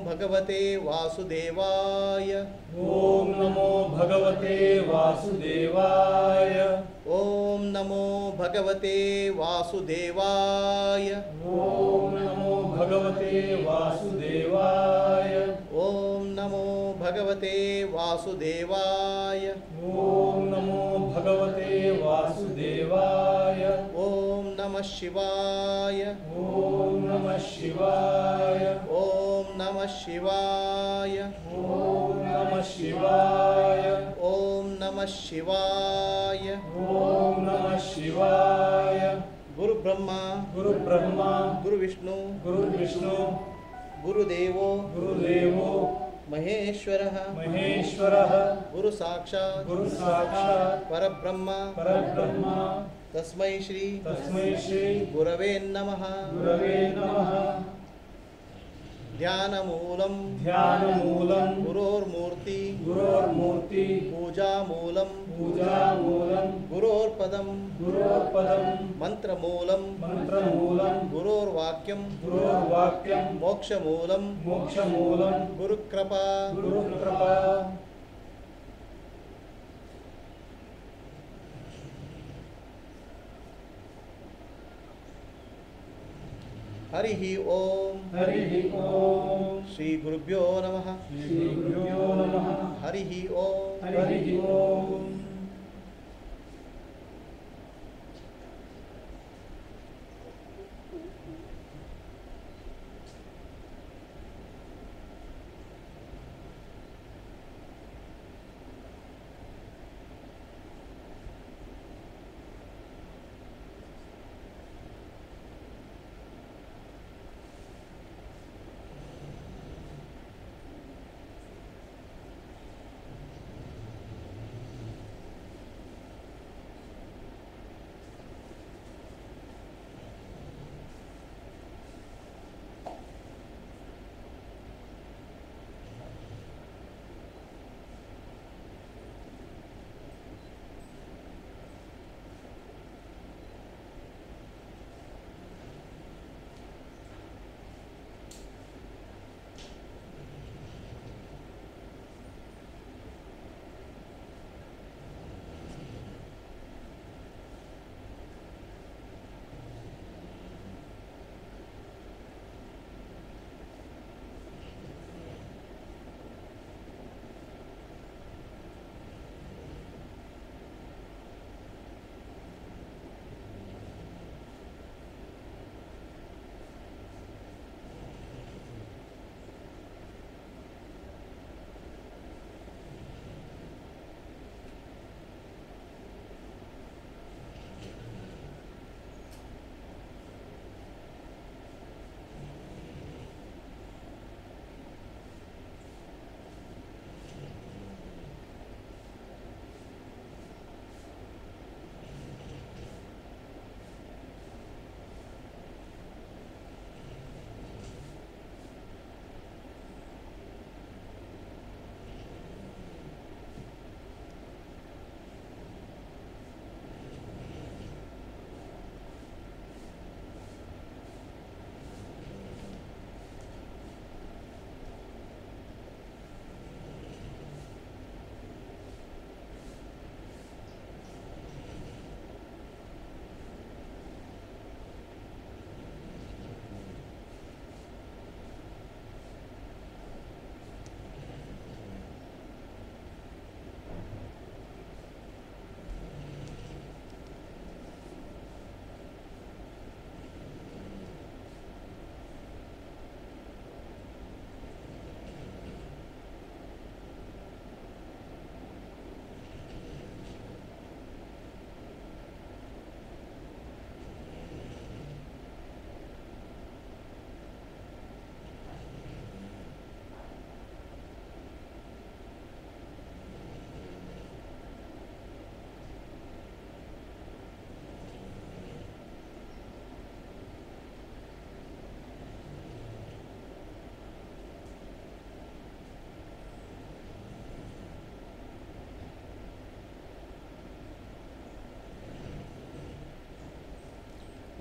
भगवते वासुदेवाय। ओम नमो भगवते वासुदेवाय। ओम नमो भगवते वासुदेवाय। ओम नमो भगवते वासुदेवाय। ओम नमो भगवते वासुदेवाय। ओम नमो भगवते वासुदेवाय। ओम नमः शिवाय। ओम नमः शिवाय। ओम नमः शिवाय। ओम नमः शिवाय। ओम नमः शिवाय। ओम नमः शिवाय। गुरु ब्रह्मा गुरु विष्णु गुरुदेवो महेश्वरः गुरु साक्षात् परब्रह्म तस्मै श्री गुरवे नमः। ध्यानमूलं गुरोर्मूर्ति पूजामूलं गुरोर्पदं मंत्रमूलं गुरोर्वाक्यं मोक्षमूलं गुरुकृपा। हरिः ओम श्री गुरुभ्यो नमः। हरिः ओम।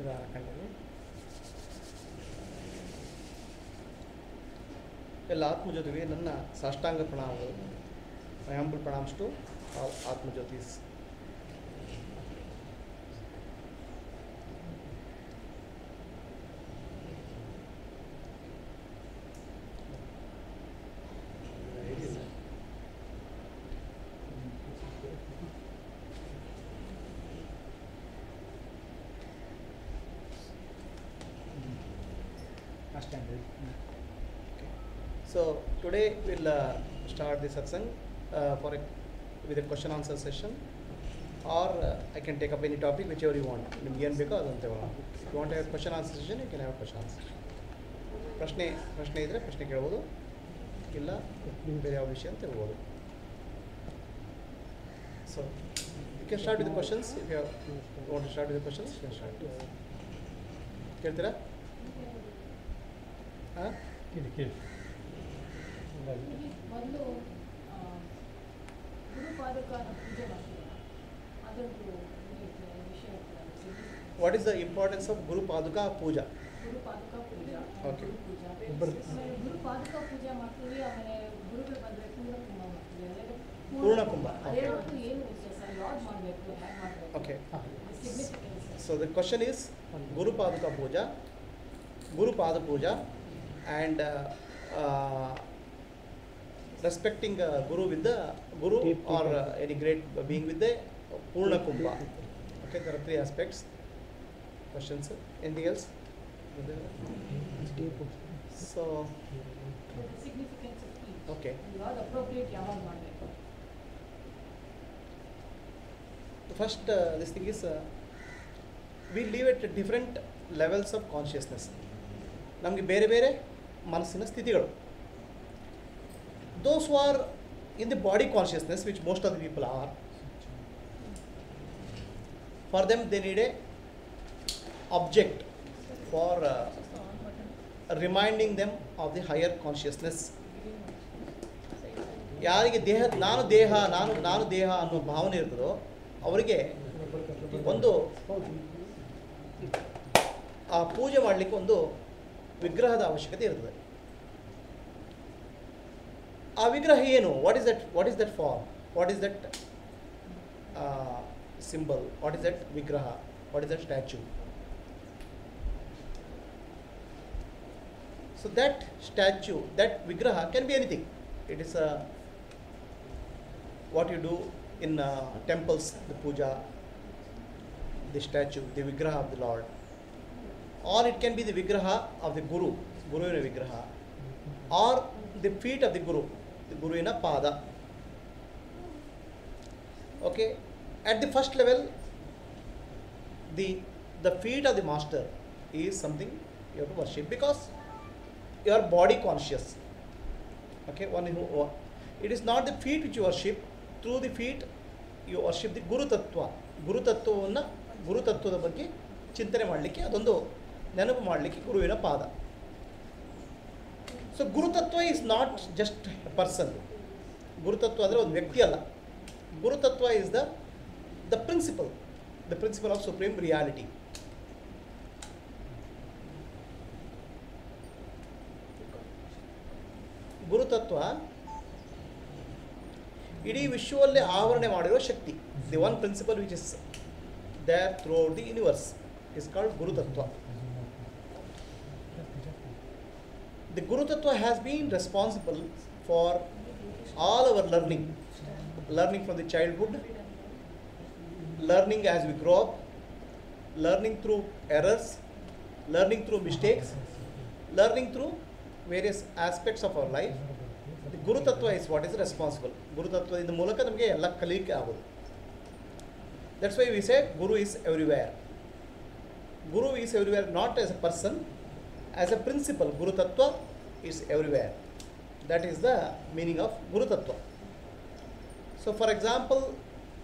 ಇದು ಹಾಕೊಂಡಿದ್ದೀನಿ. ಎಲ್ಲ ಆತ್ಮಜ್ಯೋತಿಗೆ ನನ್ನ ಸಾಷ್ಟಾಂಗ ಪ್ರಣಾಮಗಳು. My humble pranams to all Atmajyotis. So today we'll start the satsang with a question answer session, or I can take up any topic whichever you want. ನಿಮ್ಗೆ ಏನು ಬೇಕೋ ಅದಂತೆ ಮಾಡೋಣ. If you want to have question answer session, you can have a question answer. ಪ್ರಶ್ನೆ ಇದ್ದರೆ ಪ್ರಶ್ನೆ ಕೇಳ್ಬೋದು, ಇಲ್ಲ ಬೇರೆ ಯಾವ ವಿಷಯ ಅಂತ ಹೇಳ್ಬೋದು. So you can start with the questions. If you want to start with the questions, you can start. ಕೇಳ್ತೀರಾ? ಹಾಂ, ಕೇಳಿ. ಮೊದಲು ಗುರುಪಾದಕನ ಪೂಜೆ ಮಾಡ್ತೀವಿ, ಅದೊಂದು ವಿಷಯ. what is the importance of Guru Paduka Puja? ಗುರುಪಾದಕ Pooja, Okay. ಗುರುಪಾದಕ ಪೂಜೆ ಮಾಡ್ತೀವಿ. ಆಮೇಲೆ ಗುರುಗಳು ಬಂದರೆ ಪೂರ್ಣಕುಂಭ ಮಾಡ್ತೀವಿ. ಪೂರ್ಣಕುಂಭ. ಅದೆರಡಕ್ಕೂ ಏನು ವ್ಯತ್ಯಾಸ? ಯಾವ್ದು ಮಾಡಬೇಕು, ಹೇಗೆ ಮಾಡಬೇಕು? Okay. Significance. So the question is Guru Paduka Puja, Guru Pada Puja, and respecting Guru with the Guru or any great being with the Purna Kumbha. Okay, there are three aspects. Questions? Anything else? So, significance of each. okay. ಯಾವ್ದು appropriate, ಯಾವಾಗ ಮಾಡಬೇಕು? The first, this thing is, we live at different levels of consciousness. ನಮಗೆ ಬೇರೆ ಬೇರೆ ಮನಸ್ಸಿನ ಸ್ಥಿತಿಗಳು. Those who are in the body consciousness, which most of the people are, for them they need a object for reminding them of the higher consciousness. ಯಾರಿಗೆ ನಾನು ದೇಹ ಅನ್ನೋ ಭಾವನೆ ಇರ್ತದೋ ಅವರಿಗೆ ಒಂದು ಆ ಪೂಜೆ ಮಾಡಲಿಕ್ಕೆ ಒಂದು ವಿಗ್ರಹದ ಅವಶ್ಯಕತೆ ಇರ್ತದೆ. ಆ ವಿಗ್ರಹ ಏನು? What is that form? What is that symbol? What is that vigraha? What is that statue? So that statue, that vigraha can be anything. It is what you do in temples, the puja, the statue, the vigraha of the Lord. Or it can be the vigraha of the Guru, Guruina vigraha. Or the feet of the Guruina pada. Okay. At the first level, the feet of the master is something you have to worship because you are body conscious. Okay, it is not the feet which you worship. Through the feet, you worship the Guru Tattva. Guru Tattvavanna, Guru Tattwada ಬಗ್ಗೆ ಚಿಂತನೆ ಮಾಡಲಿಕ್ಕೆ, ಅದೊಂದು ನೆನಪು ಮಾಡಲಿಕ್ಕೆ ಗುರುವಿನ ಪಾದ. So Guru Tattva is not just a person. Guru Tattva ಅಂದರೆ ಒಂದು ವ್ಯಕ್ತಿ ಅಲ್ಲ. Guru Tattva is the principle of supreme reality. Guru Tattva ಇಡೀ ವಿಶ್ವವಲ್ಲೇ ಆವರಣೆ ಮಾಡಿರೋ ಶಕ್ತಿ. The one principle which is there throughout the universe is called Guru Tattva. The Guru Tattva has been responsible for all our learning from the childhood, learning as we grow up, learning through errors, learning through mistakes, learning through various aspects of our life. The Guru Tattva is what is responsible. Guru Tattva in the ಮೂಲಕ ನಮಗೆ ಎಲ್ಲ ಕಲಿಯಲಿಕ್ಕೆ ಆಗೋದು. That's why we say Guru is everywhere. Guru is everywhere, not as a person, as a principle. Guru Tattva is everywhere. That is the meaning of Guru Tattva. So for example,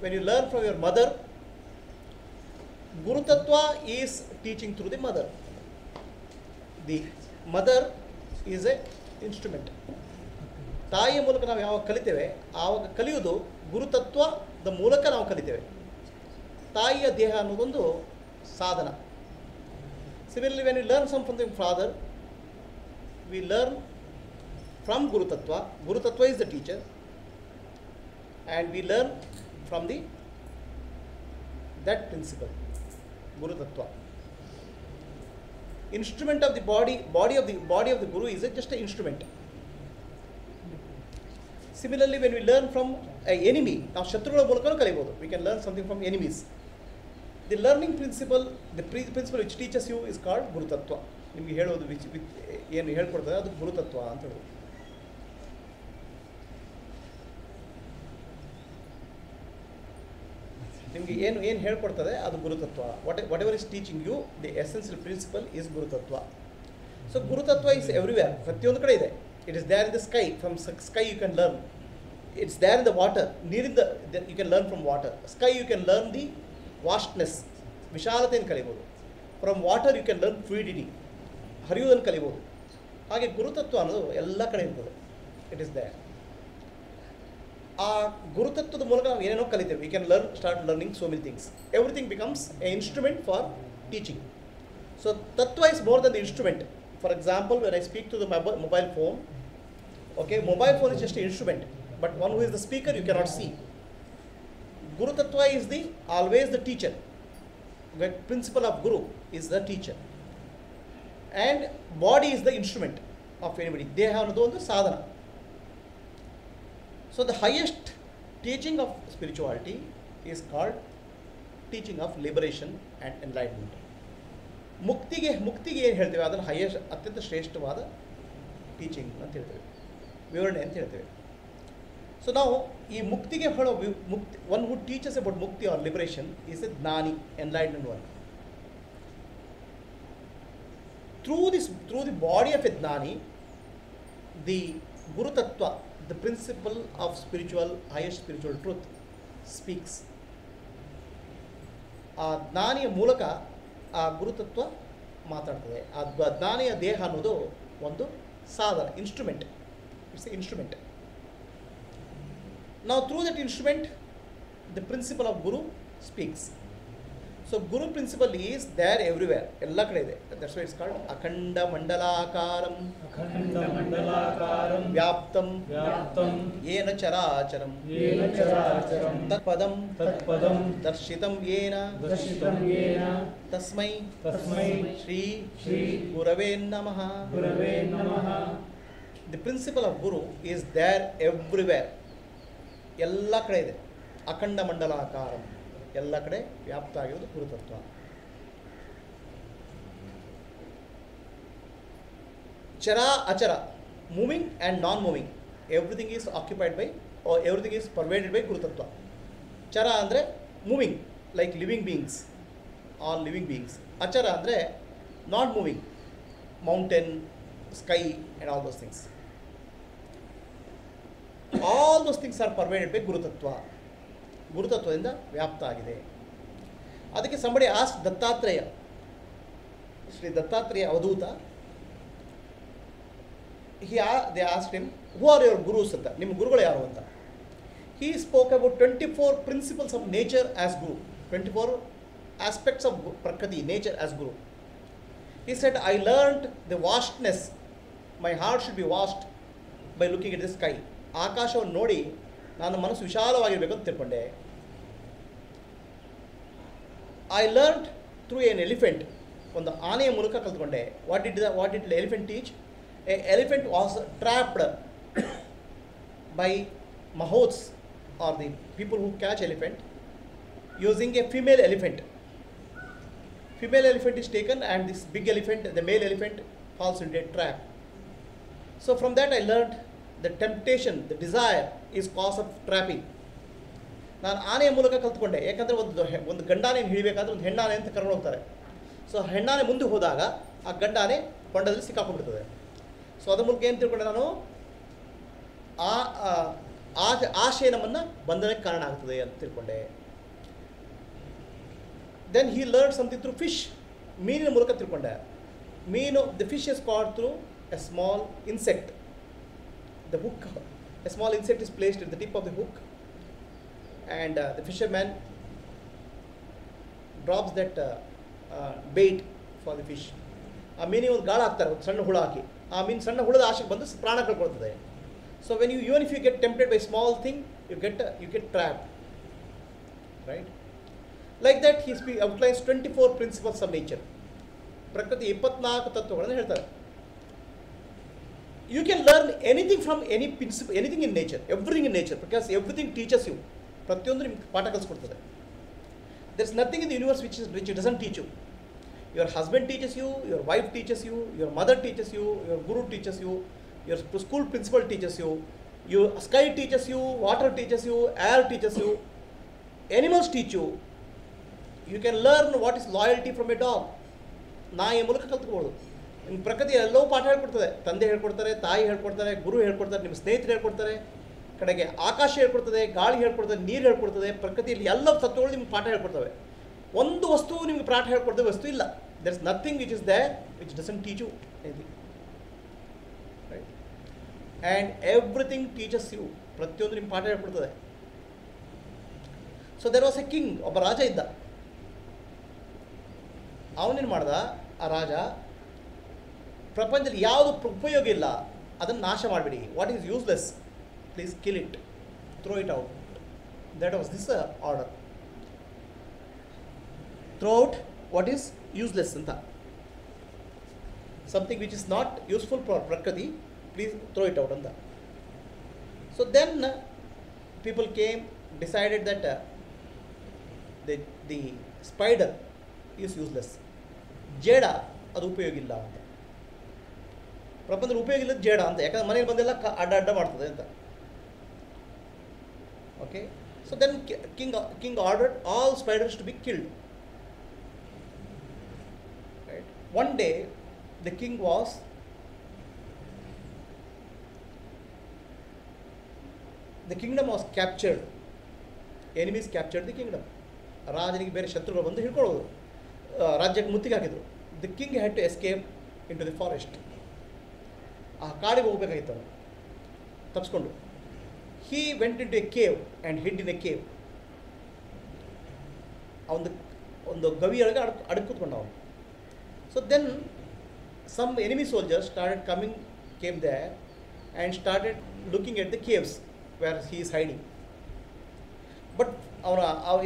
when you learn from your mother, Guru Tattva is teaching through the mother. The mother is a instrument. ತಾಯಿಯ ಮೂಲಕ ನಾವು ಯಾವಾಗ ಕಲಿತೇವೆ ಆವಾಗ ಕಲಿಯುವುದು ಗುರುತತ್ವದ ಮೂಲಕ ನಾವು ಕಲಿತೇವೆ. ತಾಯಿಯ ದೇಹ ಅನ್ನೋದೊಂದು ಸಾಧನ. Similarly, when we learn something from Father, we learn from Guru Tattva. Guru Tattva is the teacher, and we learn from that principle, Guru Tattva. Instrument of the body of the Guru is just an instrument. Similarly, when we learn from an enemy, now Shatrugala Mulakanu Kalibodu, we can learn something from enemies. The learning principle, the principle which teaches you is called Guru Tattva. ನಿಮಗೆ ಹೇಳೋದು ಏನು ಹೇಳ್ಕೊಡ್ತದೆ ಅದು ಗುರು ತತ್ವ ಅಂತ ಹೇಳೋದು. ನಿಮಗೆ ಏನು ಹೇಳ್ಕೊಡ್ತದೆ ಅದು ಗುರುತತ್ವ. Whatever is teaching you, the essential principle is gurutattva. So gurutattva is everywhere, ಪ್ರತಿಯೊಂದು ಕಡೆ ಇದೆ. It is there in the sky, from sky you can learn. It's there in the water, ನೀರಿಂದ you can learn from water. Sky you can learn the vastness, ವಿಶಾಲತೆಯನ್ನು ಕಲಿಬೋದು. From water you can learn fluidity, ಹರಿಯುವುದನ್ನು ಕಲಿಬೋದು. ಹಾಗೆ ಗುರುತತ್ವ ಅನ್ನೋದು ಎಲ್ಲ ಕಡೆ ಇರ್ತದೆ. It is there. ಆ ಗುರುತತ್ವದ ಮೂಲಕ ನಾವು ಏನೇನೋ ಕಲಿತೇವೆ. We can start learning so many things. Everything becomes a instrument for teaching. So tattva is more than the instrument. For example, when I speak to the mobile phone, okay, mobile phone is just an instrument, but one who is the speaker you cannot see. Guru Tattva is always the teacher. The principle of Guru is the teacher, and body is the instrument of anybody. Deha annadu ಒಂದು ಸಾಧನ. So the highest teaching of spirituality is called teaching of liberation and enlightenment. ಮುಕ್ತಿಗೆ ಏನು ಹೇಳ್ತೇವೆ, ಅದನ್ನು highest, ಅತ್ಯಂತ ಶ್ರೇಷ್ಠವಾದ teaching ಅಂತ ಹೇಳ್ತೇವೆ, ವಿವರಣೆ ಅಂತ ಹೇಳ್ತೇವೆ. ಸೊ ನಾವು ಈ ಮುಕ್ತಿಗೆ ಹೇಳೋ ಮುಕ್ತಿ, ಒನ್ ಹೂ ಟೀಚರ್ಸ್ ಅಬೌಟ್ ಮುಕ್ತಿ ಆರ್ ಲಿಬರೇಷನ್ ಈಸ್ ಎ ಜ್ಞಾನಿ, enlightened one. Through the body of a ಜ್ಞಾನಿ, ದಿ ಗುರು ತತ್ವ, the principle of highest spiritual truth speaks. ಆ ಜ್ಞಾನಿಯ ಮೂಲಕ ಆ ಗುರುತತ್ವ ಮಾತಾಡ್ತದೆ. ಆ ಜ್ಞಾನಿಯ ದೇಹ ಅನ್ನೋದು ಒಂದು ಸಾಧನ, ಇನ್ಸ್ಟ್ರೂಮೆಂಟ್. It's a instrument. ನಾವು through that instrument the principle of guru speaks. So guru principle is there everywhere, ಎಲ್ಲ ಕಡೆ ಇದೆ. ದಟ್ಸ್ ವೈ ಇಟ್ಸ್ ಕಾಲ್ಡ್ ಅಖಂಡ ಮಂಡಲಾಕಾರಂ ವ್ಯಾಪ್ತಂ ಯೇನ ಚರಾಚರಂ ತತ್ಪದಂ ದರ್ಶಿತಂ ಯೇನ ತಸ್ಮೈ ಶ್ರೀ ಗುರವೇ ನಮಃ. The principle of guru is there everywhere, ಎಲ್ಲ ಕಡೆ ಇದೆ. ಅಖಂಡ ಮಂಡಲಾಕಾರಂ, ಎಲ್ಲ ಕಡೆ ವ್ಯಾಪ್ತ ಆಗಿರೋದು ಗುರುತತ್ವ. ಚರ ಅಚರ, moving and non moving, everything is occupied by, everything is pervaded by gurutattva. ಚರ ಅಂದರೆ moving, like living beings, all living beings. ಅಚರ ಅಂದರೆ not moving, mountain, sky and all those things. All those things are pervaded by gurutattva. ಗುರುತತ್ವದಿಂದ ವ್ಯಾಪ್ತ ಆಗಿದೆ. ಅದಕ್ಕೆ somebody ask Dattatreya, Shri Dattatreya Avadhuta, they asked him, who are your gurus ಅಂತ, ನಿಮ್ಮ ಗುರುಗಳು ಯಾರು ಅಂತ. He spoke about 24 principles of nature as guru, 24 aspects of prakriti, nature as guru. He said, I learned the vastness, my heart should be vast by looking at the sky. ಆಕಾಶವನ್ನು ನೋಡಿ ನಾನು ಮನಸ್ಸು ವಿಶಾಲವಾಗಿರಬೇಕು ಅಂತ ತಿಳ್ಕೊಂಡೆ. I learned through an elephant, ಒಂದು ಆನೆಯ ಮೂಲಕ ಕಲ್ತ್ಕೊಂಡೆ. What did elephant teach? A elephant was trapped by mahouts or the people who catch elephant using a female elephant. Female elephant is taken and this big elephant, the male elephant, falls into a trap. So from that I learned the temptation, the desire is cause of trapping. ನಾನು ಆನೆಯ ಮೂಲಕ ಕಲ್ತ್ಕೊಂಡೆ. ಯಾಕಂದರೆ ಒಂದು ಗಂಡಾನೆಯನ್ನು ಹಿಡಿಬೇಕಾದ್ರೆ ಒಂದು ಹೆಣ್ಣಾನೆ ಅಂತ ಕರ್ಕೊಂಡು ಹೋಗ್ತಾರೆ. ಸೊ ಹೆಣ್ಣಾನೆ ಮುಂದೆ ಹೋದಾಗ ಆ ಗಂಡಾನೆ ಕೊಂಡದಲ್ಲಿ ಸಿಕ್ಕಾಕೊಂಡ್ಬಿಡ್ತದೆ. ಸೊ ಅದ್ರ ಮೂಲಕ ಏನು ತಿಳ್ಕೊಂಡೆ ನಾನು, ಆಶೆ ನಮ್ಮನ್ನು ಬಂಧನಕ್ಕೆ ಕಾರಣ ಆಗ್ತದೆ ಅಂತ ತಿಳ್ಕೊಂಡೆ. Then he learned something through fish. ಮೀನಿನ ಮೂಲಕ ತಿಳ್ಕೊಂಡೆ. ಮೀನು, the fish is caught through a small insect. The hook, a small insect is placed at the tip of the hook, and the fisherman drops that bait for the fish. ಆ ಮೀನಿಗೆ ಒಂದು ಗಾಳ ಹಾಕ್ತಾರೆ, ಒಂದು ಸಣ್ಣ ಹುಳ ಹಾಕಿ, ಆ ಮೀನು ಸಣ್ಣ ಹುಳದ ಆಶೆಗೆ ಬಂದು ಪ್ರಾಣ ಕಳ್ಕೊಳ್ತದೆ. So when you even if you get tempted by small thing, you get trapped, right? Like that he outlines 24 principles of nature. ಪ್ರಕೃತಿ 24 ತತ್ವಗಳನ್ನು ಹೇಳ್ತಾರೆ. You can learn anything from any principle, anything in nature, everything in nature, because everything teaches you. ಪ್ರತಿಯೊಂದು ನಿಮ್ಗೆ ಪಾಠ ಕಲಿಸ್ಕೊಡ್ತದೆ. There is nothing in the universe which it doesn't teach you. Your husband teaches you, your wife teaches you, your mother teaches you, your guru teaches you, your school principal teaches you, your sky teaches you, water teaches you, air teaches you, animals teach you. You can learn what is loyalty from a dog. ನಾಯಿ ಮೂಲಕ ಕಲ್ತ್ಕೊಬೋದು. ನಿಮ್ಮ ಪ್ರಕೃತಿ ಎಲ್ಲವೂ ಪಾಠ ಹೇಳ್ಕೊಡ್ತದೆ. ತಂದೆ ಹೇಳ್ಕೊಡ್ತಾರೆ, ತಾಯಿ ಹೇಳ್ಕೊಡ್ತಾರೆ, ಗುರು ಹೇಳ್ಕೊಡ್ತಾರೆ, ನಿಮ್ಮ ಸ್ನೇಹಿತರು ಹೇಳ್ಕೊಡ್ತಾರೆ, ಕಡೆಗೆ ಆಕಾಶ ಹೇಳ್ಕೊಡ್ತದೆ, ಗಾಳಿ ಹೇಳ್ಕೊಡ್ತದೆ, ನೀರು ಹೇಳ್ಕೊಡ್ತದೆ. ಪ್ರಕೃತಿಯಲ್ಲಿ ಎಲ್ಲ ತತ್ವಗಳು ನಿಮ್ಗೆ ಪಾಠ ಹೇಳ್ಕೊಡ್ತವೆ. ಒಂದು ವಸ್ತು ನಿಮ್ಗೆ ಪಾಠ ಹೇಳ್ಕೊಡ್ತದೆ ವಸ್ತು ಇಲ್ಲ. There is nothing which is there which doesn't teach you anything, right? And everything teaches you. ಪ್ರತಿಯೊಂದು ನಿಮ್ಗೆ ಪಾಠ ಹೇಳ್ಕೊಡ್ತದೆ. So there was a king, ಒಬ್ಬ ರಾಜ ಇದ್ದ. ಅವನೇನು ಮಾಡ್ದ, ಆ ರಾಜ, ಪ್ರಪಂಚದಲ್ಲಿ ಯಾವುದು ಉಪಯೋಗ ಇಲ್ಲ ಅದನ್ನು ನಾಶ ಮಾಡಿಬಿಡಿ. What is useless, please kill it, throw it out. That was this order. Throw out what is useless ಅಂತ, something which is not useful for prakriti, please throw it out ಅಂತ. So then people came, decided that the spider is useless. ಜೇಡ ಅದು ಉಪಯೋಗ ಇಲ್ಲ ಅಂತ, ಪ್ರಪಂಚದಲ್ಲಿ ಉಪಯೋಗ ಇಲ್ಲದ ಜೇಡ ಅಂತ. ಯಾಕಂದ್ರೆ ಮನೆಗೆ ಬಂದೆಲ್ಲ ಅಡ್ಡ ಮಾಡ್ತದೆ ಅಂತ. Okay, so then king ordered all spiders to be killed. Right? One day the king was the kingdom was captured. Enemies captured the kingdom. ರಾಜನಿಗೆ ಬೇರೆ ಶತ್ರುಗಳು ಬಂದು ಹಿಡ್ಕೊಳ್ಳೋದು, ರಾಜ್ಯಕ್ಕೆ ಮುತ್ತಿಗೆ ಹಾಕಿದರು. The king had to escape into the forest. ಆ ಕಾಡಿಗೆ ಹೋಗಬೇಕಾಗಿತ್ತು ಅವನು ತಪ್ಪಿಸ್ಕೊಂಡು. He went into a cave and hid in a cave. ಒಂದು ಗವಿಯೊಳಗೆ ಅಡಕೂತ್ಕೊಂಡ ಅವನು. So then some enemy soldiers started came there and started looking at the caves where he is hiding. But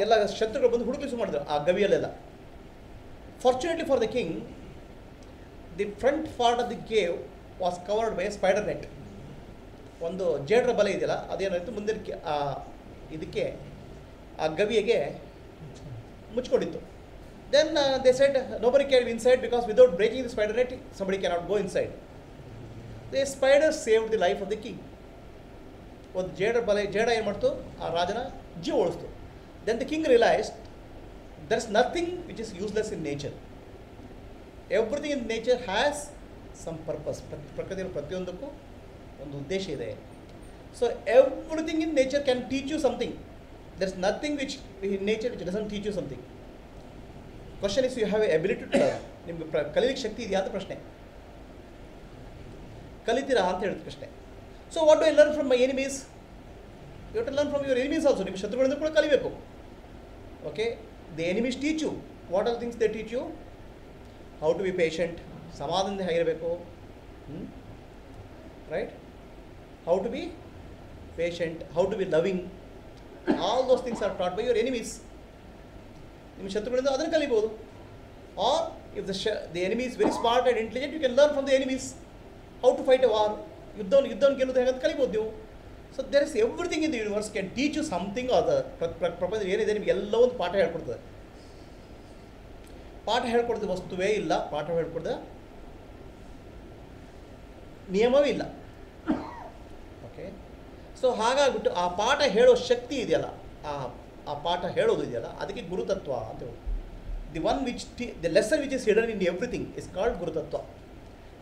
ಎಲ್ಲ ಶತ್ರುಗಳು ಬಂದು ಹುಡುಕಿ ಮಾಡಿದ್ರು ಆ ಗವಿಯಲ್ಲೆಲ್ಲ. Fortunately for the king, the front part of the cave was covered by a spider net. ಒಂದು ಜೇಡರ ಬಲೆ ಇದೆಯಲ್ಲ, ಅದೇನಾಯಿತು ಮುಂದೆ ಇದಕ್ಕೆ ಆ ಗವಿಗೆ ಮುಚ್ಕೊಂಡಿತ್ತು. Then they said nobody can be inside because without breaking the spider net somebody cannot go inside. The spider saved the life of the king. ಒಂದು ಜೇಡ ಏನು ಮಾಡ್ತು, ಆ ರಾಜನ ಜೀವ ಉಳಿಸ್ತು. Then the king realized there is nothing which is useless in nature. Everything in nature has some purpose. ಪ್ರಕೃತಿಯಲ್ಲಿ ಪ್ರತಿಯೊಂದಕ್ಕೂ ಒಂದು ಉದ್ದೇಶ ಇದೆ. So everything in nature can teach you something. There is nothing which in nature which doesn't teach you something. Question is you have a ability to learn. ನಿಮ್ಗೆ ಕಲೀಲಿಕ್ಕೆ ಶಕ್ತಿ ಇದೆಯಾ ಅಂತ ಪ್ರಶ್ನೆ. ಕಲಿತೀರಾ ಅಂತ ಹೇಳಿದ ಪ್ರಶ್ನೆ. So what do I learn from my enemies? You to learn from your enemies also. ನಿಮ್ಮ ಶತ್ರುಗಳಿಂದ ಕೂಡ ಕಲಿಬೇಕು. Okay, the enemies teach you. What are the things they teach you? How to be patient, ಸಮಾಧಾನದಿಂದ ಹೇಗಿರಬೇಕು, right? How to be patient, how to be loving. All those things are taught by your enemies. ನಿಮ್ಮ ಶತ್ರುಗಳಿಂದ ಅದನ್ನು ಕಲಿಬೋದು. Or if the enemy is very smart and intelligent, you can learn from the enemies how to fight a war. ಯುದ್ಧವನ್ನು ಗೆಲ್ಲೋದು ಹೇಗಂತ ಕಲಿಬೋದು ನೀವು. So there is everything in the universe can teach you something or other. ಪ್ರಪಂಚ ಏನಿದೆ ನಿಮಗೆ ಎಲ್ಲ ಒಂದು ಪಾಠ ಹೇಳ್ಕೊಡ್ತದೆ. ಪಾಠ ಹೇಳ್ಕೊಡ್ದ ವಸ್ತುವೇ ಇಲ್ಲ, ಪಾಠ ಹೇಳ್ಕೊಡ್ದ ನಿಯಮವೇ ಇಲ್ಲ. ಓಕೆ, ಸೊ ಹಾಗಾಗ್ಬಿಟ್ಟು ಆ ಪಾಠ ಹೇಳೋ ಶಕ್ತಿ ಇದೆಯಲ್ಲ, ಆ ಪಾಠ ಹೇಳೋದು ಇದೆಯಲ್ಲ, ಅದಕ್ಕೆ ಗುರುತತ್ವ ಅಂತ ಹೇಳೋದು. The one which the lesson which is hidden in everything is called gurutattva.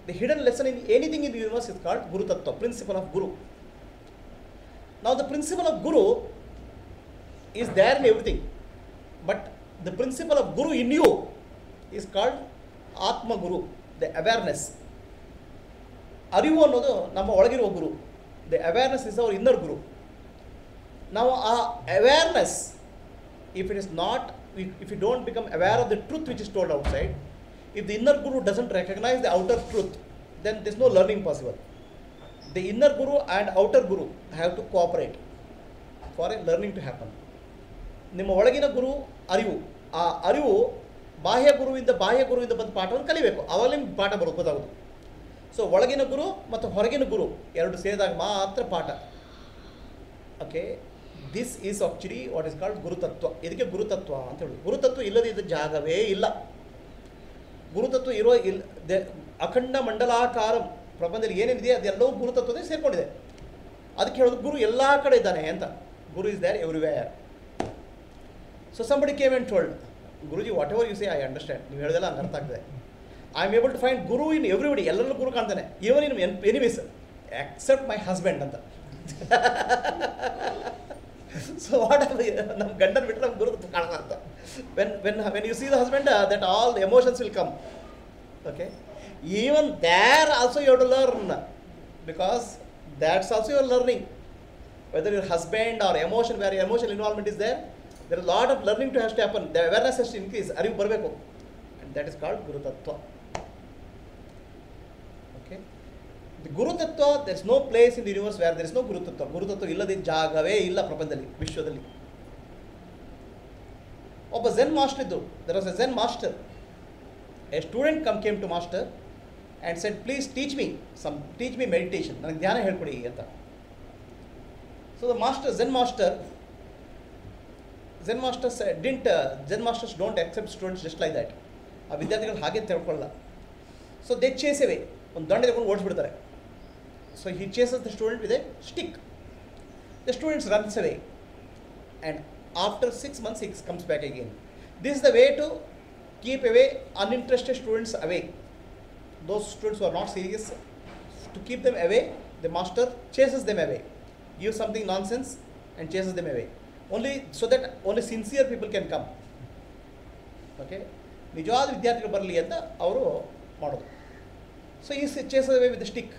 The hidden lesson in anything in the universe is called gurutattva, principle of guru. Now the principle of Guru is there in everything, but the principle of Guru in you is called Atma Guru, the awareness. Arivu ಅನ್ನೋದು ನಮ್ಮ ಒಳಗಿರುವ ಗುರು. The awareness is our inner Guru. Now awareness, if it is not, if you don't become aware of the truth which is told outside, If the inner guru doesn't recognize the outer truth, then there's no learning possible. The inner guru and outer guru have to cooperate for a learning to happen. ನಿಮ್ಮ ಒಳಗಿನ ಗುರು ಅರಿವು, ಆ ಅರಿವು ಬಾಹ್ಯ ಗುರುವಿಂದ ಬಂದು ಪಾಠವನ್ನು ಕಲಿಬೇಕು, ಆವಾಗ ನಿಮ್ಗೆ ಪಾಠ ಗೊತ್ತಾಗೋದು. ಸೊ ಒಳಗಿನ ಗುರು ಮತ್ತು ಹೊರಗಿನ ಗುರು ಎರಡು ಸೇರಿದಾಗ ಮಾತ್ರ ಪಾಠ. Okay, this is actually what is called gurutattva. ಇದಕ್ಕೆ ಗುರುತತ್ವ ಅಂತ ಹೇಳೋದು. ಗುರುತತ್ವ ಇಲ್ಲದೆ ಇದ್ದ ಜಾಗವೇ ಇಲ್ಲ. ಗುರುತತ್ವ ಇರೋ ಅಖಂಡ ಮಂಡಲಾಕಾರ ಪ್ರಪಂಚದಲ್ಲಿ ಏನೇನಿದೆ ಅದೆಲ್ಲವೂ ಗುರುತತ್ವದಲ್ಲಿ ಸೇರಿಕೊಂಡಿದೆ. ಅದಕ್ಕೆ ಹೇಳೋದು ಗುರು ಎಲ್ಲ ಕಡೆ ಇದ್ದಾನೆ ಅಂತ. Guru is there everywhere. So somebody came and told, guruji whatever you say I understand, ನೀವು ಹೇಳೋದೆಲ್ಲ ಹಂಗೆ ಅರ್ಥ ಆಗ್ತದೆ. I am able to find guru in everybody, ಎಲ್ಲರಲ್ಲೂ ಗುರು ಕಾಣ್ತಾನೆ, even in enemies except my husband ಅಂತ. ಸೊ ವಾಟ್ ನಮ್ಮ ಗಂಡನ ಬಿಟ್ಟರೆ ನಮ್ಮ ಗುರು ಕಾಣಲ್ಲ ಅಂತ. When you see the husband that all the emotions will come. Okay, even there also you have to learn, because that's also your learning. Whether your husband or emotion, where your emotional involvement is there is a lot of learning to has to happen. The awareness has to increase, arivu barabeku, and that is called guru tattva. Okay, the guru tattva, there is no place in the universe where there is no guru tattva. Guru tattva illade jagave illa prapandalli, vishwadalli. Obba zen master iddu, there was a zen master. A student came to master and said, please teach me meditation, ನನಗೆ ಧ್ಯಾನ ಹೇಳ್ಕೊಡಿ ಅಂತ. So the master, Zen masters don't accept students just like that. ಆ ವಿದ್ಯಾರ್ಥಿಗಳು ಹಾಗೆ ತಿಳ್ಕೊಳ್ಳಲ್ಲ. So they chase away, ಒಂದು ದಂಡ ತಗೊಂಡು ಓಡಿಸ್ಬಿಡ್ತಾರೆ. So he chases the student with a stick. The students runs away, and after 6 months he comes back again. This is the way to keep away uninterested students away. Those students who are not serious, to keep them away, the master chases them away, gives something nonsense and chases them away, only so that only sincere people can come. Okay, ನಿಜವಾದ ವಿದ್ಯಾರ್ಥಿಗಳು ಬರಲಿ ಅಂತ ಅವರು ಮಾಡೋದು. So ಈ chases away with the stick,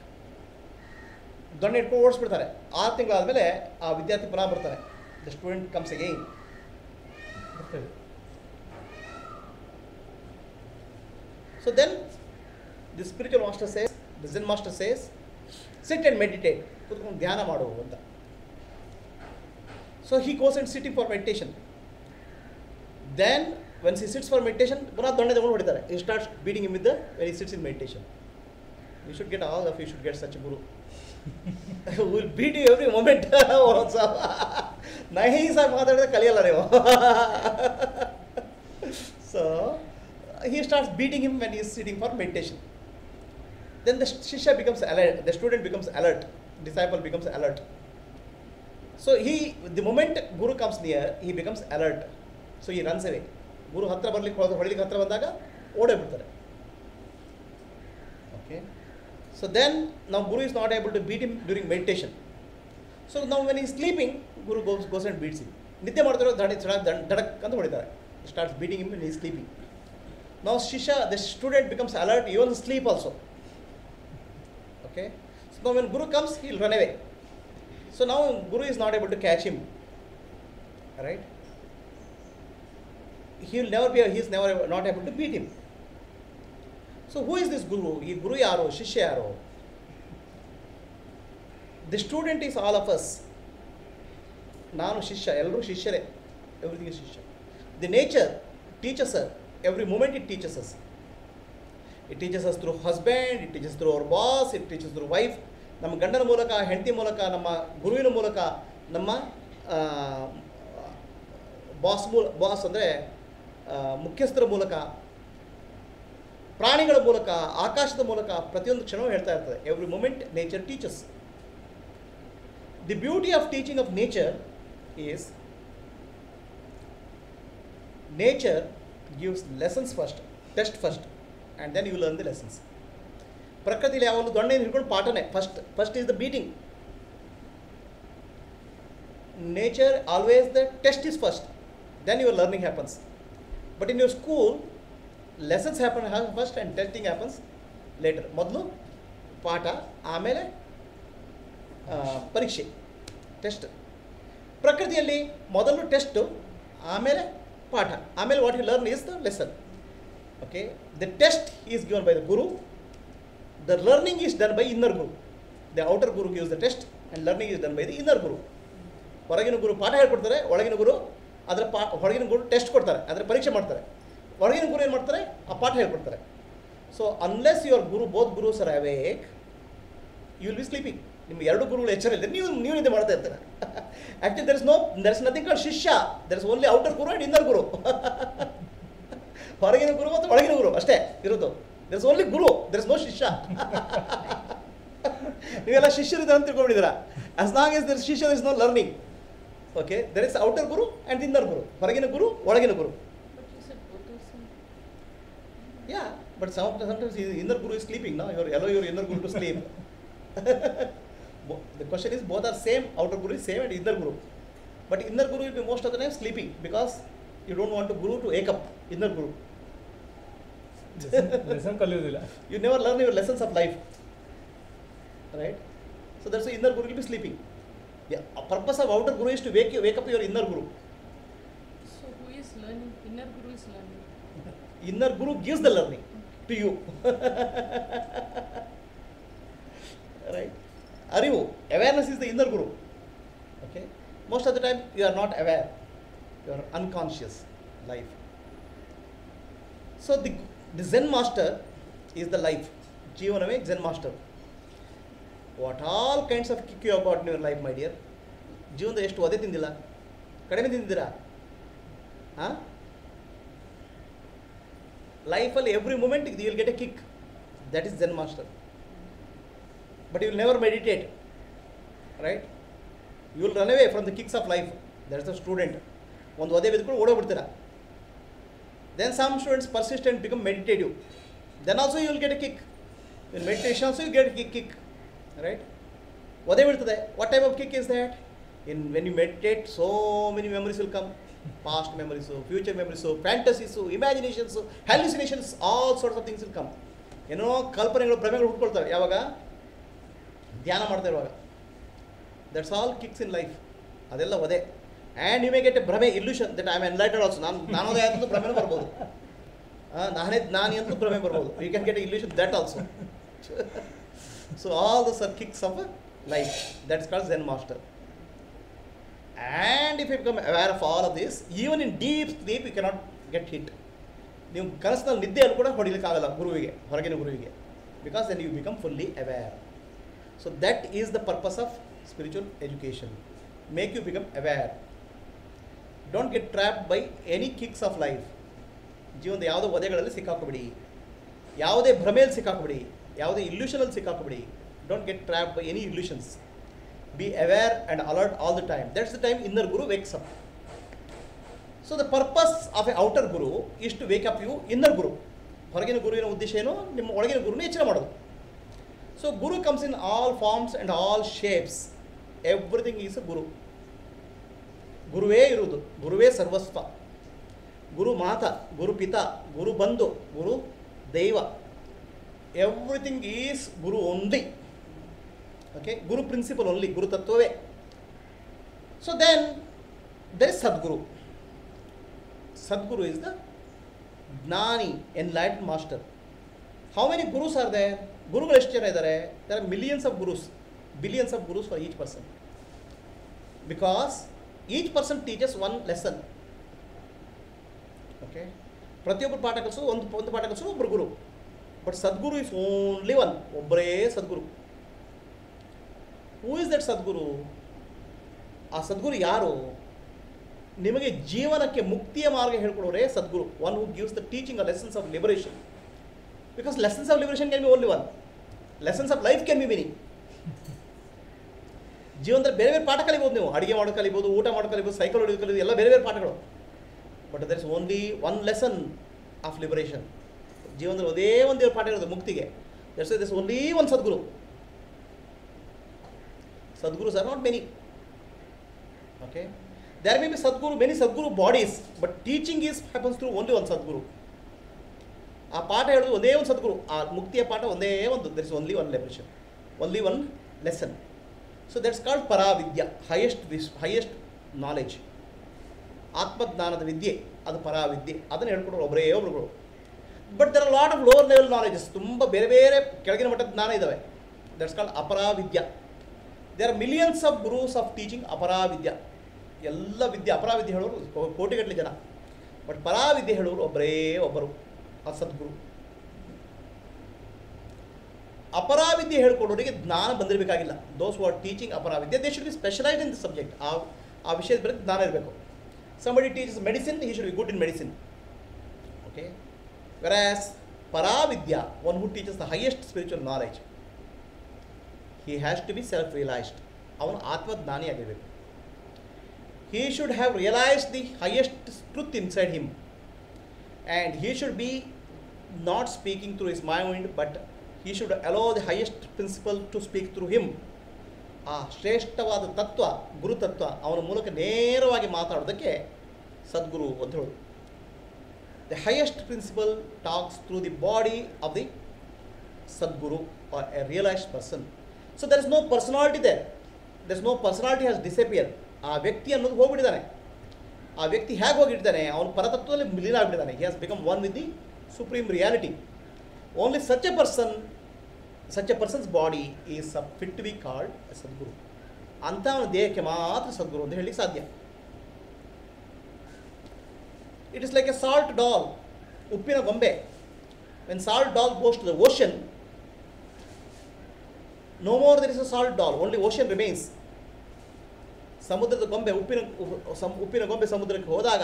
ದೊಣ್ಣೆ ಇಟ್ಕೊಂಡು ಓಡಿಸ್ಬಿಡ್ತಾರೆ. 6 ತಿಂಗಳಾದಮೇಲೆ ಆ ವಿದ್ಯಾರ್ಥಿ ಪುನಃ ಬರ್ತಾರೆ. The student comes again. So then the spiritual master says, the Zen master says, sit and meditate. ಕೂತ್ಕೊಂಡು ಧ್ಯಾನ ಮಾಡು ಅಂತ. So he goes and sitting for meditation. Then when he sits for meditation, ಪುನಃ ದೊಣ್ಣೆ ತಗೊಂಡು ಹೊಡಿತಾರೆ. He starts beating him with the, when he sits in meditation. You should get, all of you should get such a guru. Who will beat you every moment. ನೈಸಾಗಿ ಮಾತಾಡಿದ್ರೆ ಕಲಿಯಲ್ಲ ನೀವು. So he starts beating him when he is sitting for meditation. Then the shishya becomes alert, the student becomes alert, disciple becomes alert. So the moment guru comes near, he becomes alert. So he runs away. Guru hatra barlikke ಹೊಡಿಲಿಕ್ಕೆ ಹತ್ರ ಬಂದಾಗ ಓಡೇ ಬಿಡ್ತಾರೆ. Okay. So then now guru is not able to beat him during meditation. So now when he is sleeping, guru goes and beats him. ನಿದ್ದೆ ಮಾಡ್ತಾರೆ, ಧಡಕ್ ಅಂತ ಹೊಡಿತಾರೆ. He starts beating him when he is sleeping. Now shishya, the student becomes alert even sleep also. Okay. So now when guru comes, he will run away. So now guru is not able to catch him. Right? He is never not able to beat him. So who is this guru? Ee guru yaro, shishya yaro? The student is all of us. Nanu shishya, ellaru shishyare. Everything is shishya. The nature teaches us. Every moment it teaches us. It teaches us through husband, it teaches through our boss, it teaches through wife. ನಮ್ಮ ಗಂಡನ ಮೂಲಕ, ಹೆಂಡತಿ ಮೂಲಕ, ನಮ್ಮ ಗುರುವಿನ ಮೂಲಕ, ನಮ್ಮ boss ಅಂದರೆ ಮುಖ್ಯಸ್ಥರ ಮೂಲಕ, ಪ್ರಾಣಿಗಳ ಮೂಲಕ, ಆಕಾಶದ ಮೂಲಕ, ಪ್ರತಿಯೊಂದು ಕ್ಷಣವೂ ಹೇಳ್ತಾ ಇರ್ತದೆ. Every moment nature teaches. The beauty of teaching of nature is, nature gives lessons first, test first, and then you learn the lessons. ಪ್ರಕೃತಿಲಿ ಯಾವಾಗಲೂ ದೊಣ್ಣೆ ಹಿಡ್ಕೊಂಡು ಪಾಠನೇ first is the beating. Nature always the test is first, then your learning happens. But in your school, lessons happen first and testing happens later. ಮೊದಲು ಪಾಠ, ಆಮೇಲೆ ಪರೀಕ್ಷೆ, test. ಪ್ರಕೃತಿಯಲ್ಲಿ ಮೊದಲು test, ಆಮೇಲೆ ಪಾಠ, ಆಮೇಲೆ what you learn is the lesson. Okay, the test is given by the guru. The learning is done by inner guru. The outer guru gives the test and learning is done by the inner guru. ಹೊರಗಿನ ಗುರು ಪಾಠ ಹೇಳ್ಕೊಡ್ತಾರೆ, ಒಳಗಿನ ಗುರು ಅದರ ಹೊರಗಿನ ಗುರು test ಕೊಡ್ತಾರೆ, ಅದರ ಪರೀಕ್ಷೆ ಮಾಡ್ತಾರೆ. ಹೊರಗಿನ ಗುರು ಏನು ಮಾಡ್ತಾರೆ, ಆ ಪಾಠ ಹೇಳ್ಕೊಡ್ತಾರೆ. So unless your guru, both gurus are awake, you will be sleeping. ನಿಮ್ಮ ಎರಡು ಗುರುಗಳು ಎಚ್ಚರ ಇಲ್ಲದೆ ನೀವು ನಿದ್ದೆ ಮಾಡ್ತಾ ಇರ್ತಾರೆ. Actually there is nothing called shishya, there is only outer guru and inner guru. ಹೊರಗಿನ ಗುರು ಮತ್ತು ಒಳಗಿನ ಗುರು ಅಷ್ಟೇ ಇರೋದು. There is only guru, there is no shishya. ನೀವೆಲ್ಲ ಶಿಷ್ಯರಿದ್ದಾರೆ ಅಂತ ತಿಳ್ಕೊಂಡಿದ್ದೀರಾ. As long as there shishya is no learning. Okay, there is outer guru and inner guru, ಹೊರಗಿನ ಗುರು ಒಳಗಿನ ಗುರು. ಯಾ, but sometimes inner guru is sleeping. Now allow your inner guru to sleep. The question is, both are same, outer guru is same and inner guru. But inner guru will be most of the time sleeping because you don't want to guru to wake up. Inner guru. Lesson ಕಲಿಯೋದಿಲ್ಲ. You never learn your lessons of life. Right? So that's why inner guru will be sleeping. The purpose of outer guru is to wake up your inner guru. So who is learning? Inner guru is learning. Inner guru gives the learning to you. Right? Arivu, awareness is the inner guru. Okay? Most of the time you are not aware. You are unconscious life. So the Zen master is the life. Jivaname Zen master. What all kinds of kick you have got in your life, my dear? ಜೀವನದ ಎಷ್ಟು ಒದೆ ತಿಂದಿಲ್ಲ, ಕಡಿಮೆ ತಿಂದಿದ್ದೀರಾ? ಹಾಂ, ಲೈಫಲ್ಲಿ every moment you will get a kick. That is Zen master. But you will never meditate, right? You will run away from the kicks of life. That is the student. ಒಂದು ಒದೆ ಬಿದ್ದುಕೊಂಡು ಓಡೋಗ್ಬಿಡ್ತೀರಾ. Then some students persist and become meditative. Then also you will get a kick. In meditation also you get kick. Right? ಒದೆ ಬೀಳ್ತದೆ. What type of kick is that? When you meditate, so many memories will come. Past memories, future memories, fantasies, imaginations, hallucinations, all sorts of things will come. ಏನೋ ಕಲ್ಪನೆಗಳು, ಭ್ರಮೆಗಳು ಹುಟ್ಕೊಳ್ತವೆ. ಯಾವಾಗ? ಧ್ಯಾನ ಮಾಡ್ತಾ ಇರುವಾಗ. That's all kicks in life. ಅದೆಲ್ಲ ಒದೆ. And you may get a bhrame, illusion that I am enlightened also. ನಾನೋದೇ ಆಯ್ತು ಭ್ರಮೆನೂ ಬರ್ಬೋದು. ನಾನು ಎಂತೂ ಭ್ರಮೆ ಬರ್ಬೋದು. You can get a illusion that also. So all those are kicks of life. That's called Zen master. And if you become aware of all of this, even in deep sleep you cannot get hit. ನೀವು ಕನಸಿನಲ್ಲಿ ನಿದ್ದೆಯಲ್ಲಿ ಕೂಡ ಹೊಡಿಲಿಕ್ಕಾಗಲ್ಲ ಗುರುವಿಗೆ, ಹೊರಗಿನ ಗುರುವಿಗೆ. Because then you become fully aware. So that is the purpose of spiritual education. Make you become aware. Don't get trapped by any kicks of life. ಜೀವನದ ಯಾವುದೋ ಒದೆಗಳಲ್ಲಿ ಸಿಕ್ಕಾಕೋಬಿಡಿ, ಯಾವುದೇ ಭ್ರಮೆಯಲ್ಲಿ ಸಿಕ್ಕಾಕೋಬಿಡಿ, ಯಾವುದೇ ಇಲ್ಯೂಷನಲ್ಲಿ ಸಿಕ್ಕಾಕೋಬಿಡಿ. Don't get trap by any illusions. Be aware and alert all the time. That's the time inner guru wakes up. So the purpose of a outer guru is to wake up you inner guru. ಹೊರಗಿನ ಗುರುವಿನ ಉದ್ದೇಶ ಏನು? ನಿಮ್ಮ ಒಳಗಿನ ಗುರುನ ಎಚ್ಚರ ಮಾಡೋದು. So guru comes in all forms and all shapes. Everything is a guru. ಗುರುವೇ ಇರುವುದು, ಗುರುವೇ ಸರ್ವಸ್ವ. ಗುರು ಮಾತಾ, ಗುರು ಪಿತಾ, ಗುರು ಬಂಧು, ಗುರು ದೈವ. Everything is Guru only. Okay, Guru principle only, Guru Tattvave. So then there is Sadguru. Sadguru is the Gnani, enlightened master. How many Gurus are there? Guruಗಳು ಎಷ್ಟು ಜನ ಇದ್ದಾರೆ? There are millions of Gurus, billions of Gurus for each person. Because each person teaches one lesson. Okay, ಪ್ರತಿಯೊಬ್ಬರು ಪಾಠ ಕಲಿಸೋದು ಒಂದು ಪಾಠ ಕಲಿಸೋದು ಒಬ್ಬರು ಗುರು. But Sadguru is only one. ಒಬ್ಬರೇ ಸದ್ಗುರು. ಹೂ ಇಸ್ ದಟ್ ಸದ್ಗುರು? ಆ ಸದ್ಗುರು ಯಾರು? ನಿಮಗೆ ಜೀವನಕ್ಕೆ ಮುಕ್ತಿಯ ಮಾರ್ಗ ಹೇಳ್ಕೊಡೋರೇ ಸದ್ಗುರು. One who gives the teaching a lessons of liberation. Because lessons of liberation can be only one. Lessons of life can be many. ಜೀವನದಲ್ಲಿ ಬೇರೆ ಬೇರೆ ಪಾಠ ಕಲಿಬೋದು. ನೀವು ಅಡುಗೆ ಮಾಡೋ ಕಲಿಬೋದು, ಊಟ ಮಾಡೋ ಕಲಿಬೋದು, ಸೈಕಲ್ ಹೊಡೆಯೋದು ಕಲಿಬೋದು, ಎಲ್ಲ ಬೇರೆ ಬೇರೆ ಪಾಠಗಳು. But there is only one lesson of liberation. ಜೀವನದಲ್ಲಿ ಒಂದೇ ಒಂದು ಪಾಠ ಇರೋದು ಮುಕ್ತಿಗೆ. That's only one Sadguru. Sadgurus are not many. Okay, there may be many Sadguru bodies, but teaching happens through only one Sadguru. ಆ ಪಾಠ ಹೇಳೋದು ಒಂದೇ ಒಂದು ಸದ್ಗುರು. ಆ ಮುಕ್ತಿಯ ಪಾಠ ಒಂದೇ ಒಂದು. There is only one liberation, only one lesson. So that's called paravidya, highest knowledge. ಆತ್ಮಜ್ಞಾನದ ವಿದ್ಯೆ ಅದು ಪರಾವಿದ್ಯೆ. ಅದನ್ನು ಹೇಳ್ಕೊಡೋರು ಒಬ್ಬರೇ ಒಬ್ರುಗಳು. But there are lot of lower level knowledges, ತುಂಬ ಬೇರೆ ಬೇರೆ ಕೆಳಗಿನ ಮಟ್ಟದ ಜ್ಞಾನ ಇದ್ದಾವೆ. That's called aparavidya. There are millions of gurus of teaching aparavidya. ಎಲ್ಲ ವಿದ್ಯೆ ಅಪರಾವಿದ್ಯೆ ಹೇಳೋರು ಕೋಟಿಗಟ್ಟಲೆ ಜನ, ಬಟ್ ಪರಾವಿದ್ಯೆ ಹೇಳೋರು ಒಬ್ಬರೇ ಒಬ್ಬರು, ಆ ಸದ್ಗುರು. ಅಪರಾವಿದ್ಯೆ ಹೇಳ್ಕೊಡೋರಿಗೆ ಜ್ಞಾನ ಬಂದಿರಬೇಕಾಗಿಲ್ಲ. Those who are teaching aparavidya they should be specialised in the subject. ಆ ವಿಷಯದ ಬಗ್ಗೆ ಜ್ಞಾನ ಇರಬೇಕು. somebody teaches medicine, he should be good in medicine. Okay, whereas paravidya, one who teaches the highest spiritual knowledge, he has to be self realized. ಅವನು ಆತ್ಮಜ್ಞಾನಿ ಆಗಿರಬೇಕು. he should have realized the highest truth inside him, and he should be not speaking through his mind, but he should allow the highest principle to speak through him. ಆ ಶ್ರೇಷ್ಠವಾದ ತತ್ವ, ಗುರುತತ್ವ ಅವನ ಮೂಲಕ ನೇರವಾಗಿ ಮಾತಾಡೋದಕ್ಕೆ ಸದ್ಗುರು ಅಂತ ಹೇಳೋದು. The highest principle talks through the body of the Sadguru or a realised person. So there is no personality there. There is no personality has disappear. ಆ ವ್ಯಕ್ತಿ ಅನ್ನೋದು ಹೋಗ್ಬಿಟ್ಟಿದ್ದಾನೆ. ಆ ವ್ಯಕ್ತಿ ಹೇಗೆ ಹೋಗಿರ್ತಾನೆ, ಅವನು ಪರತತ್ವದಲ್ಲಿ ವಿಲೀನ ಆಗಿಬಿಟ್ಟಿದ್ದಾನೆ. He has become one with the supreme reality. Only such a person's body is fit to be called Sadguru. ಅಂಥವನ ದೇಹಕ್ಕೆ ಮಾತ್ರ ಸದ್ಗುರು ಅಂತ ಹೇಳಲಿಕ್ಕೆ ಸಾಧ್ಯ. It is like a salt doll, ಉಪ್ಪಿನ ಗೊಂಬೆ. When salt doll goes to the ocean, no more there is a salt doll, only ocean remains. ಸಮುದ್ರದ ಗೊಂಬೆ ಉಪ್ಪಿನ ಗೊಂಬೆ ಸಮುದ್ರಕ್ಕೆ ಹೋದಾಗ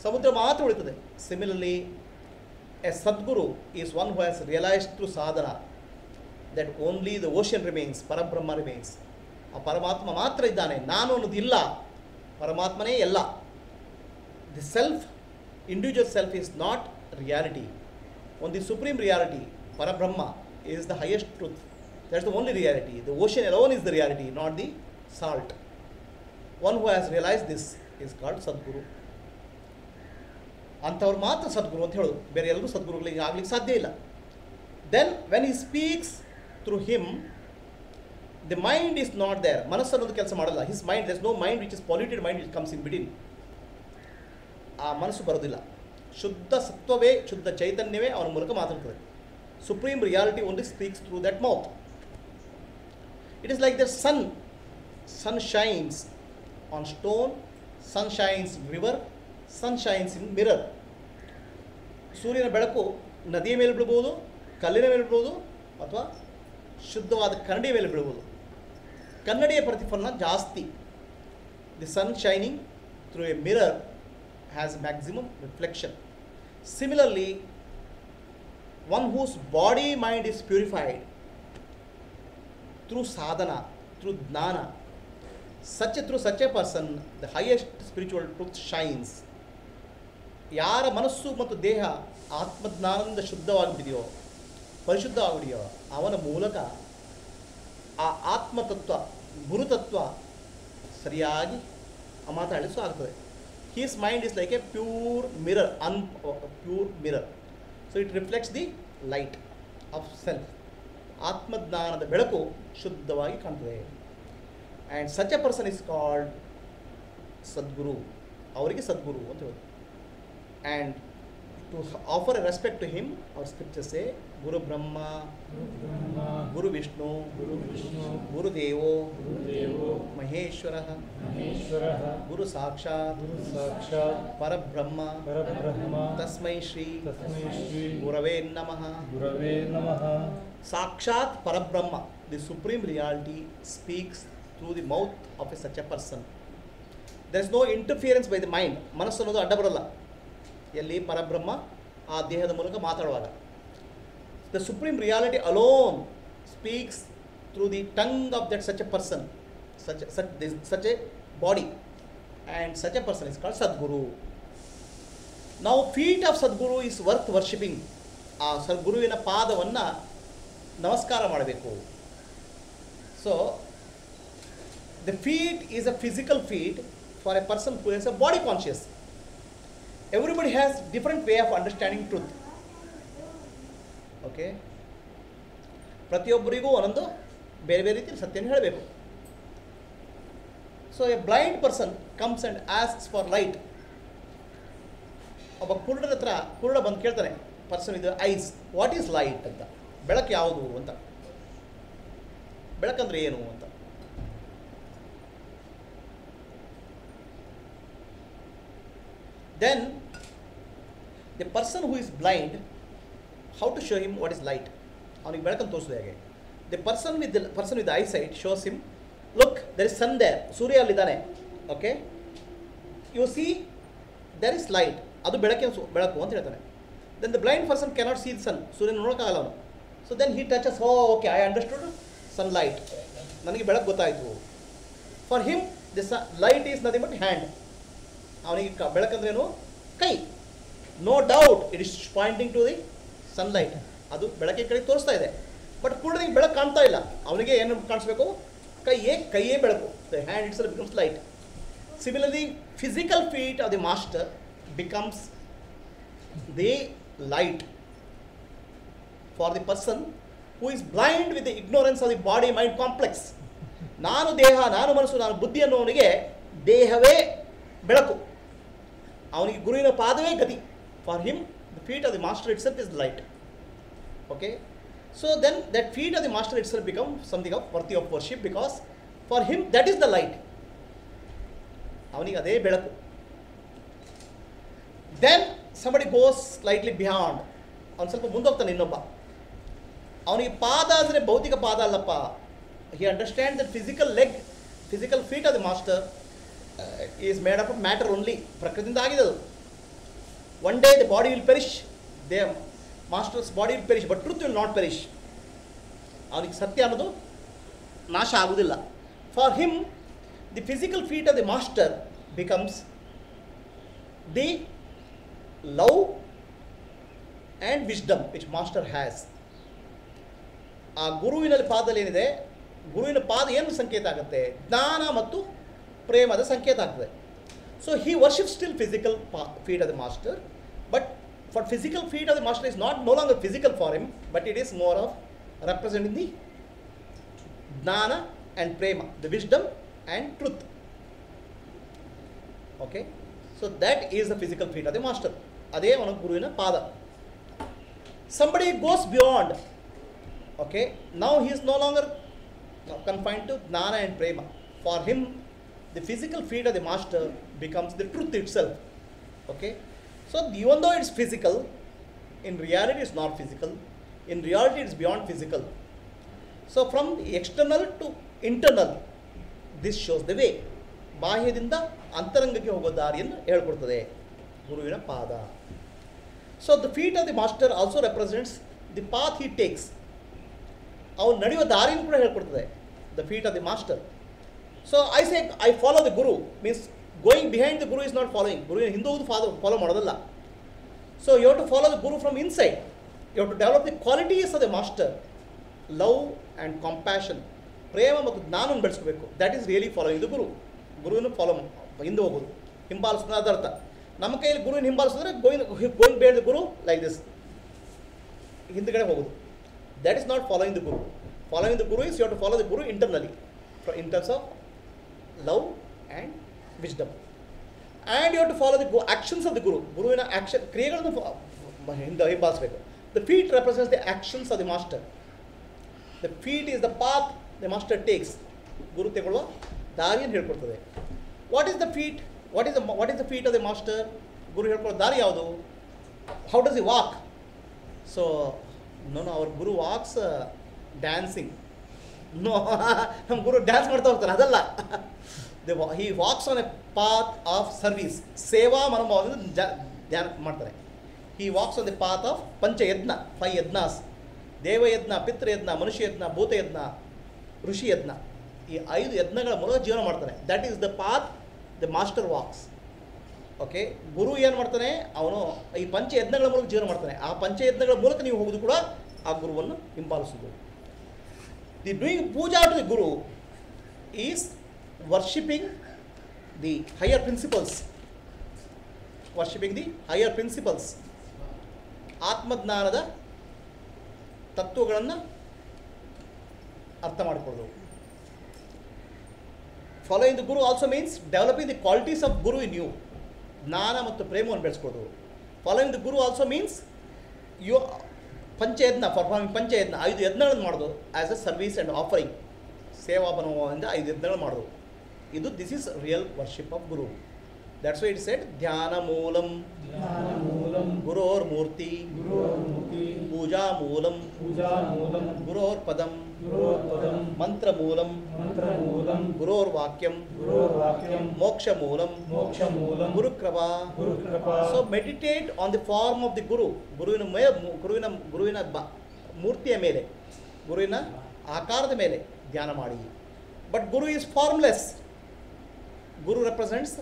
ಸಮುದ್ರ ಮಾತ್ರ ಉಳಿತದೆ. Similarly a Sadguru is one who has realised through ಸಾಧನ that only the ocean remains, Parabrahma remains. ಆ ಪರಮಾತ್ಮ ಮಾತ್ರ ಇದ್ದಾನೆ, ನಾನು ಅನ್ನೋದು ಇಲ್ಲ, ಪರಮಾತ್ಮನೇ ಎಲ್ಲ. The self, individual self is not reality. On the supreme reality, Parabrahma is the highest truth. That's the only reality. The ocean alone is the reality, not the salt. One who has realized this is called Sadguru. ಅಂಥವ್ರು ಮಾತ್ರ ಸದ್ಗುರು ಅಂತ ಹೇಳೋದು. ಬೇರೆ ಎಲ್ಲರೂ ಸದ್ಗುರುಗಳಿಗೆ ಆಗ್ಲಿಕ್ಕೆ ಸಾಧ್ಯ ಇಲ್ಲ. Then when he speaks through him, the mind is not there. ಮನಸ್ಸು ಅನ್ನೋದು ಕೆಲಸ ಮಾಡಲ್ಲ. His mind, there is no mind which is polluted mind which comes in between. ಆ ಮನಸ್ಸು ಬರೋದಿಲ್ಲ. ಶುದ್ಧ ಸತ್ವವೇ, ಶುದ್ಧ ಚೈತನ್ಯವೇ ಅವನ ಮೂಲಕ ಮಾತಾಡ್ತದೆ. Supreme reality only speaks through that mouth. It is like the sun shines on stone, sun shines in river, sun shines in mirror. ಸೂರ್ಯನ ಬೆಳಕು ನದಿಯ ಮೇಲೆ ಬೀಳ್ಬೋದು, ಕಲ್ಲಿನ ಮೇಲೆ ಬೀಳ್ಬೋದು, ಅಥವಾ ಶುದ್ಧವಾದ ಕನ್ನಡಿಯ ಮೇಲೆ ಬೀಳ್ಬೋದು. ಕನ್ನಡಿಯ ಪ್ರತಿಫಲನ ಜಾಸ್ತಿ. The sun shining through a mirror has maximum reflection. Similarly one whose body mind is purified through sadhana, through jnana, through such a person the highest spiritual truth shines. ಯಾರ ಮನಸ್ಸು ಮತ್ತು ದೇಹ ಆತ್ಮಜ್ಞಾನದಿಂದ ಶುದ್ಧವಾಗಿಬಿದೆಯೋ, ಪರಿಶುದ್ಧವಾಗಿದೆಯೋ, ಅವನ ಮೂಲಕ ಆ ಆತ್ಮತತ್ವ, ಗುರುತತ್ವ ಸರಿಯಾಗಿ ಮಾತಾಡಲಿಕ್ಕೆ ಆಗ್ತದೆ. His mind is like a pure mirror, pure mirror. So it reflects the light of self. ಆತ್ಮಜ್ಞಾನದ ಬೆಳಕು ಶುದ್ಧವಾಗಿ ಕಾಣ್ತದೆ. And such a person is called Sadguru. ಅವರಿಗೆ ಸದ್ಗುರು ಅಂತ ಹೇಳೋದು. And to offer a respect to him, our scriptures say ಗುರು ಬ್ರಹ್ಮ, ಗುರು ವಿಷ್ಣು, ಗುರುದೇವೋ ಮಹೇಶ್ವರ, ಗುರು ಸಾಕ್ಷಾತ್ ಪರಬ್ರಹ್ಮ ತಸ್ಮೈ ಶ್ರೀ ಗುರವೇ ನಮಃ. ಸಾಕ್ಷಾತ್ ಪರಬ್ರಹ್ಮ, the supreme reality speaks through the mouth of such a person. There is no interference by the mind. ಮನಸ್ಸು ಅನ್ನೋದು ಅಡ್ಡ ಬರಲ್ಲ ಎಲ್ಲಿ ಪರಬ್ರಹ್ಮ ಆ ದೇಹದ ಮೂಲಕ ಮಾತಾಡುವಾಗ. The supreme reality alone speaks through the tongue of that such a person, such a body, and such a person is called Sadguru. Now feet of Sadguru is worth worshipping. ಆ ಸದ್ಗುರುವಿನ ಪಾದವನ್ನು ನಮಸ್ಕಾರ ಮಾಡಬೇಕು. So the feet is a physical feet for a person who is a body conscious. Everybody has different way of understanding truth. Okay, ಪ್ರತಿಯೊಬ್ಬರಿಗೂ ಒಂದೊಂದು ಬೇರೆ ಬೇರೆ ರೀತಿಯಲ್ಲಿ ಸತ್ಯನ ಹೇಳಬೇಕು. So A blind person comes and asks for light. ಒಬ್ಬ ಕುರುಡನ ಹತ್ರ ಕುರುಡ ಬಂದು ಕೇಳ್ತಾನೆ, person with ice, what is light ಅಂತ, ಬೆಳಕು ಯಾವುದು ಅಂತ, ಬೆಳಕಂದ್ರೆ ಏನು ಅಂತ. Then the person who is blind, how to show him what is light? ಅವನಿಗೆ ಬೆಳಕನ್ನು ತೋರಿಸೋದು ಹೇಗೆ? The person with the eyesight shows him, look, there is sun there, ಸೂರ್ಯ ಅಲ್ಲಿದ್ದಾನೆ, okay, you see there is light, ಅದು ಬೆಳಕು ಅಂತ ಹೇಳ್ತಾನೆ. Then the blind person cannot see the sun, ಸೂರ್ಯನ ನೋಡೋಕ್ಕಾಗಲ್ಲ ಅವನು. So then he touches, oh okay, I understood sunlight, ನನಗೆ ಬೆಳಕು ಗೊತ್ತಾಯಿತು. For him this light is nothing but hand, ಅವನಿಗೆ ಬೆಳಕಂದ್ರೇನು? ಕೈ. No doubt it is pointing to the sunlight, ಅದು ಬೆಳಕಿನ ಕಡೆ ತೋರಿಸ್ತಾ ಇದೆ. ಬಟ್ ಕೂಡಲಿಗೆ ಬೆಳಕು ಕಾಣ್ತಾ ಇಲ್ಲ, ಅವನಿಗೆ ಏನು ಕಾಣಿಸ್ಬೇಕು? ಕೈಯೇ ಬೆಳಕು. The hand it's becomes light. Similarly physical feet of the master becomes the light for the person who is blind with the ignorance of the body mind complex. ನಾನು ದೇಹ, ನಾನು ಮನಸ್ಸು, ನಾನು ಬುದ್ಧಿ ಅನ್ನೋವನಿಗೆ ದೇಹವೇ ಬೆಳಕು, ಅವನಿಗೆ ಗುರುವಿನ ಪಾದವೇ ಗತಿ. For him the feet of the master itself is light. Okay, so then that feet of the master itself become something of worthy of worship, because for him that is the light, ಅವನಿಗೆ ಅದೇ ಬೆಳಕು. Then somebody goes slightly beyond, ಅವನು ಸ್ವಲ್ಪ ಮುಂದೋಗ್ತಾನೆ ಇನ್ನೊಬ್ಬ, ಅವನಿಗೆ ಪಾದ ಅಂದರೆ ಭೌತಿಕ ಪಾದ ಅಲ್ಲಪ್ಪ. he understands that physical feet of the master is made up of matter only, ಪ್ರಕೃತಿಯಿಂದ ಆಗಿದೆ ಅದು. One day the body will perish, the master's body will perish, but truth will not perish. ಅವನಿಗೆ ಸತ್ಯ ಅನ್ನೋದು ನಾಶ ಆಗುವುದಿಲ್ಲ. For him the physical feet of the master becomes the love and wisdom which master has. ಆ ಗುರುವಿನಲ್ಲಿ ಪಾದದಲ್ಲಿ ಏನಿದೆ, ಗುರುವಿನ ಪಾದ ಏನು ಸಂಕೇತ ಆಗುತ್ತೆ? ಜ್ಞಾನ ಮತ್ತು ಪ್ರೇಮದ ಸಂಕೇತ ಆಗ್ತದೆ. So he worship still physical feet of the master, but for physical feet of the master is not no longer physical for him, but it is more of representing the ಜ್ಞಾನ and prema, the wisdom and truth. Okay, so that is the physical feet of the master. ಅದೇ ಅವನ ಗುರುವಿನ ಪಾದ. Somebody goes beyond. Okay, now he is no longer confined to ಜ್ಞಾನ and prema. For him the physical feet of the master becomes the truth itself. Okay, so even though it's physical, in reality it's not physical. In reality it's beyond physical. So from external to internal, this shows the way. ಬಾಹ್ಯದಿಂದ ಅಂತರಂಗಕ್ಕೆ ಹೋಗೋ ದಾರಿಯನ್ನು ಹೇಳ್ಕೊಡ್ತದೆ ಗುರುವಿನ ಪಾದ. So the feet of the master also represents the path he takes. ಅವನು ನಡೆಯುವ ದಾರಿಯನ್ನು ಕೂಡ ಹೇಳ್ಕೊಡ್ತದೆ, the feet of the master. So I follow the guru means going behind the guru is not following. ಗುರುವಿನ ಹಿಂದೆ ಹೋಗೋದು ಫಾಲೋ ಮಾಡೋದಲ್ಲ. So you have to follow the guru from inside. You have to develop the qualities of the master, love and compassion, ಪ್ರೇಮ ಮತ್ತು ಜ್ಞಾನವನ್ನು ಬೆಳೆಸ್ಕೋಬೇಕು. That is really following the guru. ಗುರುವಿನ follow ಹಿಂದೆ ಹೋಗೋದು, ಹಿಂಬಾಲಿಸೋದು ಅದರ್ಥ. ನಮ್ಮ ಕೈಯಲ್ಲಿ ಗುರುವಿನ ಹಿಂಬಾಲಿಸಿದ್ರೆ ಗೋಯಿಂಗ್ ಬೇಡ ದ ಗುರು ಲೈಕ್ ದಿಸ್, ಹಿಂದ್ಗಡೆ ಹೋಗೋದು. That is not following the guru. Following the guru is you have to follow the guru internally in terms of love and wisdom. And you have to follow the actions of the guru. ಗುರುವಿನ action ಕ್ರಿಯೆಗಳನ್ನು ಹಿಂಬಾಲಿಸಬೇಕು. The feet represents the actions of the master. The feet is the path the master takes. ಗುರು ತೆಗೊಳ್ಳುವ ದಾರಿಯನ್ನು ಹೇಳ್ಕೊಡ್ತದೆ. What is the feet? What is the feet of the master? ಗುರು ಹೇಳ್ಕೊಡೋ ದಾರಿ ಯಾವುದು? How does he walk? So no our guru walks dancing. No, ನಮ್ಮ ಗುರು ಡ್ಯಾನ್ಸ್ ಮಾಡ್ತಾ ಹೋಗ್ತಾರೆ, ಅದಲ್ಲ. He walks on a path of service. ಸೇವಾ ಮನೋಭಾವದಿಂದ ಧ್ಯಾನ ಮಾಡ್ತಾರೆ. He walks on the path of panchayajna, 5 yajnas: devayajna, pitruyajna, manushyayajna, bhutayajna, rishiyajna. ಈ 5 ಯಜ್ಞಗಳ ಮೂಲಕ ಜೀವನ ಮಾಡ್ತಾನೆ. That is the path the master walks. Okay, ಗುರು ಏನು ಮಾಡ್ತಾನೆ? ಅವನು ಈ ಪಂಚಯಜ್ಞಗಳ ಮೂಲಕ ಜೀವನ ಮಾಡ್ತಾನೆ. ಆ ಪಂಚಯಜ್ಞಗಳ ಮೂಲಕ ನೀವು ಹೋಗೋದು ಕೂಡ ಆ ಗುರುವನ್ನು ಹಿಂಬಾಲಿಸೋದು. The doing puja to the guru is worshipping the higher principles. Worshipping the higher principles, ಆತ್ಮಜ್ಞಾನದ ತತ್ವಗಳನ್ನು ಅರ್ಥ ಮಾಡಿಕೊಳ್ಳೋದು. Following the guru also means developing the qualities of guru in you. ಜ್ಞಾನ ಮತ್ತು ಪ್ರೇಮವನ್ನು ಬೆಳೆಸ್ಕೊಳ್ಳೋದು. Following the guru also means you panchayajna performing panchayajna 5 ಯಜ್ಞಗಳನ್ನು ಮಾಡೋದು as a service and offering, ಸೇವಾ ಮನೋಭಾವದಿಂದ 5 ಯಜ್ಞಗಳು ಮಾಡೋದು. ಇದು this is real worship of guru. That's why it shed ಧ್ಯಾನ ಮೂಲಂ ಗುರೋರ್ ಮೂರ್ತಿ ಪೂಜಾ ಮೂಲಂ ಗುರೋರ್ ಪದಂ ಮಂತ್ರ ಮೂಲಂ ಗುರೋರ್ ವಾಕ್ಯಂ ಮೋಕ್ಷ ಮೂಲಂ ಗುರು ಕೃಪಾ. So meditate on the form of the guru. ಗುರುವಿನ ಮೂರ್ತಿಯ ಮೇಲೆ, ಗುರುವಿನ ಆಕಾರದ ಮೇಲೆ ಧ್ಯಾನ ಮಾಡಿ. But guru is formless. Guru represents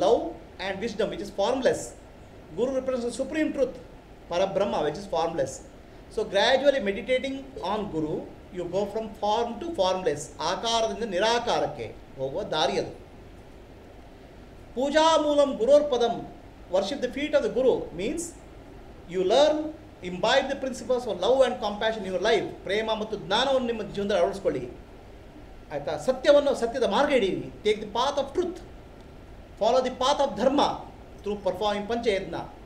love and wisdom, which is formless. Guru represents the supreme truth, Parabrahma, which is formless. So gradually meditating on Guru, you go from form to formless. Akaradinda nirakarakke hoguva dari adu. Puja moolam guror padam, worship the feet of the Guru, means you learn, imbibe the principles of love and compassion in your life. Prema ಮತ್ತು ಜ್ಞಾನವನ್ನು ನಿಮ್ಮ ಜೀವನದಲ್ಲಿ ಅಳವಡಿಸಿಕೊಳ್ಳಿ. ಆಯಿತಾ? ಸತ್ಯದ ಮಾರ್ಗ ಹಿಡಿಯಿರಿ. Take the path of truth, follow the path of dharma through performing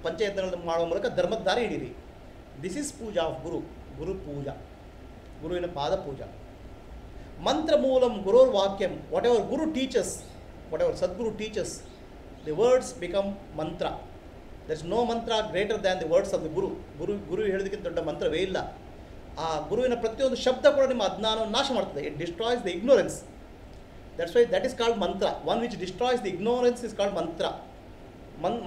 ಪಂಚಯಜ್ಞಗಳನ್ನು ಮಾಡುವ ಮೂಲಕ ಧರ್ಮದ ದಾರಿ ಹಿಡೀರಿ. This is puja of guru puja, ಗುರುವಿನ ಪಾದ ಪೂಜಾ. ಮಂತ್ರ ಮೂಲಂ ಗುರೋರ್ ವಾಕ್ಯಂ, whatever guru teaches, whatever sadguru teaches, the words become mantra. There is no mantra greater than the words of the guru ಹೇಳೋದಕ್ಕಿಂತ ದೊಡ್ಡ ಮಂತ್ರವೇ ಇಲ್ಲ. ಆ ಗುರುವಿನ ಪ್ರತಿಯೊಂದು ಶಬ್ದ ಕೂಡ ನಿಮ್ಮ ಅಜ್ಞಾನವನ್ನು ನಾಶ ಮಾಡ್ತದೆ. It destroys the ignorance. That's why that is called mantra. One which destroys the ignorance is called mantra.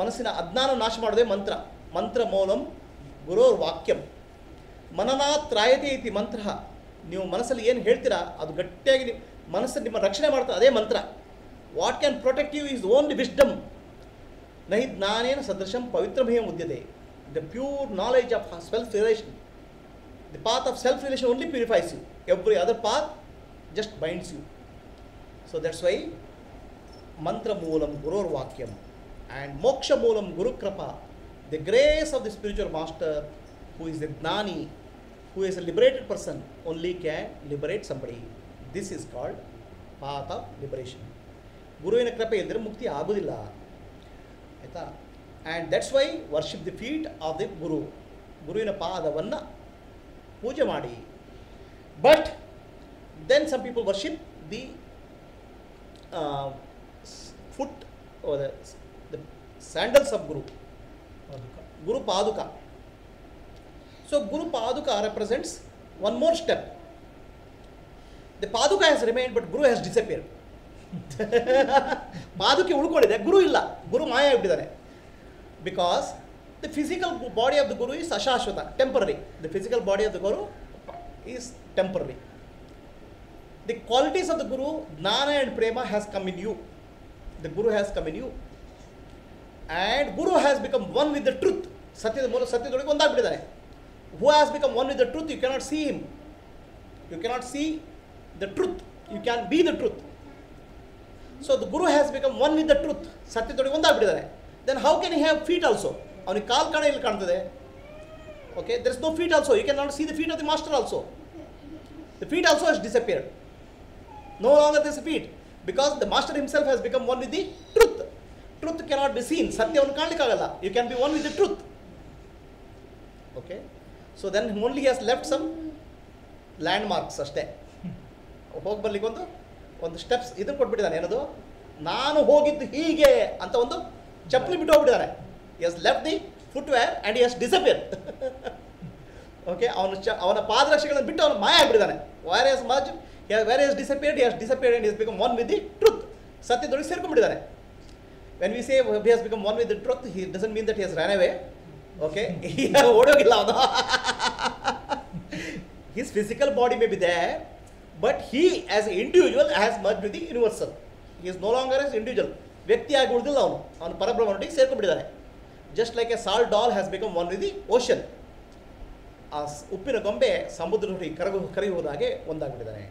ಮನಸ್ಸಿನ ಅಜ್ಞಾನ ನಾಶ ಮಾಡೋದೇ ಮಂತ್ರ. ಮಂತ್ರ ಮೂಲಂ ಗುರೋರ್ ವಾಕ್ಯಂ ಮನನಾತ್ ತ್ರಾಯತೆ ಇತಿ ಮಂತ್ರ. ನೀವು ಮನಸ್ಸಲ್ಲಿ ಏನು ಹೇಳ್ತೀರಾ ಅದು ಗಟ್ಟಿಯಾಗಿ ಮನಸ್ಸನ್ನು ನಿಮ್ಮ ರಕ್ಷಣೆ ಮಾಡ್ತದೆ, ಅದೇ ಮಂತ್ರ. What can protect you is only wisdom. ನಹಿ ಜ್ಞಾನೇನ ಸದೃಶಂ ಪವಿತ್ರಮೇವ ಮುದ್ಯತೆ. The pure knowledge of self relation. The path of self-realization only purifies you. Every other path just binds you. So that's why mantra moolam gurur vakyam and moksha moolam guru kripa. The grace of the spiritual master, who is a gnani, who is a liberated person, only can liberate somebody. This is called path of liberation. ಗುರುವಿನ ಕೃಪೆ ಇಲ್ಲದ್ರೆ ಮುಕ್ತಿ ಆಗೋದಿಲ್ಲ, ಆಯಿತಾ? And that's why worship the feet of the guru. ಗುರುವಿನ ಪಾದವನ್ನು ಪೂಜೆ ಮಾಡಿ. But then some people worship the foot the sandals of guru paduka. So guru paduka represents one more step. The paduka has remained, but Guru has disappeared. ಪಾದುಕೆ ಉಳ್ಕೊಂಡಿದೆ, ಗುರು ಇಲ್ಲ, ಗುರು ಮಾಯ ಆಗಿಬಿಟ್ಟಿದ್ದಾನೆ. Because the physical body of the Guru is ashashvata, temporary. The physical body of the Guru is temporary. The qualities of the Guru, Jnana and Prema, has come in you. The Guru has come in you. And Guru has become one with the truth. Satyadolage ಒಂದಾಗ್ಬಿಟ್ಟಿದ್ದಾನೆ. Who has become one with the truth? You cannot see him. You cannot see the truth. You can be the truth. So the Guru has become one with the truth. Satyadolage ಒಂದಾಗ್ಬಿಟ್ಟಿದ್ದಾನೆ. Then how can he have feet also? ಅವನಿಗೆ ಕಾಲು ಕಾಣ ಇಲ್ಲಿ ಕಾಣ್ತದೆ. Okay, there is no feet also. You cannot see the feet of the master also. The feet also has disappeared. No longer there is a feet, because the master himself has become one with the truth. Truth cannot be seen. ಸತ್ಯವನ್ನು ಕಾಣಲಿಕ್ಕಾಗಲ್ಲ. You can be one with the truth. Okay, so then only he has left some landmarks ಅಷ್ಟೇ. ಹೋಗಿ ಬರ್ಲಿಕ್ಕೆ ಒಂದು steps ಇದನ್ನು ಕೊಟ್ಬಿಟ್ಟಿದ್ದಾನೆ. ಏನದು? ನಾನು ಹೋಗಿದ್ದು ಹೀಗೆ ಅಂತ ಒಂದು ಚಪ್ಪಲಿ ಬಿಟ್ಟು ಹೋಗ್ಬಿಟ್ಟಿದ್ದಾನೆ. He has left the footwear and he has disappeared. Okay, ಅವನ ಪಾದರಕ್ಷೆಗಳನ್ನು ಬಿಟ್ಟು ಅವನು ಮಾಯ ಆಗಿಬಿಟ್ಟಿದ್ದಾನೆ. Where he has disappeared, he has disappeared and he has become one with the truth. ಸತ್ಯದೊಳಗೆ ಸೇರ್ಕೊಂಡ್ಬಿಟ್ಟಿದ್ದಾನೆ. When we say he has become one with the truth, he doesn't mean that he has ran away. Okay, ಓಡೋಗಿಲ್ಲ ಅವನು. His physical body may be there, but he as an individual has merged with the universal. He is no longer as individual. ವ್ಯಕ್ತಿಯಾಗಿ ಉಳಿದಿಲ್ಲ ಅವನು ಪರಬ್ರಹ್ಮನೊಟ್ಟಿಗೆ ಸೇರ್ಕೊಂಡ್ಬಿಟ್ಟಿದ್ದಾನೆ. Just like a salt doll has become one with the ocean. ಆ ಉಪ್ಪಿನ ಗೊಂಬೆ ಸಮುದ್ರದೊಟ್ಟಿಗೆ ಕರಗಿ ಹೋದಾಗೆ ಒಂದಾಗ್ಬಿಟ್ಟಿದ್ದಾನೆ.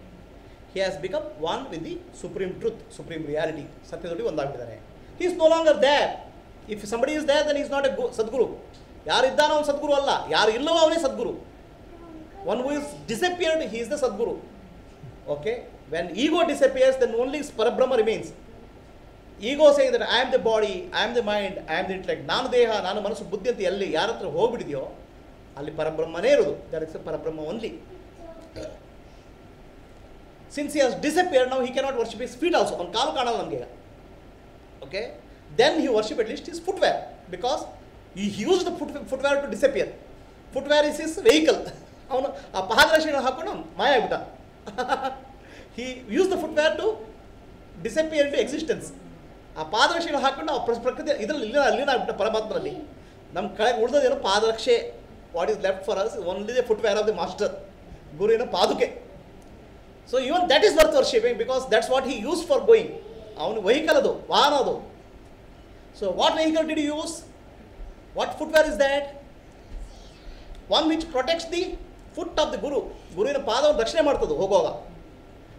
He has become one with the supreme truth, supreme reality. ಸತ್ಯದೊಟ್ಟಿಗೆ ಒಂದಾಗ್ಬಿಟ್ಟಿದ್ದಾನೆ. He is no longer there. If somebody is there, then he is not a Sadguru. ಯಾರಿದ್ದಾನೋ ಅವನು ಸದ್ಗುರು ಅಲ್ಲ, ಯಾರು ಇಲ್ಲವೋ ಅವನೇ ಸದ್ಗುರು. One who is disappeared, he is the Sadguru. Okay, when ego disappears, then only Parabrahma remains. Ego saying that I am the body, I am the mind, I am the intellect, ನಾನು ದೇಹ, ನಾನು ಮನಸ್ಸು, ಬುದ್ಧಿ ಅಂತ ಎಲ್ಲಿ ಯಾರ ಹತ್ರ ಹೋಗ್ಬಿಟ್ಟಿದೆಯೋ ಅಲ್ಲಿ ಪರಬ್ರಹ್ಮನೇ ಇರೋದು. ದಟ್ ಇಸ್ ಪರಬ್ರಹ್ಮ only. Since he has disappeared, now he cannot worship his feet also. On ಕಾಲು ಕಾಣಲ್ಲ ನಮಗೆ. Okay? Then he worship at least his footwear, because he used the footwear to disappear. Footwear is his vehicle. ಅವನು ಆ ಪಾದರಕ್ಷೆಗಳು ಹಾಕೊಂಡು ಮಾಯ ಆಗ್ಬಿಟ್ಟ. He used the footwear to disappear into existence. ಆ ಪಾದರಕ್ಷೆಗಳು ಹಾಕೊಂಡು ಆ ಪ್ರಕೃತಿ ಇದರಲ್ಲಿ ಅಲ್ಲಿನ ಆಗ್ಬಿಟ್ಟ ಪರಮಾತ್ಮನಲ್ಲಿ. ನಮ್ಮ ಕೆಳಗೆ ಉಳಿದೋದೇನು ಪಾದರಕ್ಷೆ. What is left for us only the footwear of the master, ಗುರುವಿನ ಪಾದುಕೆ. So even that is worth worshipping, because that's what he use for going. ಅವನು ವೆಹಿಕಲ್ ಅದು, ವಾಹನ ಅದು. So what vehicle did you use? What footwear is that? One which protects the foot of the guru. ಗುರುವಿನ ಪಾದವನ್ನು ರಕ್ಷಣೆ ಮಾಡ್ತದೆ ಹೋಗುವಾಗ.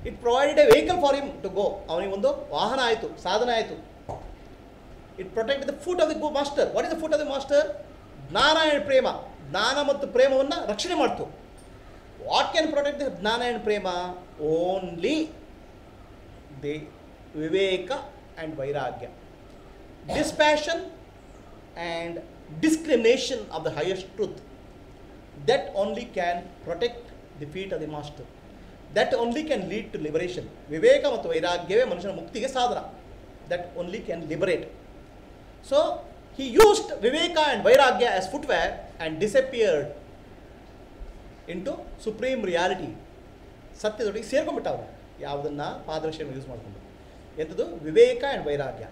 It provided a vehicle for him to go. ಅವನಿಗೆ ಒಂದು ವಾಹನ ಆಯಿತು, ಸಾಧನ ಆಯಿತು. It protect the foot of the master. What is the foot of the master? Jnana and prema. ಜ್ಞಾನ ಮತ್ತು ಪ್ರೇಮವನ್ನು ರಕ್ಷಣೆ ಮಾಡ್ತು. What can protect the jnana and prema? Only the viveka and vairagya, dispassion and discrimination of the highest truth. That only can protect the feet of the master. That only can lead to liberation. Viveka ಮತ್ತು ವೈರಾಗ್ಯವೇ ಮನುಷ್ಯನ ಮುಕ್ತಿಗೆ ಸಾಧನ. That only can liberate. So he used Viveka and Vairagya as footwear and disappeared into supreme reality. ಸತ್ಯದೊಳಗೆ ಸೇರ್ಕೊಂಡ್ಬಿಟ್ಟವ್ರು. ಯಾವುದನ್ನು ಪಾದರಕ್ಷೆಯನ್ನು use ಮಾಡಿಕೊಂಡು. ಎಂಥದ್ದು? ವಿವೇಕ and ವೈರಾಗ್ಯ.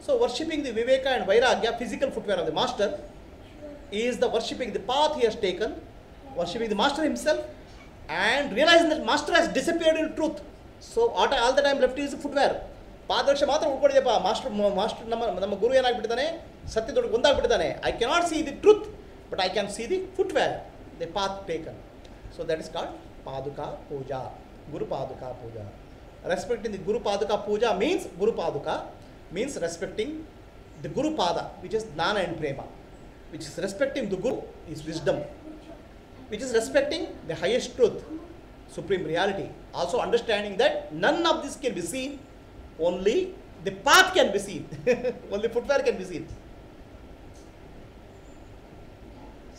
So worshipping the Viveka and Vairagya, physical footwear of the master, is the worshipping the path he has taken, worshipping the master himself, and realizing that master has disappeared in truth. So all that I am left is footwear. ಪಾದರಕ್ಷೆ ಮಾತ್ರ ಉಳ್ಕೊಂಡಿದೆಯಪ್ಪ. Master ನಮ್ಮ ಗುರು ಏನಾಗ್ಬಿಟ್ಟಿದ್ದಾನೆ? ಸತ್ಯದೊಳಗೆ ಒಂದಾಗ್ಬಿಟ್ಟಿದ್ದಾನೆ. I cannot see the truth, but I can see the footwear, the path taken. So that is called paduka puja, guru paduka puja. Respecting the Guru Paduka Puja means Guru Paduka means respecting the Guru Pada, which is Jnana and Prema, which is respecting the Guru is wisdom, which is respecting the highest truth, supreme reality. Also understanding that none of this can be seen, only the path can be seen, only footwear can be seen.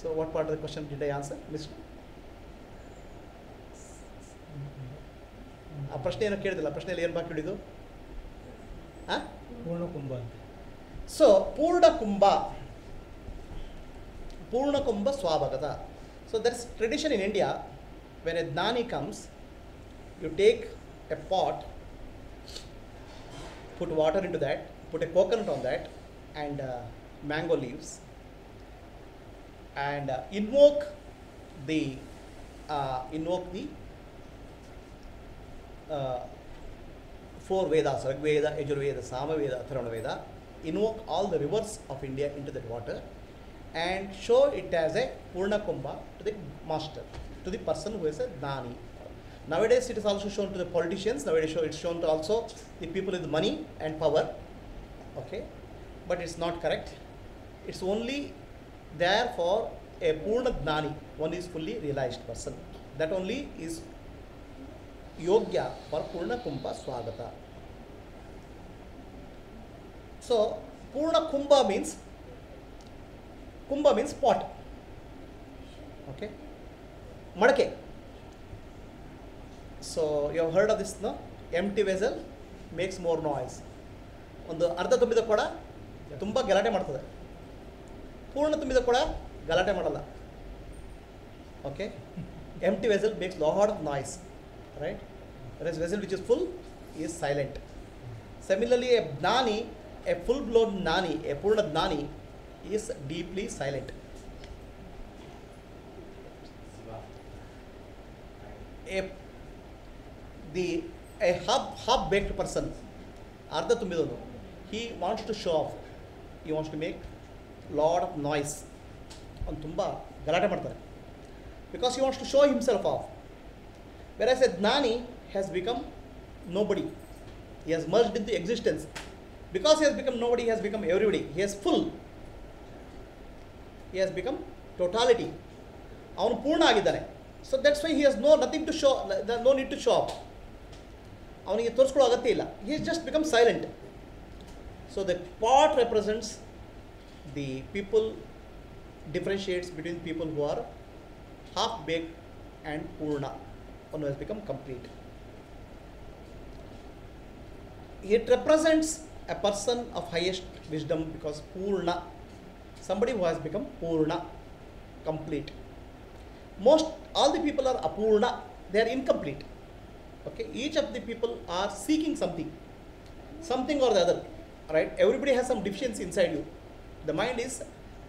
So what part of the question did I answer, Mr.? ಆ ಪ್ರಶ್ನೆ ಏನೋ ಕೇಳಿದಿಲ್ಲ. ಪ್ರಶ್ನೆಯಲ್ಲಿ ಏನು ಬಾಕಿ ಹಿಡಿದು? ಹಾಂ, ಪೂರ್ಣಕುಂಭ ಅಂತ. So purnakumbha swagata. So that is tradition in India. When a jnani comes, you take a pot, put water into that, put a coconut on that, and mango leaves, and invoke the four Vedas, Rigveda, Yajurveda, Samaveda, Atharvaveda. Invoke all the rivers of India into that water and show it as a Purna Kumbha to the master, to the person who is a Dani. Nowadays it is also shown to the politicians. Nowadays it's shown to also the people with money and power. Okay, but it's not correct. It's only there for a Purna Gnani. One is fully realized person. That only is Yogya for Purna Kumbha Swagata. So Purna Kumbha means pot. Okay, Madake. So you have heard of this, no? Empty vessel makes more noise. ಒಂದು ಅರ್ಧ ತುಂಬಿದ ಕೊಡ ತುಂಬ ಗಲಾಟೆ ಮಾಡ್ತದೆ. ಪೂರ್ಣ ತುಂಬಿದ ಕೊಡ ಗಲಾಟೆ ಮಾಡಲ್ಲ. Okay, empty vessel makes lot of noise, right? Whereas vessel which is full is silent. Similarly, a gnani, a full-blown gnani, a purna gnani is deeply silent. A half-baked person, arda tumbidonu, he wants to show off. He wants to make lot of noise. Avanu tumba galate ಮಾಡ್ತಾರೆ because he wants to show himself off. Whereas a gnani has become nobody. He has merged into existence. Because he has become nobody, he has become everybody. He is full. He has become totality. ಅವನು ಪೂರ್ಣ ಆಗಿದ್ದಾನೆ. So that's why he has nothing to show, no need to show off. ಅವನಿಗೆ ತೋರಿಸ್ಕೊಳ್ಳೋ ಅಗತ್ಯ ಇಲ್ಲ. He has just become silent. So the pot represents the people, differentiates between people who are half-baked and Purna, one who has become complete. It represents a person of highest wisdom because Purna, somebody who has become Purna, complete. All the people are Apurna, they are incomplete. Okay, each of the people are seeking something or the other, right? Everybody has some deficiency inside you. The mind is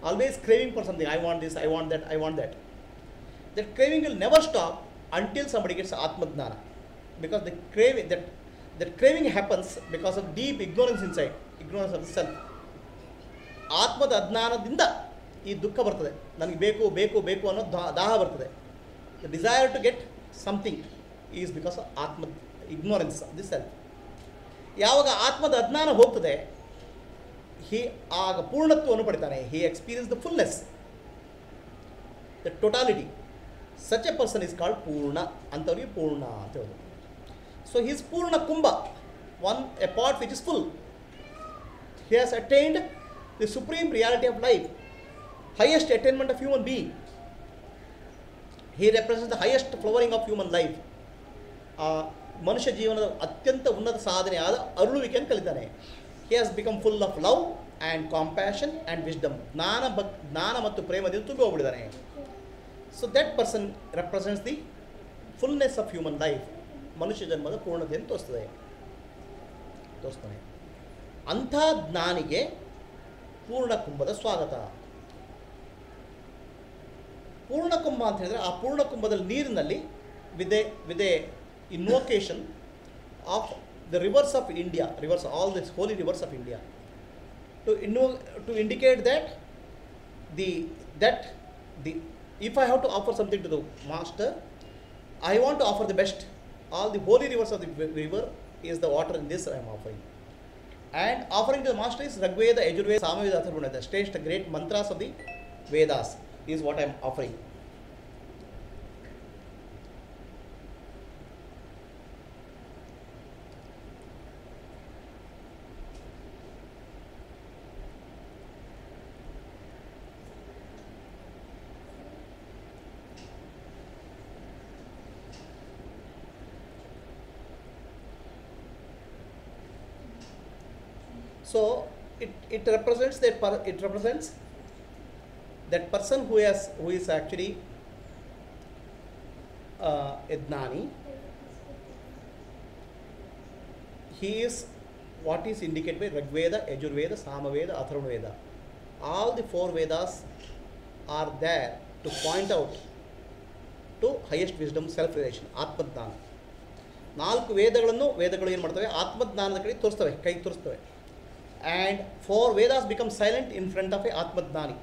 always craving for something. I want this, I want that, I want that. That craving will never stop until somebody gets Atmadnana, because the craving that craving happens because of deep ignorance inside, ignorance of the self. ಆತ್ಮದ ಅಜ್ಞಾನದಿಂದ ಈ ದುಃಖ ಬರ್ತದೆ. ನನಗೆ ಬೇಕು ಬೇಕು ಬೇಕು ಅನ್ನೋ ದಾಹ ಬರ್ತದೆ. The desire to get something is because of atma ignorance of the self. ಯಾವಾಗ ಆತ್ಮದ ಅಜ್ಞಾನ ಹೋಗ್ತದೆ, ಆಗ ಪೂರ್ಣತ್ವವನ್ನು ಪಡಿತಾನೆ. He experience the fullness, the totality. Such a person is called purna. ಅಂಥವ್ರಿಗೆ ಪೂರ್ಣ ಅಂತ ಹೇಳೋದು. So his purna kumbha, a pot which is full. He has attained the supreme reality of life, highest attainment of human being. He represents the highest flowering of human life. ಮನುಷ್ಯ ಜೀವನದ ಅತ್ಯಂತ ಉನ್ನತ ಸಾಧನೆಯಾದ ಅರುಳುವಿಕೆಯನ್ನು ಕಲಿತಾನೆ. He has become full of love and compassion and wisdom. ಜ್ಞಾನ ಮತ್ತು ಪ್ರೇಮದಿಂದ ತುಂಬಿ ಹೋಗ್ಬಿಟ್ಟಿದ್ದಾನೆ. So that person represents the fullness of human life. ಮನುಷ್ಯ ಜನ್ಮದ ಪೂರ್ಣತೆಯನ್ನು ತೋರಿಸ್ತಾನೆ. ಅಂಥ ಜ್ಞಾನಿಗೆ ಪೂರ್ಣಕುಂಭದ ಸ್ವಾಗತ. ಪೂರ್ಣಕುಂಭ ಅಂತ ಹೇಳಿದರೆ ಆ ಪೂರ್ಣಕುಂಭದಲ್ಲಿ ನೀರಿನಲ್ಲಿ with a invocation of the rivers of India, rivers all this holy rivers of India, to indicate that if I have to offer something to the master, I want to offer the best. All the holy rivers of the river is the water in this I am offering. And offering to the master is Rigveda, Yajurveda, Samaveda, Atharvaveda, the stage, the great mantras of the Vedas is what I am offering. So it represents that person who is actually a gnani. He is what is indicated by Rigveda, Yajurveda, Samaveda, Atharvaveda. All the four Vedas are there to point out to highest wisdom, self-realization, Atmadnana. 4 ವೇದಗಳು ಏನು ಮಾಡ್ತವೆ? ಆತ್ಮಜ್ಞಾನದ ಕಡೆ ಕೈ ತೋರಿಸ್ತವೆ. And 4 Vedas become silent in front of a Atmadnani.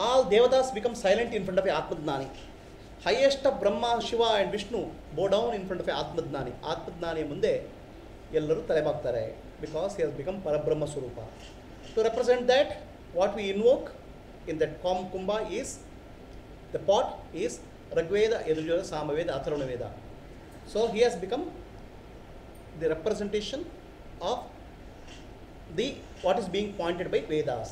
All Devatas become silent in front of a Atmadnani. Highest of Brahma, Shiva and Vishnu bow down in front of a Atmadnani. Atmadnani ಮುಂದೆ ಎಲ್ಲರೂ ತಲೆಬಾಗ್ತಾರೆ because he has become Parabrahma Swarupa. To represent that, what we invoke in that Kumbha is, the pot is Rigveda, Yajurveda, Samaveda, Atharvaveda. So he has become the representation of what is being pointed by Vedas.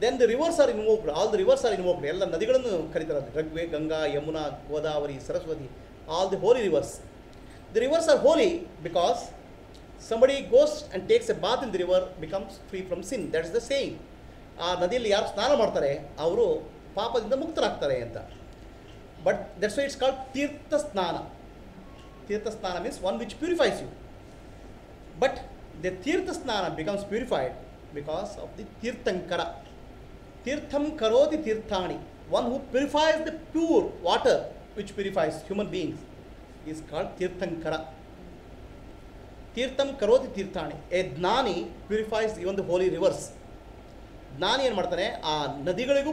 Then the rivers are invoked. All the rivers are invoked. ಎಲ್ಲ ನದಿಗಳನ್ನು ಕರೀತಾರೆ. ರಗ್ವೆ, Ganga, Yamuna, Godavari, Saraswati, all the holy rivers. The rivers are holy because somebody goes and takes a bath in the river, becomes free from sin. That is the saying. ಆ ನದಿಯಲ್ಲಿ ಯಾರು ಸ್ನಾನ ಮಾಡ್ತಾರೆ ಅವರು ಪಾಪದಿಂದ ಮುಕ್ತರಾಗ್ತಾರೆ ಅಂತ. But that's why it's called ತೀರ್ಥ ಸ್ನಾನ. ತೀರ್ಥ ಸ್ನಾನ means one which purifies you. But the Tirtha Snana becomes purified because of the Tirthankara. Tirtham karoti tirthani. One who purifies the pure water which purifies human beings is called Tirthankara. Tirtham karoti tirthani. A Gnani purifies even the holy rivers. ಜ್ಞಾನಿ ಏನು ಮಾಡ್ತಾನೆ? ಆ ನದಿಗಳಿಗೂ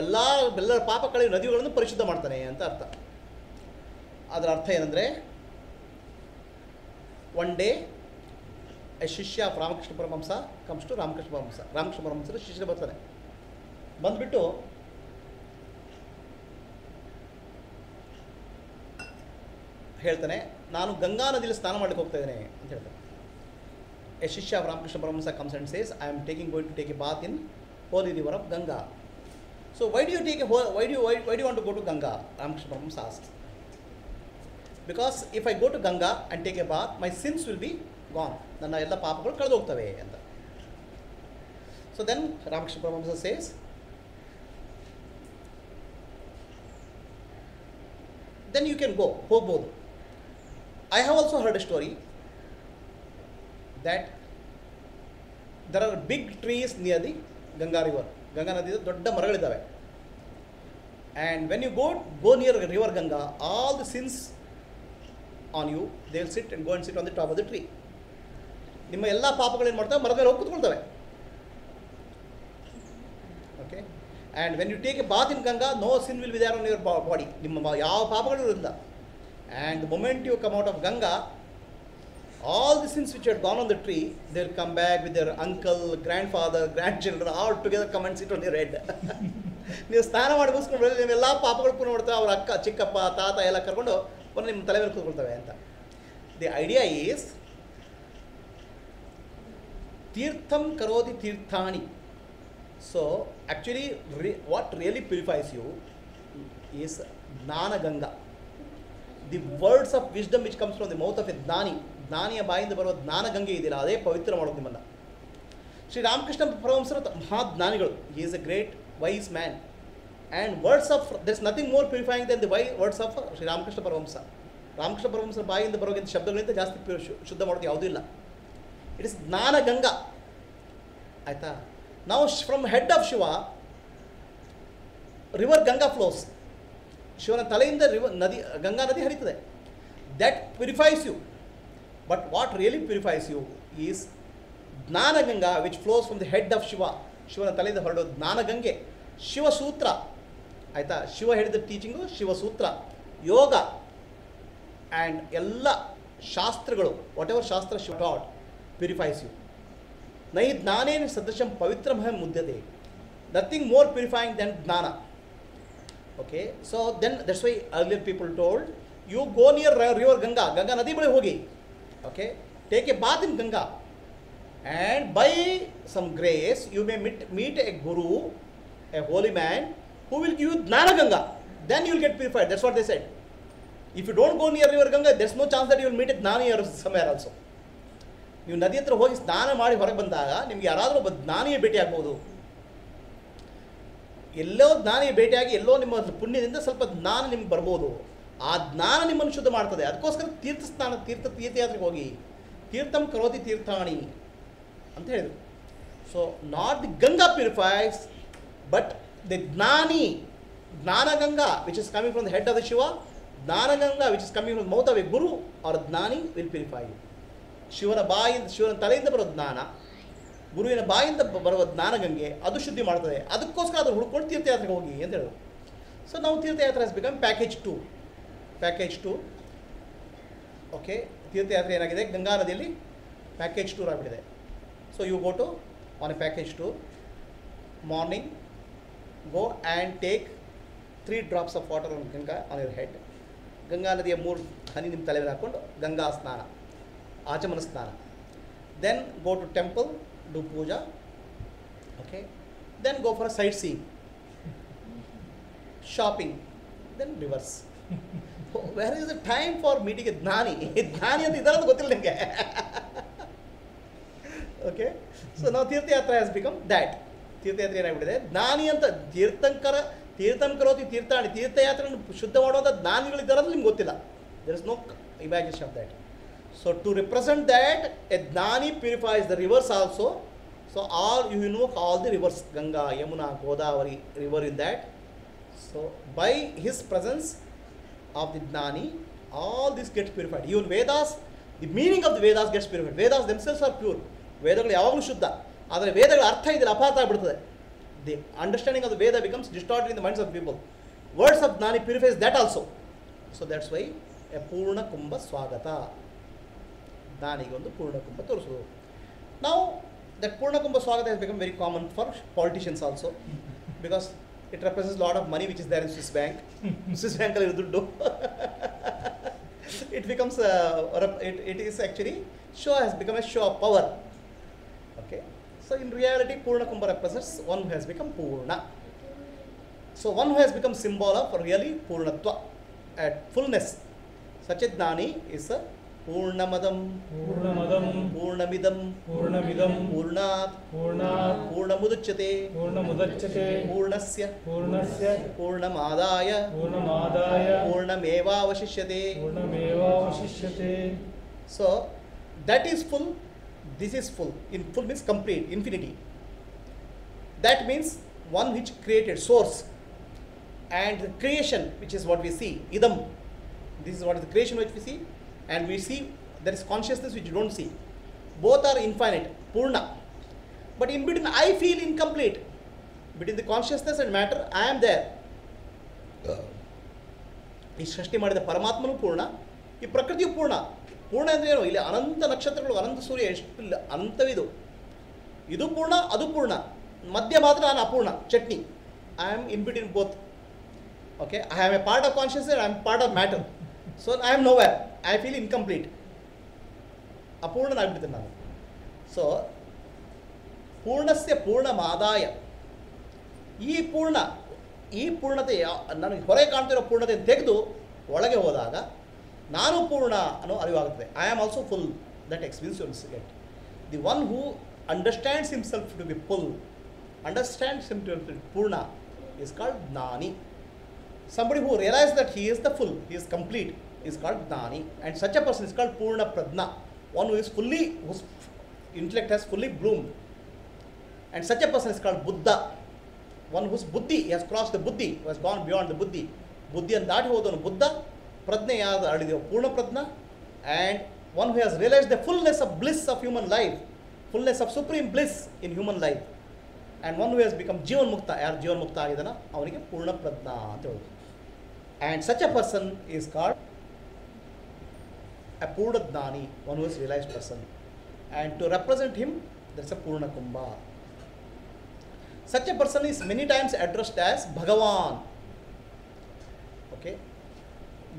ಎಲ್ಲರ ಪಾಪಗಳಿಗೂ ನದಿಗಳನ್ನು ಪರಿಶುದ್ಧ ಮಾಡ್ತಾನೆ ಅಂತ ಅರ್ಥ. ಅದರ ಅರ್ಥ ಏನಂದರೆ, one day a Shishya of Ramakrishna Paramahamsa comes to Ramakrishna Paramahamsa. Ramakrishna Paramahamsa ಶಿಷ್ಯ ಬರ್ತಾನೆ. ಬಂದುಬಿಟ್ಟು ಹೇಳ್ತಾನೆ, ನಾನು ಗಂಗಾ ನದಿಯಲ್ಲಿ ಸ್ನಾನ ಮಾಡಲಿಕ್ಕೆ ಹೋಗ್ತಾ ಇದ್ದೇನೆ ಅಂತ ಹೇಳ್ತಾನೆ. A Shishya of Ramakrishna Paramahamsa comes and says, I am going to take a bath in holy river of Ganga. So why do you take a whole, why do you want to go to Ganga? Ramakrishna Paramahamsa asked. Because if I go to Ganga and take a bath, my sins will be gone. ನನ್ನ ಎಲ್ಲ ಪಾಪಗಳು ಕಳೆದು ಹೋಗ್ತವೆ ಅಂತ. So then Ramakrishna Paramahamsa says, then you can go, ಹೋಗ್ಬೋದು. I have also heard a story that there are big trees near the Ganga river. Ganga ನದಿಯ ದೊಡ್ಡ ಮರಗಳಿದ್ದಾವೆ. And when you go near river Ganga, all the sins on you, they will sit and go and sit on the top of the tree. ನಿಮ್ಮ ಎಲ್ಲ ಪಾಪಗಳು ಏನು ಮಾಡ್ತವೆ, ಮರದ ಮೇಲೆ ಹೋಗಿ ಕೂತ್ಕೊಳ್ತವೆ. Okay, and when you take a bath in Ganga, no sin will be there on your body. ನಿಮ್ಮ ಯಾವ ಪಾಪಗಳು ಇರಲ್ಲ. And the moment you come out of Ganga, all the sins which had gone on the tree, they will come back with their uncle, grandfather, grandchildren, all together come and sit on your head. ನೀವು ಸ್ನಾನ ಮಾಡಿ ಮುಗಿಸ್ಕೊಂಡು ನಿಮ್ಮೆಲ್ಲ ಪಾಪಗಳು ಪೂರ್ಣ ಮಾಡ್ತವೆ. ಅವ್ರ ಅಕ್ಕ, ಚಿಕ್ಕಪ್ಪ, ತಾತ ಎಲ್ಲ ಕರ್ಕೊಂಡು ಪುನಃ ನಿಮ್ಮ ತಲೆ ಮೇಲೆ ಕೂತ್ಕೊಳ್ತವೆ ಅಂತ. ದಿ ಐಡಿಯಾ ಈಸ್ ತೀರ್ಥಂ ಕರೋತಿ ತೀರ್ಥಾಣಿ. So actually what really purifies you is jnana Ganga. The words of wisdom which comes from the mouth of a jnani. ಜ್ಞಾನಿಯ ಬಾಯಿಂದ ಬರುವ ಜ್ಞಾನ ಗಂಗೆ ಇದೆಯಲ್ಲ, ಅದೇ ಪವಿತ್ರ ಮಾಡೋದು ನಿಮ್ಮನ್ನು. ಶ್ರೀ ರಾಮಕೃಷ್ಣ ಪರಮಹಂಸರು ಮಹಾಜ್ಞಾನಿಗಳು. He is a great wise man. And words of there is nothing more purifying then the words of Shri Ramakrishna Paramahamsa. Ramakrishna ಪರಮಹಂಸರ ಬಾಯಿಂದ ಬರೋಗಿಂತ ಶಬ್ದಗಳಿಂದ ಜಾಸ್ತಿ ಶುದ್ಧ ಮಾಡೋದು ಯಾವುದೂ ಇಲ್ಲ. ಇಟ್ ಇಸ್ ಜ್ಞಾನ ಗಂಗಾ. ಆಯಿತಾ? ನಾವು from head of Shiva river Ganga flows. ಶಿವನ ತಲೆಯಿಂದ ನದಿ, ಗಂಗಾ ನದಿ ಹರಿತದೆ. That purifies you. But what really purifies you is jnana Ganga which flows from the head of Shiva. ಶಿವನ ತಲೆಯಿಂದ ಹೊರಡೋ ಜ್ಞಾನಗಂಗೆ ಶಿವಸೂತ್ರ. ಆಯಿತಾ? ಶಿವ ಹೇಳಿದ ಟೀಚಿಂಗು ಶಿವಸೂತ್ರ, ಯೋಗ ಆ್ಯಂಡ್ ಎಲ್ಲ ಶಾಸ್ತ್ರಗಳು, ವಾಟ್ ಎವರ್ ಶಾಸ್ತ್ರ ಶಿವ ಟಾಟ್ ಪ್ಯೂರಿಫೈಸ್ ಯು. ನೈ ಜ್ಞಾನೇನ ಸದೃಶಂ ಪವಿತ್ರಮಃ ಮುದ್ಯತೆ. Nothing more purifying than jnana. Okay, so then that's why earlier people told you go near river Ganga. Ganga ನದಿ ಬಳಿ ಹೋಗಿ. Okay, take a bath in Ganga and by some grace you may meet a guru, a holy man who will give you Jnana Ganga. Then you will get purified. That's what they said. If you don't go near river Ganga, there's no chance that you will meet a ಜ್ಞಾನಿ somewhere also. ನೀವು ನದಿ ಹತ್ರ ಹೋಗಿ ಸ್ನಾನ ಮಾಡಿ ಹೊರಗೆ ಬಂದಾಗ ನಿಮ್ಗೆ ಯಾರಾದರೂ ಒಬ್ಬ ಜ್ಞಾನಿಯ ಭೇಟಿ ಆಗ್ಬೋದು. ಎಲ್ಲೋ ಜ್ಞಾನಿಯ ಭೇಟಿಯಾಗಿ ಎಲ್ಲೋ ನಿಮ್ಮ ಪುಣ್ಯದಿಂದ ಸ್ವಲ್ಪ ಜ್ಞಾನ ನಿಮ್ಗೆ ಬರ್ಬೋದು. ಆ ಜ್ಞಾನ ನಿಮ್ಮನ್ನು ಶುದ್ಧ ಮಾಡ್ತದೆ. ಅದಕ್ಕೋಸ್ಕರ ತೀರ್ಥಯಾತ್ರೆಗೆ ಹೋಗಿ. ತೀರ್ಥಂ ಕರೋತಿ ತೀರ್ಥಾಣಿ ಅಂತ ಹೇಳಿದರು. So not the Ganga purifies, but the jnani, jnanaganga which is coming from the head of the Shiva, jnanaganga which is coming from the mouth of a guru or jnani will purify you. ಶಿವನ ಬಾಯಿಂದ, ಶಿವನ ತಲೆಯಿಂದ ಬರೋ ಜ್ಞಾನ, ಗುರುವಿನ ಬಾಯಿಂದ ಬರುವ ಜ್ಞಾನಗಂಗೆ ಅದು ಶುದ್ಧಿ ಮಾಡ್ತದೆ. ಅದಕ್ಕೋಸ್ಕರ ಅದು ಹುಡ್ಕೊಂಡು ತೀರ್ಥಯಾತ್ರೆಗೆ ಹೋಗಿ ಅಂತ ಹೇಳಿದ್ರು. ಸೊ ನಾವು ತೀರ್ಥಯಾತ್ರೆ ಹ್ಯಾಸ್ ಬಿಕಮ್ ಪ್ಯಾಕೇಜ್ 2. ಓಕೆ, ತೀರ್ಥಯಾತ್ರೆ ಏನಾಗಿದೆ, ಗಂಗಾ ನದಿಯಲ್ಲಿ ಪ್ಯಾಕೇಜ್ ಟೂರ್ ಆಗಿಬಿಟ್ಟಿದೆ. So you go to on a package tour, morning, go and take 3 drops of water on Ganga on your head. Ganga ನದಿಯ 3 ಹನಿ ನಿಮ್ಮ ತಲೆ ಮೇಲೆ ಹಾಕ್ಕೊಂಡು ಗಂಗಾ ಸ್ನಾನ, ಆಚಮನ ಸ್ನಾನ. Then go to temple, do puja. Okay, then go for a sightseeing, shopping, then reverse. Where is the time for meeting a ಜ್ಞಾನಿ? ಜ್ಞಾನಿ ಅಂತ ಇದಾರೆ ಅಂತ ಗೊತ್ತಿಲ್ಲ ನಿಮಗೆ. ಓಕೆ, ಸೊ ನಾವು ತೀರ್ಥಯಾತ್ರೆ ಹ್ಯಾಸ್ ಬಿಕಮ್ ದ್ಯಾಟ್. ತೀರ್ಥಯಾತ್ರೆ ಏನಾಗ್ಬಿಟ್ಟಿದೆ, ಜ್ಞಾನಿ ಅಂತ ತೀರ್ಥಂಕರೋತಿ ತೀರ್ಥಾಣಿ. ತೀರ್ಥಯಾತ್ರೆಯನ್ನು ಶುದ್ಧ ಮಾಡುವಂಥ ಜ್ಞಾನಿಗಳಿದ್ದಾರೆ ಅಂತ ನಿಮ್ಗೆ ಗೊತ್ತಿಲ್ಲ. There is no imagination of that. So to represent that a jnani purifies the rivers also. So all you know all the rivers, Ganga, Yamuna, Godavari river in that. So by his presence of the jnani all this gets purified. Even Vedas, the meaning of the Vedas gets purified. Vedas themselves are pure. ವೇದಗಳು ಯಾವಾಗಲೂ ಶುದ್ಧ. ಆದರೆ ವೇದಗಳ ಅರ್ಥ ಇದೆಲ್ಲ ಅಪಾರ್ಥ ಆಗಿಬಿಡ್ತದೆ. The understanding of the Veda becomes distorted in the minds of people. Words of jnani purifies that also. So that's why a purna kumbha ಸ್ವಾಗತ. ಜ್ಞಾನಿಗೊಂದು ಪೂರ್ಣ ಕುಂಭ ತೋರಿಸೋದು. ನಾವು that purna kumbha swagata has become very common for politicians also, because it represents lot of money which is there in Swiss bank. Swiss ಬ್ಯಾಂಕಲ್ಲಿ ದುಡ್ಡು. It becomes it is actually show has become a show of power. Okay, so in reality Purna Kumbha represents one who has become Purna. So one who has become symbol of really Purnatva, at fullness. Such a Jnani is a Purnamadam, Purnamadam Purnamidam, Purnamidam Purnat, Purnat Purnamudachyate, Purnamudachyate Purnasya, Purnasya Purnamadaya, Purnamadaya Purnameva Vashishyate. Purnameva Vashishyate. So that is full, this is full. In full means complete, infinity. That means one which created, source, and creation, which is what we see, idam. This is what is the creation which we see, and we see there is consciousness which you don't see. Both are infinite, purna. But in between, I feel incomplete. Between the consciousness and matter, I am there. ಈ ಸೃಷ್ಟಿ ಮಾಡಿದ ಪರಮಾತ್ಮನೂ ಪೂರ್ಣ, ಈ ಪ್ರಕೃತಿಯು ಪೂರ್ಣ. ಪೂರ್ಣ ಅಂದರೆ ಏನು? ಇಲ್ಲಿ ಅನಂತ ನಕ್ಷತ್ರಗಳು, ಅನಂತ ಸೂರ್ಯ, ಎಷ್ಟು ಇಲ್ಲ ಅನಂತವಿದು. ಇದು ಪೂರ್ಣ, ಅದು ಪೂರ್ಣ. ಮಧ್ಯ ಮಾತ್ರ ನಾನು ಅಪೂರ್ಣ, chutney. I am in between both. Okay, I am a part of consciousness, I am part of matter. So I am nowhere. I feel incomplete. ಅಪೂರ್ಣನಾಗ್ಬಿಡ್ತೀನಿ ನಾನು. ಸೊ ಪೂರ್ಣಸ್ಯ ಪೂರ್ಣಮಾದಾಯ, ಈ ಪೂರ್ಣತೆ ನನಗೆ ಹೊರಗೆ ಕಾಣ್ತಿರೋ ಪೂರ್ಣತೆ ತೆಗೆದು ಒಳಗೆ ಹೋದಾಗ ನಾನು ಪೂರ್ಣ ಅನ್ನೋ ಅರಿವಾಗುತ್ತದೆ. I am also full. That experience you get. The one who understands himself to be full, understands himself to be purna is called Gnani. Somebody who realizes that he is the full, he is complete, is called Gnani. And such a person is called Purna Pradna, one who is fully, whose intellect has fully bloomed. And such a person is called Buddha, one whose buddhi, he has crossed the buddhi, who has gone beyond the buddhi. Buddhiಯನ್ನು ದಾಟಿ ಹೋದವನು ಬುದ್ಧ. ಪ್ರಜ್ಞೆ ಯಾವುದು ಅಳಿದೆಯೋ ಪೂರ್ಣ ಪ್ರಜ್ಞ. And one who has realized the fullness of bliss of human life, fullness of supreme bliss in human life. And one who has become Jeevan ಮುಕ್ತ, ಯಾರು ಜೀವನ್ ಮುಕ್ತ ಆಗಿದಾನೋ ಅವನಿಗೆ ಪೂರ್ಣ ಪ್ರಜ್ಞ ಅಂತ ಹೇಳೋದು. And such a person is called a Purna Gnani, one who is realized person. And to represent him, there is a Purna Kumbha. Such a person is many times addressed as Bhagavan. Okay,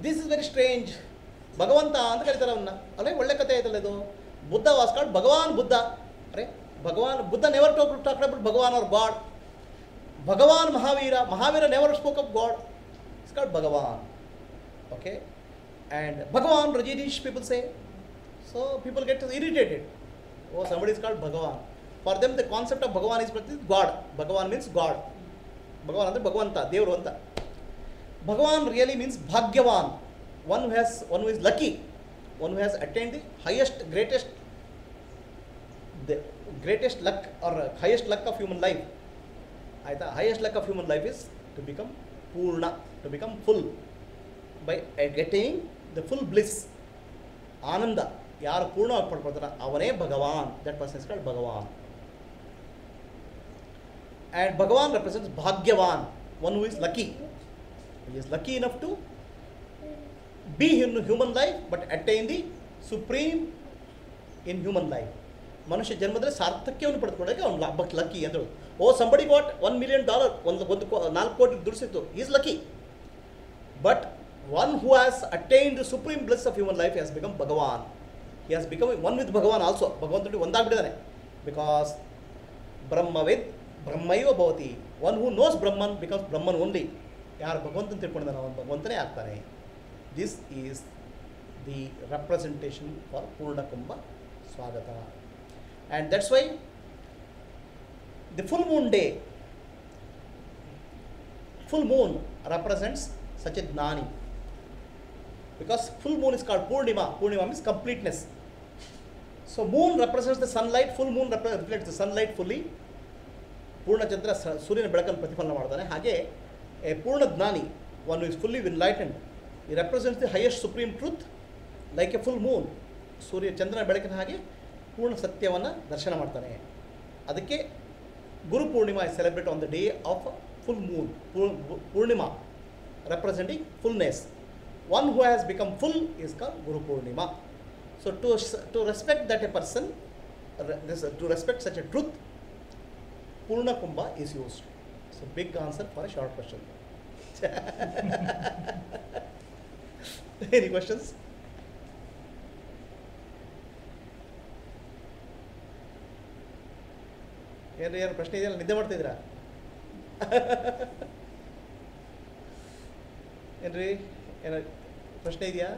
this is very strange. ಭಗವಂತ ಅಂತ ಕರೀತಾರೆ ಅವನ್ನ. ಅಲ್ಲೇ ಒಳ್ಳೆ ಕಥೆ ಆಯ್ತಲ್ಲ ಇದು. Buddha was called ಭಗವಾನ್ ಬುದ್ಧ. ಅರೆ ಭಗವಾನ್, Buddha never talked about Bhagavan or God. Bhagavan Mahavira never spoke of God. It's called Bhagavan. Okay, and Bhagavan Rajinish people say. So people get irritated. Oh, somebody is called Bhagavan. For them the concept of Bhagavan is God. Bhagavan means God. Bhagavan andre Bhagavanta, Devaru anta. Bhagavan really means Bhagyavan, one who is lucky, one who has attained the greatest luck or highest luck of human life. The highest luck of human life is to become Purna, to become full, by getting the full bliss, Ananda. ಯಾರು ಪೂರ್ಣವಾಗಿ ಪಡ್ಕೊಳ್ತಾರ ಅವನೇ ಭಗವಾನ್. That person is called Bhagavan. And Bhagavan represents Bhagyavan, one who is lucky. He is lucky enough to be in human life but attain the supreme in human life. ಮನುಷ್ಯ ಜನ್ಮದಲ್ಲಿ ಸಾರ್ಥಕ್ಯವನ್ನು ಪಡೆದುಕೊಂಡಾಗ ಅವನು lucky ಅಂತ ಹೇಳೋದು. ಓ ಸಂಬಡಿ ಗಾಟ್ $1 million, ಒಂದು 4 ಕೋಟಿ ದುಡ್ಡು ಸಿಕ್ತು, is lucky. But one who has attained the supreme bless of human life has become Bhagavan. He has become one with Bhagavan also. ಭಗವಂತನಿಗೆ ಒಂದಾಗ್ಬಿಟ್ಟಿದ್ದಾನೆ. ಬಿಕಾಸ್ ಬ್ರಹ್ಮವಿದ್ ಬ್ರಹ್ಮೈವ ಭವತಿ. One who knows Brahman becomes Brahman only. ಯಾರು ಭಗವಂತನ ತಿಳ್ಕೊಂಡಿದ್ದಾನೆ ಅವನು ಭಗವಂತನೇ ಆಗ್ತಾನೆ. This is the representation for purnakumbha swagata. And that's why the full moon day, full moon represents such a Gnani. Because full moon is called Purnima. Purnima means completeness. So moon represents the sunlight. Full moon reflects the sunlight fully. Purnachandra ಸೂರ್ಯನ ಬೆಳಕನ್ನು ಪ್ರತಿಫಲನ ಮಾಡ್ತಾನೆ. ಹಾಗೆ a Purna Gnani, one who is fully enlightened, he represents the highest supreme truth like a full moon. ಸೂರ್ಯ ಚಂದ್ರನ ಬೆಳಕಿನ ಹಾಗೆ ಪೂರ್ಣ ಸತ್ಯವನ್ನು ದರ್ಶನ ಮಾಡ್ತಾನೆ. ಅದಕ್ಕೆ ಗುರು Purnima is celebrated on the day of full moon. Purnima representing fullness. One who has become full is called Guru Purnima. So to respect that a person, to respect such a truth, Purna Kumbha is used. So big answer for a short question. Any questions? ಏನು ಪ್ರಶ್ನೆ ಇದೆಯಲ್ಲ, ನಿದ್ದೆ ಮಾಡ್ತಿದ್ದೀರಾ? ಏನ್ರಿ ಏನ ಪ್ರಶ್ನೆ ಇದೆಯಾ?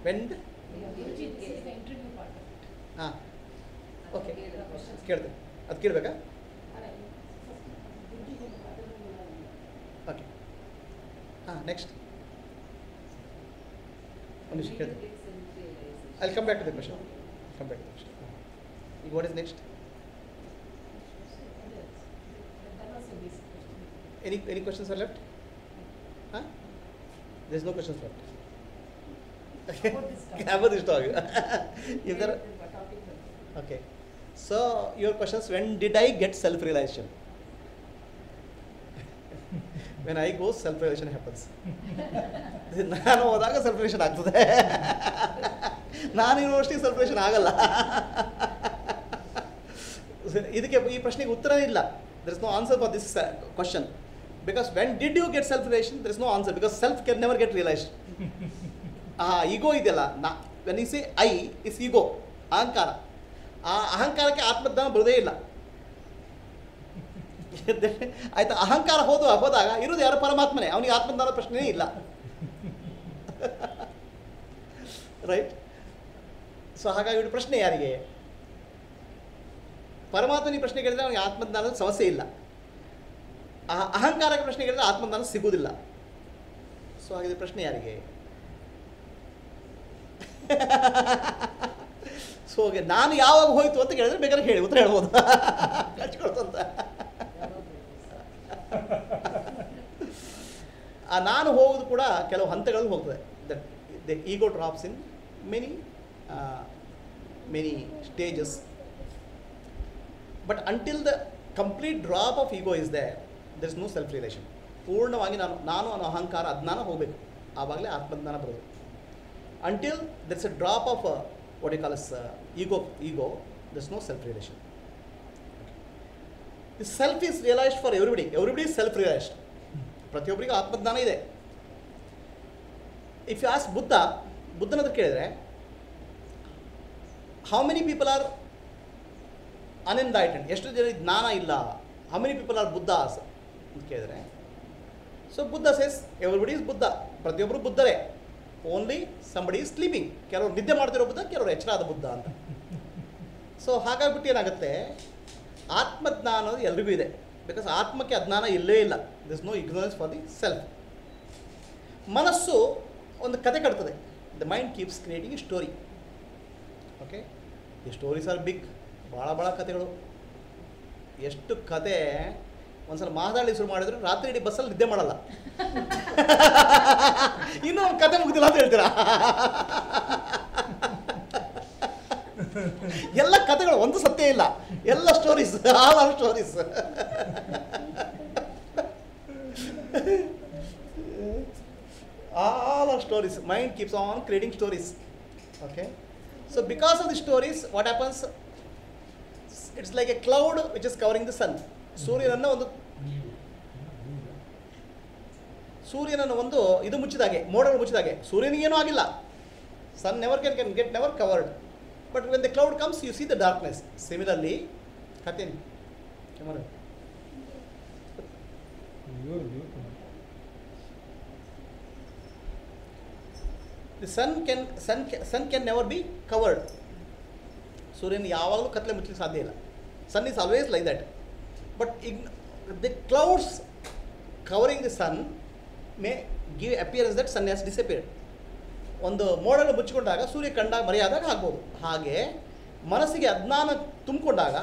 When Guruji, this is the interview part of it. ಹಾಂ ಓಕೆ ಕೇಳ್ದೆ ಅದು ಕೇಳಬೇಕಾ? ಓಕೆ ಹಾಂ ನೆಕ್ಸ್ಟ್ ಒಂದು ನಿಮಿಷ ಕೇಳ್ದೆ. I'll come back to the question. Come back to the question. What is next? Any questions are left? Huh? There's no questions left. About this talk. If there, okay. So your questions: when did I get self-realization? When I go, self-realization happens. ನಾನು ಹೋದಾಗ self-realization ಆಗ್ತದೆ. ನಾನು university self-realization ಆಗಲ್ಲ. ಇದಕ್ಕೆ ಈ ಪ್ರಶ್ನೆಗೆ ಉತ್ತರನೇ ಇಲ್ಲ. There is no answer for this question. Because when did you get self-realization? There is no answer because self can never get realized. ಈಗೋ ಇದೆಯಲ್ಲ, when you say I is ego, ಅಹಂಕಾರ. ಆ ಅಹಂಕಾರಕ್ಕೆ ಆತ್ಮಜ್ಞಾನ ಬರೋದೇ ಇಲ್ಲ. ಆಯ್ತಾ? ಅಹಂಕಾರ ಹೋದಾಗ ಇರೋದು ಯಾರು? ಪರಮಾತ್ಮನೇ. ಅವನಿಗೆ ಆತ್ಮಜ್ಞಾನ ಪ್ರಶ್ನೆಯೇ ಇಲ್ಲ. ರೈಟ್? ಸೊ ಹಾಗಾಗಿ ಇವ್ರ ಪ್ರಶ್ನೆ ಯಾರಿಗೆ? ಪರಮಾತ್ಮನಿಗೆ ಪ್ರಶ್ನೆ ಕೇಳಿದ್ರೆ ಅವನಿಗೆ ಆತ್ಮಜ್ಞಾನದ ಸಮಸ್ಯೆ ಇಲ್ಲ. ಅಹಂಕಾರಕ್ಕೆ ಪ್ರಶ್ನೆ ಕೇಳಿದ್ರೆ ಆತ್ಮಜ್ಞಾನ ಸಿಗುವುದಿಲ್ಲ. ಸೊ ಹಾಗಿದ್ರೆ ಪ್ರಶ್ನೆ ಯಾರಿಗೆ? ಸೊ ನಾನು ಯಾವಾಗ ಹೋಯ್ತು ಅಂತ ಕೇಳಿದ್ರೆ ಬೇಕಾದ್ರೆ ಹೇಳಿ ಉತ್ತರ ಹೇಳ್ಬೋದು. ಹಚ್ಕೊಳ್ತಂತ ನಾನು ಹೋಗೋದು ಕೂಡ ಕೆಲವು ಹಂತಗಳಲ್ಲಿ ಹೋಗ್ತದೆ. That the ego drops in many stages. But until the complete drop of ego is there is no self relation. ಪೂರ್ಣವಾಗಿ ನಾನು ಅನ್ನೋ ಅಹಂಕಾರ ಅಜ್ಞಾನ ಹೋಗಬೇಕು, ಆವಾಗಲೇ ಆತ್ಮಜ್ಞಾನ ಬರೋದು. Until there's a drop of what you call as ego, there's no self-realization. The self is realized for everybody. Everybody is self-realized. ಪ್ರತಿಯೊಬ್ಬರಿಗೂ ಆತ್ಮಜ್ಞಾನ ಇದೆ. If you ask ಬುದ್ಧನ ಹತ್ರ ಕೇಳಿದ್ರೆ, how many people are unenlightened? ಎಷ್ಟು ಜನ ಜ್ಞಾನ ಇಲ್ಲ? How many people are Buddhas? ಅಂತ ಕೇಳಿದ್ರೆ, so Buddha says everybody is Buddha. ಪ್ರತಿಯೊಬ್ಬರು ಬುದ್ಧರೇ. Only somebody is sleeping. ಕೆಲವರು ನಿದ್ದೆ ಮಾಡ್ತಿರೋ ಬುದ್ಧ, ಕೆಲವರು ಎಚ್ಚರಾದ ಬುದ್ಧ ಅಂತ. ಸೊ ಹಾಗಾಗ್ಬಿಟ್ಟು ಏನಾಗುತ್ತೆ, ಆತ್ಮಜ್ಞಾನ ಅನ್ನೋದು ಎಲ್ರಿಗೂ ಇದೆ. ಬಿಕಾಸ್ ಆತ್ಮಕ್ಕೆ ಅಜ್ಞಾನ ಇಲ್ಲೇ ಇಲ್ಲ. This no ignorance for the self. ಮನಸ್ಸು ಒಂದು ಕತೆ ಕಟ್ತದೆ. The mind keeps creating a story. Okay, the stories are big. ಭಾಳ ಕತೆಗಳು. ಎಷ್ಟು ಕತೆ ಒಂದ್ಸಲ ಮಾತಾಡಿ ಶುರು ಮಾಡಿದ್ರೆ ರಾತ್ರಿ ಇಡೀ ಬಸ್ಸಲ್ಲಿ ನಿದ್ದೆ ಮಾಡಲ್ಲ. ಇನ್ನೂ ಕತೆ ಮುಗ್ದಿಲ್ಲ ಅಂತ ಹೇಳ್ತೀರಾ? ಎಲ್ಲ ಕತೆಗಳು, ಒಂದು ಸತ್ಯ ಇಲ್ಲ. ಎಲ್ಲ stories, all are stories. All are stories. Mind keeps on creating stories. Okay. So because of the stories, what happens? It's like a cloud which is covering the sun. ಸೂರ್ಯನನ್ನು ಒಂದು ಇದು ಮುಚ್ಚಿದಾಗೆ, ಮೋಡಗಳು ಮುಚ್ಚಿದಾಗೆ. ಸೂರ್ಯನಿಗೇನೂ ಆಗಿಲ್ಲ. Sun never can get never covered. But when the cloud comes you see the darkness. Similarly ಕಥೆನಿ the sun can never be covered. ಸೂರ್ಯನ ಯಾವಾಗಲೂ ಕತ್ಲೆ ಮುಚ್ಚಲಿಕ್ಕೆ ಸಾಧ್ಯ ಇಲ್ಲ. Sun is always like that. But the clouds covering the sun may give appearance that sun has disappeared. ಒಂದು ಮೋಡಗಳು ಮುಚ್ಚಿಕೊಂಡಾಗ ಸೂರ್ಯ ಕಂಡಾಗ ಮರೆಯಾದಾಗ ಆಗ್ಬೋದು. ಹಾಗೆ ಮನಸ್ಸಿಗೆ ಅಜ್ಞಾನ ತುಂಬಿಕೊಂಡಾಗ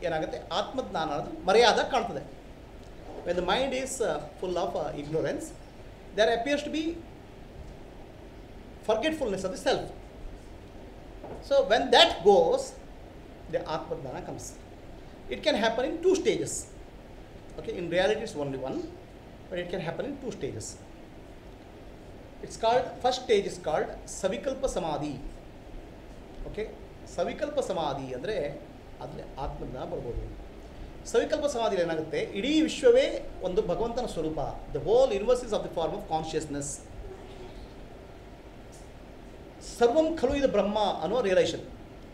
ಏನಾಗುತ್ತೆ, ಆತ್ಮಜ್ಞಾನ ಅನ್ನೋದು ಮರೆಯಾದಾಗ ಕಾಣ್ತದೆ. When the mind is full of ignorance, there appears to be forgetfulness of the self. So when that goes, the Atma-jnana comes. It can happen in 2 stages. Okay, in reality it's only one, but it can happen in 2 stages. It's called, first stage is called Savikalpa Samadhi. Okay, Savikalpa Samadhi ಅಂದರೆ ಅದರಲ್ಲಿ ಆತ್ಮಜ್ಞಾನ ಬರ್ಬೋದು. ಸವಿಕಲ್ಪ ಸಮಾಧಿ ಏನಾಗುತ್ತೆ, ಇಡೀ ವಿಶ್ವವೇ ಒಂದು ಭಗವಂತನ ಸ್ವರೂಪ. The whole universe is of the form of consciousness. ಸರ್ವಂ ಖಲು ಇದು ಬ್ರಹ್ಮ ಅನ್ನೋ ರಿಯಲೈಷನ್.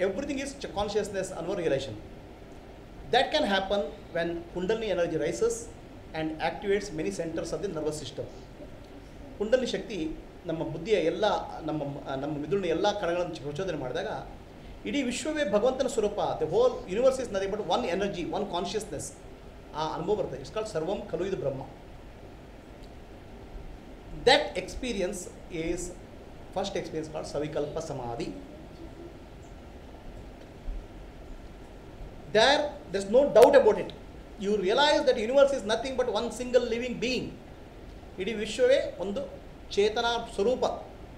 ಎವ್ರಿಥಿಂಗ್ ಈಸ್ ಕಾನ್ಷಿಯಸ್ನೆಸ್ ಅನ್ನೋ realisation. That can happen when Kundalini energy rises and activates many centers of the nervous system. ಕುಂಡಲಿನಿ ಶಕ್ತಿ ನಮ್ಮ ಬುದ್ಧಿಯ ಎಲ್ಲ ನಮ್ಮ ಮಿದುಳಿನ ಎಲ್ಲ ಕಣಗಳನ್ನು ಪ್ರಚೋದನೆ ಮಾಡಿದಾಗ ಇಡೀ ವಿಶ್ವವೇ ಭಗವಂತನ ಸ್ವರೂಪ, the whole universe is nothing but one energy, one consciousness, ಆ ಅನುಭವ ಬರ್ತದೆ. ಇಟ್ಸ್ ಕಾಲ್ಡ್ ಸರ್ವಂ ಖಲು ಇದು ಬ್ರಹ್ಮ. That experience is first experience called savikalpa samadhi. There's no doubt about it. You realize that universe is nothing but one single living being. ಇಡೀ ವಿಶ್ವವೇ ಒಂದು ಚೇತನಾ ಸ್ವರೂಪ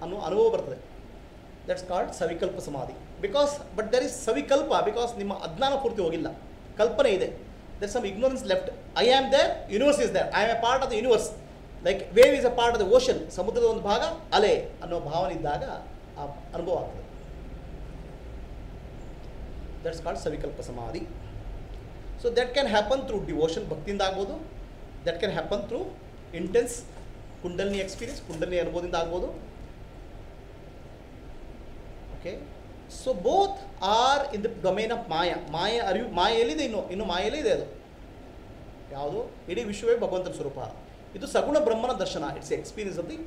ಅನ್ನೋ ಅನುಭವ ಬರ್ತದೆ. That's called savikalpa samadhi. But there is savikalpa because ನಿಮ್ಮ ಅಜ್ಞಾನ ಪೂರ್ತಿ ಹೋಗಿಲ್ಲ, ಕಲ್ಪನೆ ಇದೆ. There some ignorance left. I am there, universe is there, I am a part of the universe. Like wave is a part of the ocean, ಸಮುದ್ರದ ಒಂದು ಭಾಗ ಅಲೆ ಅನ್ನೋ ಭಾವನೆ ಇದ್ದಾಗ ಆ ಅನುಭವ ಆಗ್ತದೆ. That's called savikalpa samadhi. So that can happen through devotion, ಭಕ್ತಿಯಿಂದ ಆಗ್ಬೋದು. That can happen through intense kundalini experience, ಕುಂಡಲಿನಿ ಅನುಭವದಿಂದ ಆಗ್ಬೋದು. Okay, so both are in the domain of maya ಅರಿವು. ಮಾಯೆಯಲ್ಲಿದೆ, ಇನ್ನು ಮಾಯೆಯಲ್ಲೇ ಇದೆ ಅದು. ಯಾವುದು? ಇಡೀ ವಿಶ್ವವೇ ಭಗವಂತನ ಸ್ವರೂಪ. ಇದು ಸಗುಣ ಬ್ರಹ್ಮನ ದರ್ಶನ. It's experience of the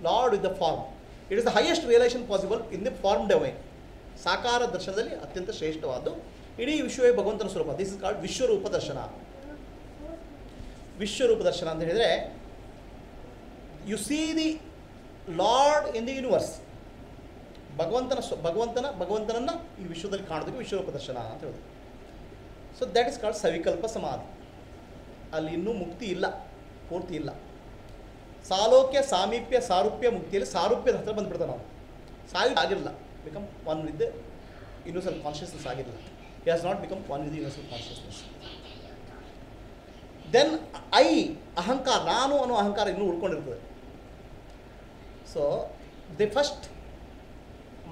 lord with the form. It is the highest realisation possible in the form domain. ಸಾಕಾರ ದರ್ಶನದಲ್ಲಿ ಅತ್ಯಂತ ಶ್ರೇಷ್ಠವಾದ್ದು ಇಡೀ ವಿಶ್ವವೇ ಭಗವಂತನ ಸ್ವರೂಪ. ದಿಸ್ ಇಸ್ ಕಾಲ್ಡ್ ವಿಶ್ವರೂಪ ದರ್ಶನ. ವಿಶ್ವರೂಪ ದರ್ಶನ ಅಂತ ಹೇಳಿದರೆ U see the lord in the universe. ಭಗವಂತನನ್ನು ಈ ವಿಶ್ವದಲ್ಲಿ ಕಾಣೋದಕ್ಕೆ ವಿಶ್ವರೂಪ ದರ್ಶನ ಅಂತ ಹೇಳೋದು. So that is called savikalpa ಸಮಾಧಿ. ಅಲ್ಲಿ ಇನ್ನೂ ಮುಕ್ತಿ ಇಲ್ಲ, ಪೂರ್ತಿ ಇಲ್ಲ. ಸಾಲೋಕ್ಯ, ಸಾಮೀಪ್ಯ, ಸಾರೂಪ್ಯ ಮುಕ್ತಿಯಲ್ಲಿ ಸಾರೂಪ್ಯದ ಹತ್ರ ಬಂದುಬಿಡ್ತಾವೆ ನಾವು. ಆಗಿರಲ್ಲ, become one with the universal consciousness ಆಗಿರಲ್ಲ. He has not become one with the universal consciousness. Then ahankara, ನಾನು ಅನ್ನೋ ಅಹಂಕಾರ ಇನ್ನೂ ಉಳ್ಕೊಂಡಿರ್ತದೆ. So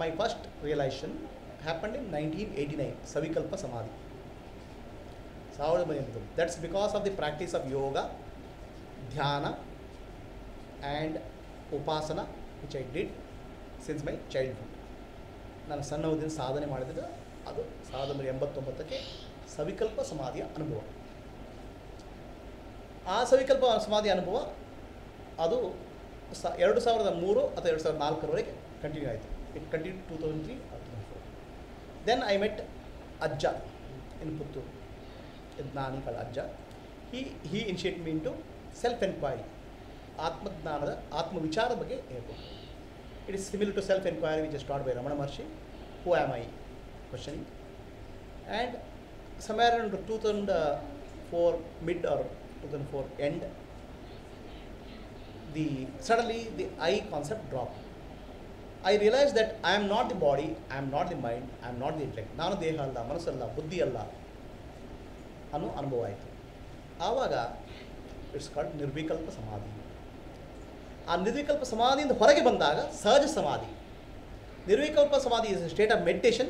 my first realization happened in 1989, savikalpa samadhi. 1989. That's because of the practice of yoga, dhyana and upasana which I did since my childhood. ನಾನು ಸಣ್ಣದಿಂದ ಸಾಧನೆ ಮಾಡಿದರೆ ಅದು 1989ಕ್ಕೆ ಸವಿಕಲ್ಪ ಸಮಾಧಿಯ ಅನುಭವ. ಆ ಸವಿಕಲ್ಪ ಸಮಾಧಿ ಅನುಭವ ಅದು 2003 ಅಥವಾ 2004ರವರೆಗೆ ಕಂಟಿನ್ಯೂ ಆಯಿತು. It continue 2003 or 2004. Then I met Ajja in Puttur, ಜ್ಞಾನಿಗಳ ಅಜ್ಜ. He initiate me into self enquiry, ಆತ್ಮಜ್ಞಾನದ ಆತ್ಮವಿಚಾರದ ಬಗ್ಗೆ ಹೇಳ್ಬೋದು. It is similar to self enquiry which is start by Ramana Maharshi. Who am I questioning. And somewhere around 2004 mid or 2004 end, suddenly the I concept dropped. I realized that I am not the body, I am not the mind, I am not the intellect. ನಾನು ದೇಹ ಅಲ್ಲ, ಮನಸ್ಸಲ್ಲ, ಬುದ್ಧಿ ಅಲ್ಲ ಅನ್ನೋ ಅನುಭವ ಆಯಿತು. ಆವಾಗ it's called ನಿರ್ವಿಕಲ್ಪ ಸಮಾಧಿ. ಆ ನಿರ್ವಿಕಲ್ಪ ಸಮಾಧಿಯಿಂದ ಹೊರಗೆ ಬಂದಾಗ ಸಹಜ ಸಮಾಧಿ. ನಿರ್ವಿಕಲ್ಪ ಸಮಾಧಿ is a state of meditation.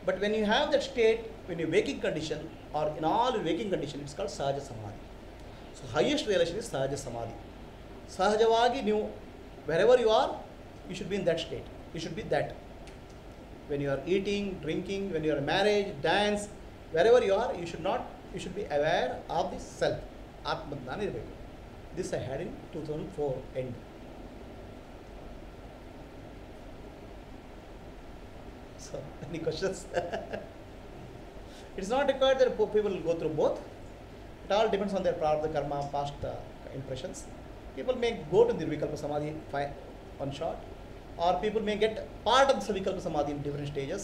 But when you have that state, when you waking condition or in all waking condition, it's called sahaja samadhi. So highest realization is sahaja samadhi. Sahajavagi ನೀವು wherever you are, you should be in that state. You should be that. When you are eating, drinking, when you are in marriage, dance, wherever you are, you should be aware of the self. Atmadnana irbeku. This I had in 2004 end. So, any questions? It's not required that people will go through both. It all depends on their prarabdha karma, past impressions. People may go to Nirvikalpa Samadhi one shot, or people may get part of the Savikalpa Samadhi in different stages.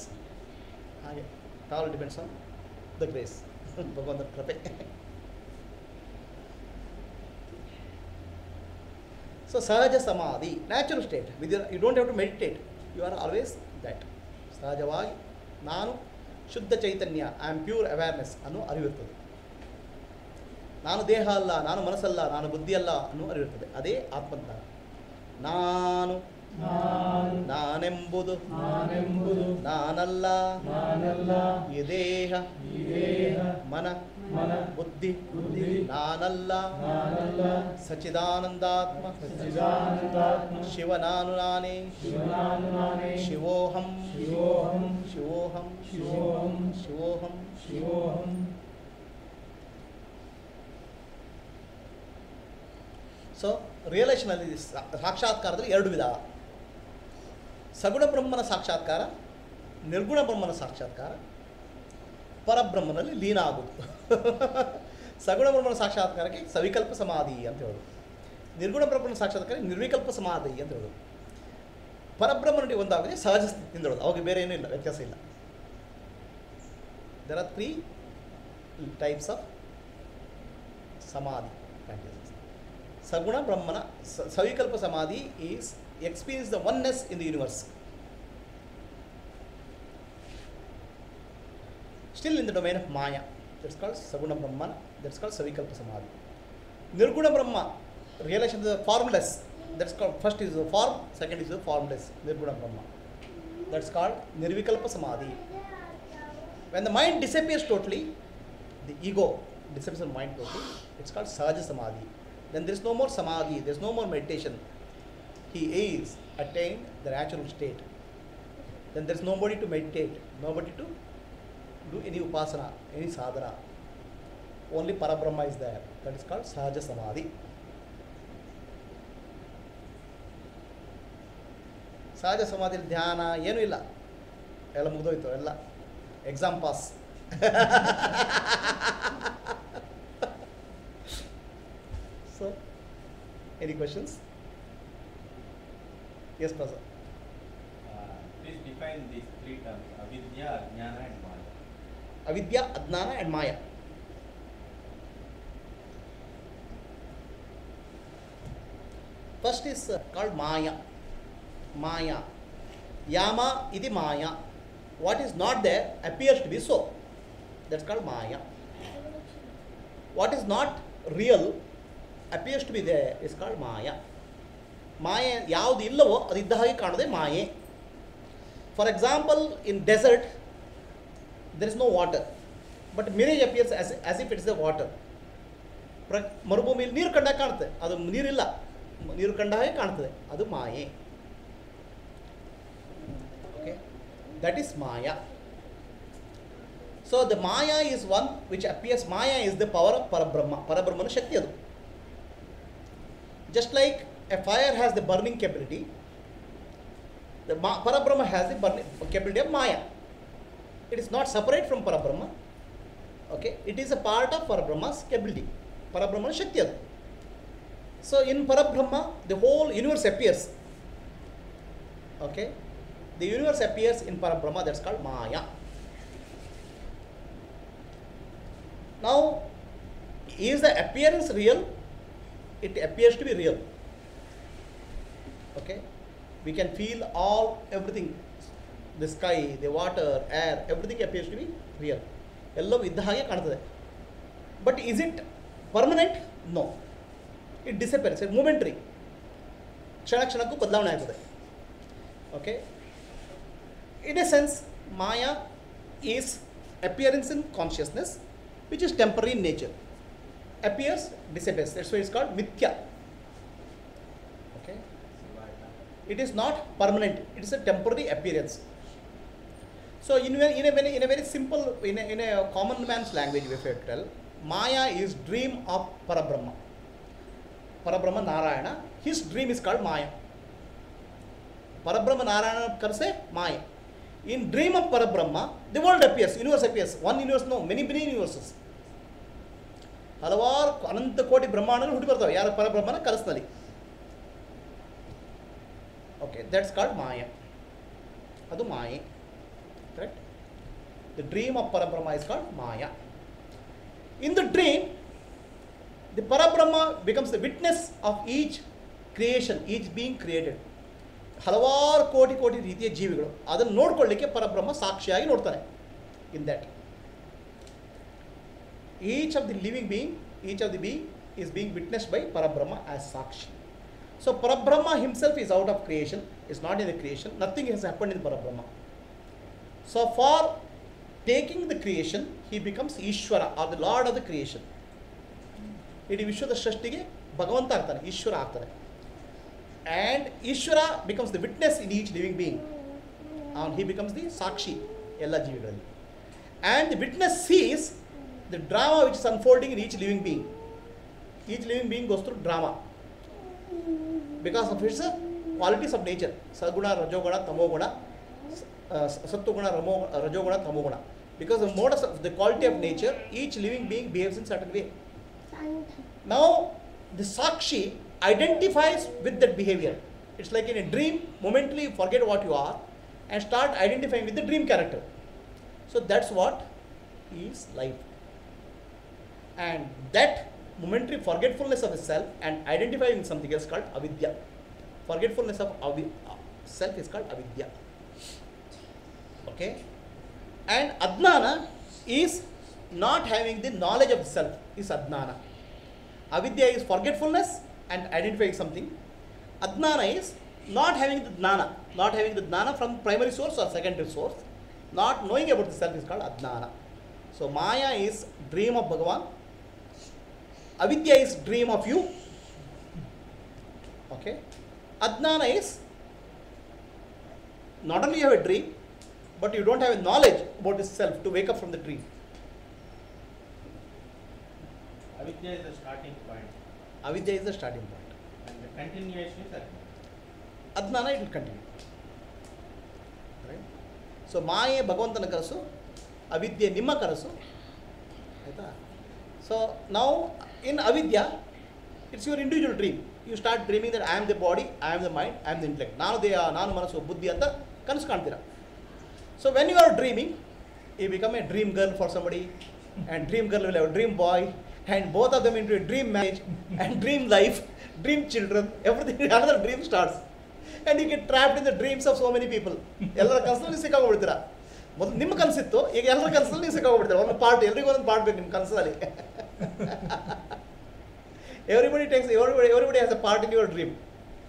It all depends on the grace. Bhagavan Krape. So, Sahaja Samadhi, natural state. You don't have to meditate. You are always that. ಸಹಜವಾಗಿ ನಾನು ಶುದ್ಧ ಚೈತನ್ಯ, I am pure awareness ಅನ್ನೋ ಅರಿವಿರ್ತದೆ. ನಾನು ದೇಹ ಅಲ್ಲ, ನಾನು ಮನಸ್ಸಲ್ಲ, ನಾನು ಬುದ್ಧಿ ಅಲ್ಲ ಅನ್ನೋ ಅರಿವಿರ್ತದೆ. ಅದೇ ಆತ್ಮಜ್ಞಾನ. ನಾನು ನಾನೆಂಬುದು ನಾನಲ್ಲ ಈ ದೇಹ ಮನ ಬುದ್ಧಿ ನಾನಲ್ಲ ಸಚ್ಚಿದಾನಂದಾತ್ಮ ಶಿವ ನಾನು ನಾನೇ ಶಿವೋಹಂ ಶಿವೋಹಂ ಶಿವೋಹಂ ಸೊ ರಿಯಲೈಷನಲ್ಲಿ ಸಾಕ್ಷಾತ್ಕಾರದಲ್ಲಿ ಎರಡು ವಿಧ. ಸಗುಣ ಬ್ರಹ್ಮನ ಸಾಕ್ಷಾತ್ಕಾರ, ನಿರ್ಗುಣ ಬ್ರಹ್ಮನ ಸಾಕ್ಷಾತ್ಕಾರ, ಪರಬ್ರಹ್ಮನಲ್ಲಿ ಲೀನ ಆಗುವುದು. ಸಗುಣ ಬ್ರಹ್ಮನ ಸಾಕ್ಷಾತ್ಕಾರಕ್ಕೆ ಸವಿಕಲ್ಪ ಸಮಾಧಿ ಅಂತ ಹೇಳೋದು, ನಿರ್ಗುಣ ಬ್ರಹ್ಮನ ಸಾಕ್ಷಾತ್ಕಾರಕ್ಕೆ ನಿರ್ವಿಕಲ್ಪ ಸಮಾಧಿ ಅಂತ ಹೇಳೋದು. ಪರಬ್ರಹ್ಮನಲ್ಲಿ ಒಂದಾಗಿದೆ ಸಹಜ ಸ್ಥಿತಿ ಅಂತ ಹೇಳೋದು, ಅವಾಗ ಬೇರೆ ಏನೂ ಇಲ್ಲ, ವ್ಯತ್ಯಾಸ ಇಲ್ಲ. There are 3 types of samadhi practices. Saguna Brahmana, Savikalpa Samadhi is experience the oneness in the universe. Still in the domain of Maya. That's called Saguna Brahmana, that's called Savikalpa Samadhi. Nirguna Brahma, realization of the formless, that's called, first is the form, second is the formless, Nirguna Brahma. That's called Nirvikalpa Samadhi. When the mind disappears totally, the ego disappears from mind totally, it's called Sahaja Samadhi. Then there is no more samadhi, there is no more meditation. He is attained the natural state. Then there is nobody to meditate, nobody to do any upasana, any sadhana. Only Parabrahma is there. That is called Sahaja Samadhi. Sahaja Samadhi dhyana ಏನು ಇಲ್ಲ, ಎಲ್ಲ ಮುಗಿದೋಯ್ತು, ಎಲ್ಲ exam pass. So, any questions? Yes, Prasad. Please define these 3 terms: avidya, ajnana, and maya. Avidya, Adnana, and Maya. First is called Maya. Maya. Yama iti Maya. What is not there appears to be so. That's called Maya. What is not real appears to be there is called Maya. Maya, ಯಾವುದು ಇಲ್ಲವೋ ಅದು ಇದ್ದ ಹಾಗೆ ಕಾಣೋದೇ ಮಾಯೆ. For example, in desert, there is no water, but mirage appears as if it is the water. ಮರುಭೂಮಿಯಲ್ಲಿ ನೀರು ಕಂಡಾಗ ಕಾಣುತ್ತೆ, ಅದು ನೀರಿಲ್ಲ, ನೀರು ಕಂಡ ಹಾಗೆ ಕಾಣ್ತದೆ, ಅದು ಮಾಯೆ. Okay, that is Maya. So the Maya is one which appears. Maya is the power of Parabrahma. Parabrahmana Shakti adu. Just like a fire has the burning capability, the Parabrahma has the burning capability of Maya. It is not separate from Parabrahma. Okay, it is a part of Parabrahma's capability. Parabrahmana Shakti adu. So in Parabrahma, the whole universe appears. Okay, the universe appears in Parabrahma. That's called Maya. Now, is the appearance real? It appears to be real. Okay, we can feel everything, the sky, the water, air, everything appears to be real. ಎಲ್ಲವೂ ಇದ್ದ ಹಾಗೆ ಕಾಣ್ತದೆ. But is it permanent? No. It disappears. It's momentary. ಕ್ಷಣ ಕ್ಷಣಕ್ಕೂ ಬದಲಾವಣೆ ಆಗ್ತದೆ. Okay. In a sense, Maya is appearance in consciousness, which is temporary in nature. Appears, disappears. That's why it's called mithya. Okay. It is not permanent. It is a temporary appearance. So in a very simple, in a common man's language, if I tell, Maya is dream of Parabrahma. Parabrahma Narayana. His dream is called Maya. Parabrahma Narayana karse Maya. In dream of Parabrahma, the world appears, universe appears. One universe, no, many universes. ಹಲವಾರು ಅನಂತ ಕೋಟಿ ಬ್ರಹ್ಮಾಂಡಗಳು ಹುಟ್ಟಿ ಬರ್ತವೆ ಯಾರ ಪರಬ್ರಹ್ಮನ ಕನಸಿನಲ್ಲಿ. Okay, that's called maya. ಅದು ಮಾಯೆ. Correct? The dream of Parabrahma is called maya. In the dream, the Parabrahma becomes the witness of each creation, each being created. ಹಲವಾರು ಕೋಟಿ ಕೋಟಿ ರೀತಿಯ ಜೀವಿಗಳು, ಅದನ್ನು ನೋಡ್ಕೊಳ್ಳಿಕ್ಕೆ ಪರಬ್ರಹ್ಮ ಸಾಕ್ಷಿಯಾಗಿ ನೋಡ್ತಾನೆ. In that each of the living being, each of the being is being witnessed by Parabrahma as Sakshi. So Parabrahma himself is out of creation, is not in the creation, nothing has happened in Parabrahma. So for taking the creation, he becomes Ishvara or the Lord of the creation. ಇಡೀ ವಿಶ್ವದ ಸೃಷ್ಟಿಗೆ ಭಗವಂತ ಆಗ್ತಾನೆ, ಈಶ್ವರ ಆಗ್ತಾನೆ. And Ishvara becomes the witness in each living being. And he becomes the Sakshi, ಎಲ್ಲ ಜೀವಿಗಳಲ್ಲಿ. And the witness sees the drama which is unfolding in each living being. Each living being goes through drama because of its qualities of nature. Saguna, Rajoguna, Tamoguna, Sattuguna, Rajoguna, Tamoguna. Because the modus of the quality of nature, each living being behaves in certain way. Now, the Sakshi identifies with that behavior. It's like in a dream, momentally you forget what you are and start identifying with the dream character. So that's what is life. And that momentary forgetfulness of the self and identifying with something else called avidya. Forgetfulness of self is called avidya. Okay? And adnana is not having the knowledge of the self, is adnana. Avidya is forgetfulness and identifying something. Adnana is not having the dnana from primary source or secondary source. Not knowing about the self is called adnana. So Maya is dream of Bhagavan. Avidya is dream of you. Okay. Adnana is not only you have a dream, but you don't have a knowledge about the self to wake up from the dream. Avidya is the starting point. Avidya is the starting point. And the continuation is Adnana. Adnana, it will continue. Right? So Maya Bhagavantana karasu, Avidya Nimma karasu. So now in Avidya, it's your individual dream. You start dreaming that I am the body, I am the mind, I am the intellect. Nanu deha, nanu manasu, buddhi anta kanasu kaantira. So when you are dreaming, you become a dream girl for somebody, and dream girl will have a dream boy, and both of them into a dream marriage, and dream life, dream children, everything, another dream starts. And you get trapped in the dreams of so many people. ಎಲ್ಲರ ಕನಸಲ್ಲಿ ಸಿಕ್ಕಾಗ್ಬಿಡ್ತೀರಾ. ಮೊದಲು ನಿಮ್ಮ ಕನಸಿತ್ತು, ಈಗ ಎಲ್ಲರ ಕನಸಲ್ಲಿ ನೀವು ಸಿಕ್ಕಾಗ್ಬಿಡ್ತೀರಾ. ಒಂದು part, ಎಲ್ರಿಗೂ ಒಂದು ಪಾರ್ಟ್ ಬೇಕು ನಿಮ್ಮ ಕನಸಲ್ಲಿ. Everybody has a part in your dream,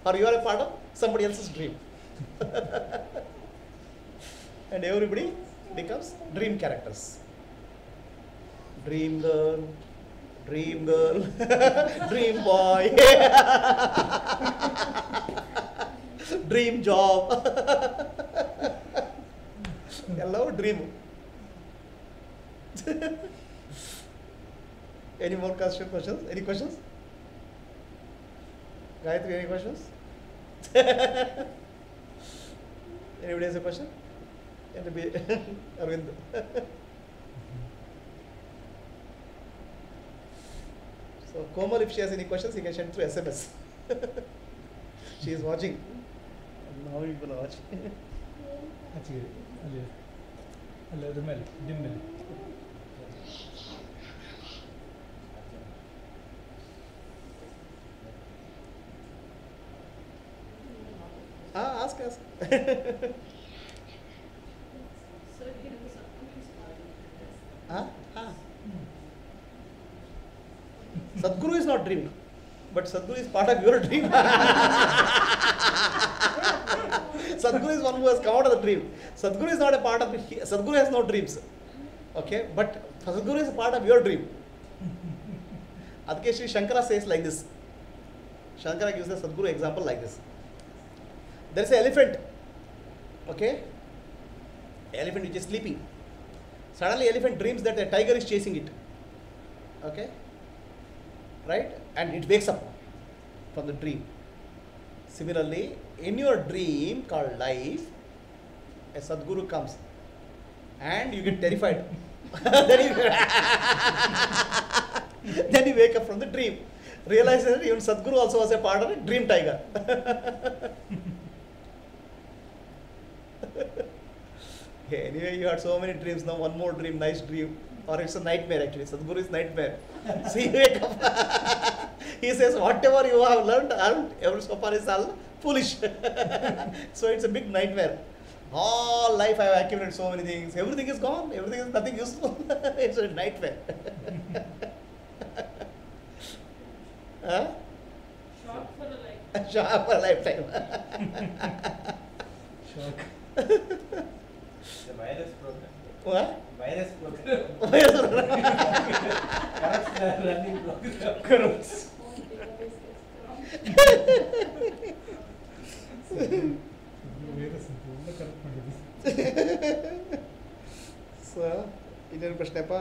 or you are a part of somebody else's dream. And everybody becomes dream characters. Dream girl, dream boy, dream job. Hello, dream. Any more questions? Any questions? Gayatri, any questions? Anybody has a question? Arvind. So Komal, if she has any questions, you can send through SMS. She is watching. Now you will watch. Ask. Sir, here the Sadguru is part of Sadguru is not dreaming, but Sadguru is part of your dream. Sadguru is one who has come out of the dream. Sadguru is not a part of it. Sadguru has no dreams. Okay, but Sadguru is a part of your dream. Adke Sri Shankara says like this. Shankara gives the Sadguru example like this. There is an elephant. Okay, elephant which is sleeping. Suddenly elephant dreams that a tiger is chasing it. Okay, right? And it wakes up from the dream. Similarly, in your dream called life, a Sadguru comes and you get terrified. Then you wake up from the dream. Realize that even Sadguru also was a part of a dream tiger. Okay, anyway, you had so many dreams. Now one more dream, nice dream. Or it's a nightmare actually. Sadguru is nightmare. So you wake up. He says, whatever you have learned, every so far is all foolish. So it's a big nightmare. All life I have accumulated so many things. Everything is gone. Everything is nothing useful. It's a nightmare. Short for the life. Shock for a lifetime. Shock. The virus program. What? Virus program. Yes, sir. Corrupts the learning program. Corrupts. Virus ಅಂತ ಎಲ್ಲ corrupt ಮಾಡಿದೆ. So, ಇನ್ನೇನು ಪ್ರಶ್ನೆಪ್ಪ?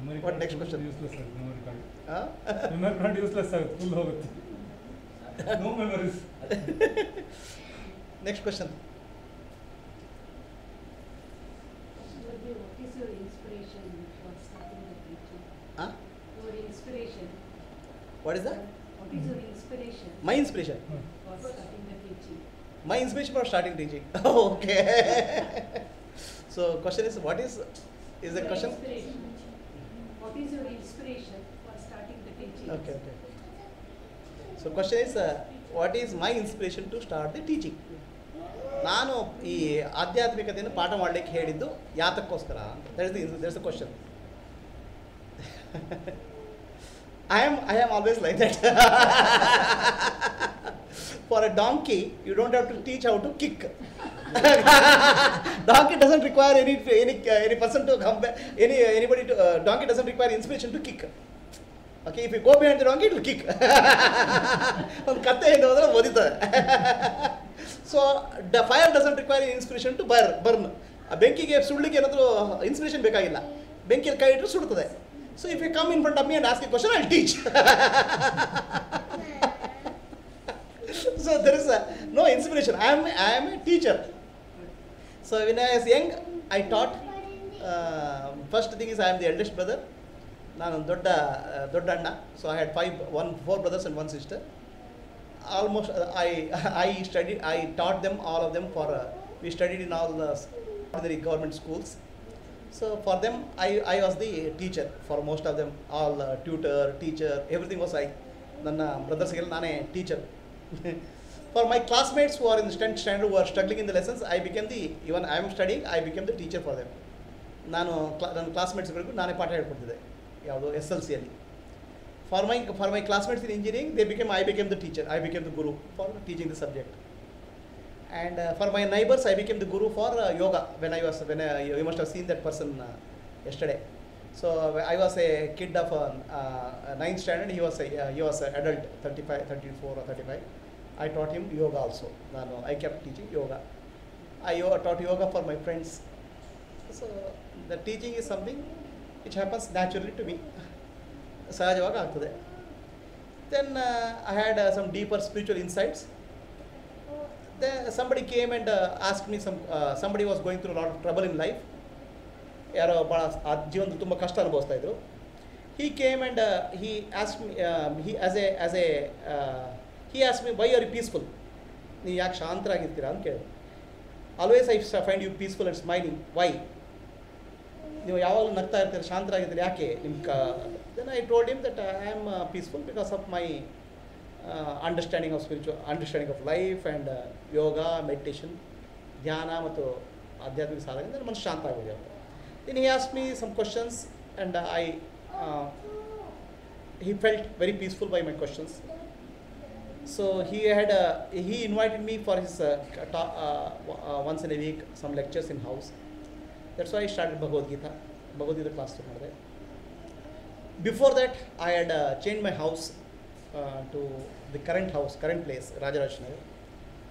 Memory What card next question? Useless ಆಗುತ್ತೆ memory card. Huh? Memory card useless ಆಗುತ್ತೆ, full ಹೋಗುತ್ತೆ. No memories. Next question. What is your inspiration for starting the teaching? Huh? Your inspiration. What is that? What is your inspiration My inspiration. for starting the teaching? My inspiration for starting teaching. Okay. So, question is, what is the Your question? inspiration. What is your inspiration for starting the teaching? Okay, okay. So, question is, what is my inspiration to start the teaching? ನಾನು ಈ ಆಧ್ಯಾತ್ಮಿಕತೆಯನ್ನು ಪಾಠ ಮಾಡಲಿಕ್ಕೆ ಹೇಳಿದ್ದು ಯಾತಕ್ಕೋಸ್ಕರ ಅಂತ. There's the question. I am always like that. For a donkey, you don't have to teach how to kick. Donkey doesn't require any person to come back, anybody to donkey doesn't require inspiration to kick. Okay, if you go behind the donkey, it will kick. ಒಂದು ಕತ್ತೆ ಏನು ಹೋದ್ರೆ ಓದಿತದೆ. So the fire doesn't require inspiration to burn. ಆ ಬೆಂಕಿಗೆ ಸುಡ್ಲಿಕ್ಕೆ ಏನಾದರೂ inspiration ಬೇಕಾಗಿಲ್ಲ. ಬೆಂಕಿಯಲ್ಲಿ ಕೈ ಇಟ್ಟರೆ ಸುಡುತ್ತದೆ. So if you come in front of me and ask a question, I'll teach. So there is no inspiration. I am a teacher. So when I was young, I taught. First thing is I am the eldest brother. ನಾನು ದೊಡ್ಡ ಅಣ್ಣ. So I had 4 brothers and 1 sister. Almost I taught them, all of them, for we studied in all the ordinary government schools. So for them I was the teacher for most of them, all tutor, teacher, everything was I. ನನ್ನ ಬ್ರದರ್ಸ್ಗೆಲ್ಲ ನಾನೇ teacher. For my classmates who are in the 10th standard, who are struggling in the lessons, even I am studying, I became the teacher for them. ನಾನು ನನ್ನ ಕ್ಲಾಸ್ಮೇಟ್ಸ್ಗಳಿಗೂ ನಾನೇ ಪಾಠ ಹೇಳ್ಕೊಡ್ತಿದ್ದೆ, ಯಾವುದು SLCಯಲ್ಲಿ. For my classmates in engineering, I became the teacher, I became the guru for teaching the subject. And for my neighbors, I became the guru for yoga. You must have seen that person yesterday. So I was a kid of 9th standard. He was an adult, 34 or 35. I taught him yoga also. I kept teaching yoga. I taught yoga for my friends. So the teaching is something which happens naturally to me. ಸಹಜವಾಗಿ ಆಗ್ತದೆ. Then I had some deeper spiritual insights. Then somebody came and asked me somebody was going through a lot of trouble in life. ಯಾರೋ ಭಾಳ ಜೀವನದಲ್ಲಿ ತುಂಬ ಕಷ್ಟ ಅನುಭವಿಸ್ತಾ ಇದ್ರು. He came and he asked me, he asked me, why are you peaceful? ನೀವು ಯಾಕೆ ಶಾಂತರಾಗಿರ್ತೀರಾ ಅಂತ ಕೇಳಿದ್ರು. Always I find you peaceful and smiling. Why? ನೀವು ಯಾವಾಗಲೂ ನಗ್ತಾ ಇರ್ತೀರ, ಶಾಂತರಾಗಿರ್ತೀರಿ, ಯಾಕೆ Then I told him that I am peaceful because of my understanding of life and yoga, meditation, ಧ್ಯಾನ ಮತ್ತು ಆಧ್ಯಾತ್ಮಿಕ ಸಾಧನೆಯಿಂದ ನನ್ನ ಮನಸ್ಸು ಶಾಂತ ಆಗಿದೆ ಅಂತ. Then he asked me some questions and he felt very peaceful by my questions. So he invited me for his once in a week some lectures in house. That's why I started Bhagavad-Gita class ಮಾಡಿದೆ. Before that, I had changed my house to the current place, Rajarajnagar.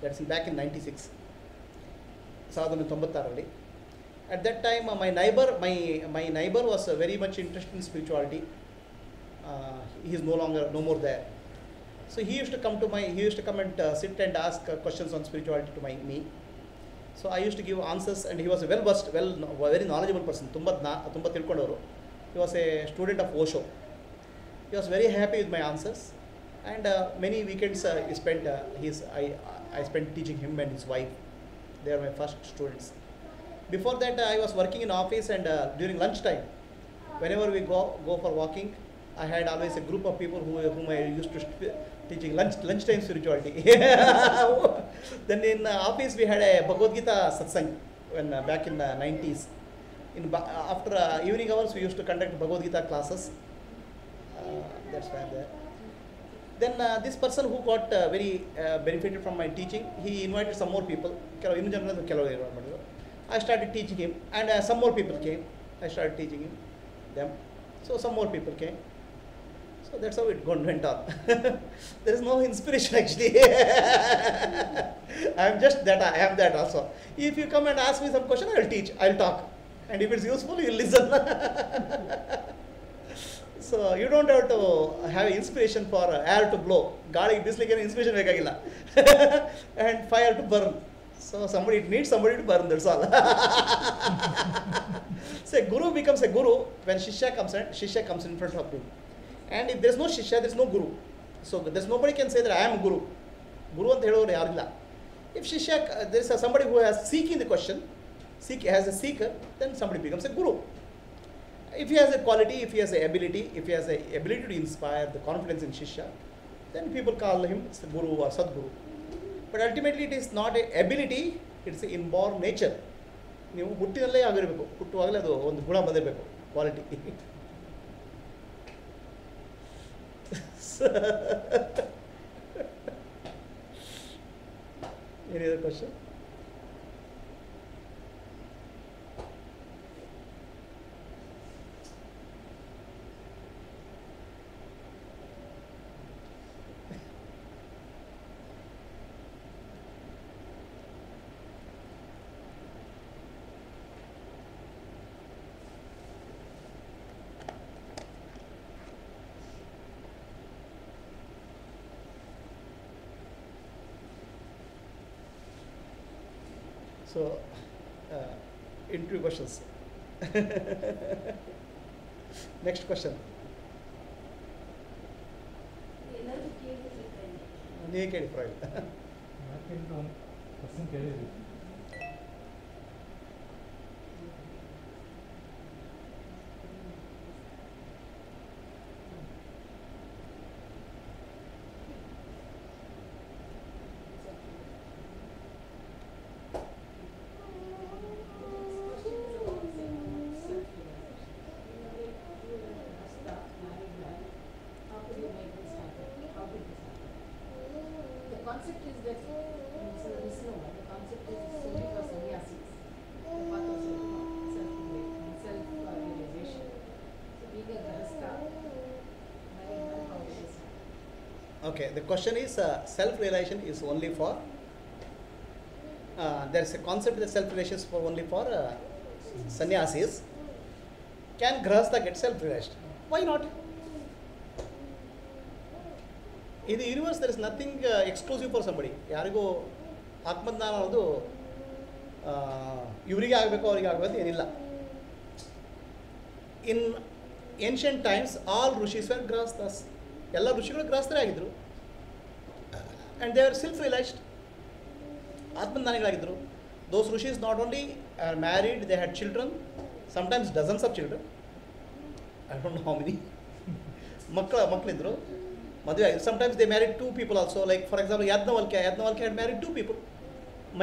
That's back in 96. 1996. At that time, my neighbor was very much interested in spirituality. He is no more there. So he used to come and sit and ask questions on spirituality to me. So I used to give answers, and he was a very knowledgeable person. ತುಂಬಾ ತಿಳ್ಕೊಂಡವರು. He was a student of Osho. He was very happy with my answers, and many weekends I spent teaching him and his wife. They are my first students. Before that, I was working in office, and during lunchtime, whenever we go for walking, I had always a group of people whom I used to teaching lunchtime spirituality. Then in office we had a Bhagavad-Gita satsang back in the 90s. After evening hours, we used to conduct Bhagavad-Gita classes. That's why there. Then this person who got very benefited from my teaching, he invited some more people. I started teaching him, and some more people came. I started teaching him, them. So some more people came. So that's how it went on. There is no inspiration actually. I am just that, I am that also. If you come and ask me some question, I will teach, I will talk. And if it's useful, you will listen. So you don't have to have inspiration for air to blow. God is inspiration and fire to burn. So somebody, it needs somebody to burn, that's all. So a guru becomes a guru when Shishya comes in front of him. And if there is no Shishya, there is no guru. So there's nobody can say that I am a guru. Guru anta heloru yarilla. If Shishya, there is somebody who has seeking the question, has a seeker, then somebody becomes a guru. If he has a quality, if he has a ability, if he has a ability to inspire the confidence in Shishya, then people call him Guru or Sadguru. But ultimately it is not a ability, it's an inborn nature. ನೀವು ಹುಟ್ಟಿನಲ್ಲೇ ಆಗಿರಬೇಕು, ಹುಟ್ಟುವಾಗಲೇ ಅದು ಒಂದು ಗುಣ ಬಂದಿರಬೇಕು, quality. Any other question? So, interview questions. Next question. ಎಲ್ಲರೂ ಕೇಳಿರ್ತಾರೆ. ನೀವೇ ಕೇಳಿ ಪರವಾಗಿಲ್ಲ. ಯಾಕೆಂತ ಒಂದು ಕ್ವಶನ್ ಕೇಳಿದ್ರಿ. Okay, the question is self-realization is only for, there is a concept that self-realization is for only for sannyasis. Can grahastha get self-realized? Why not? In the universe there is nothing exclusive for somebody. ಯಾರಿಗೂ ಆತ್ಮಜ್ಞಾನ ಅನ್ನೋದು ಇವರಿಗೆ ಆಗಬೇಕು ಅವರಿಗೆ ಆಗಬೇಕು ಏನಿಲ್ಲ. In ancient times all rishis were grahasthas. ಎಲ್ಲ ಋಷಿಗಳು ಗೃಹಸ್ಥರೇ ಆಗಿದ್ದರು. And they are self realised, ಆತ್ಮಜ್ಞಾನಿಗಳಾಗಿದ್ದರು. Those rishis not only are married, they had children, sometimes dozens of children, I don't know how many. ಮಕ್ಕಳಿದ್ರು, ಮದುವೆ ಆಗಿದ್ರು. Sometimes they married 2 people also. Like for example Yajnavalkya had married 2 people,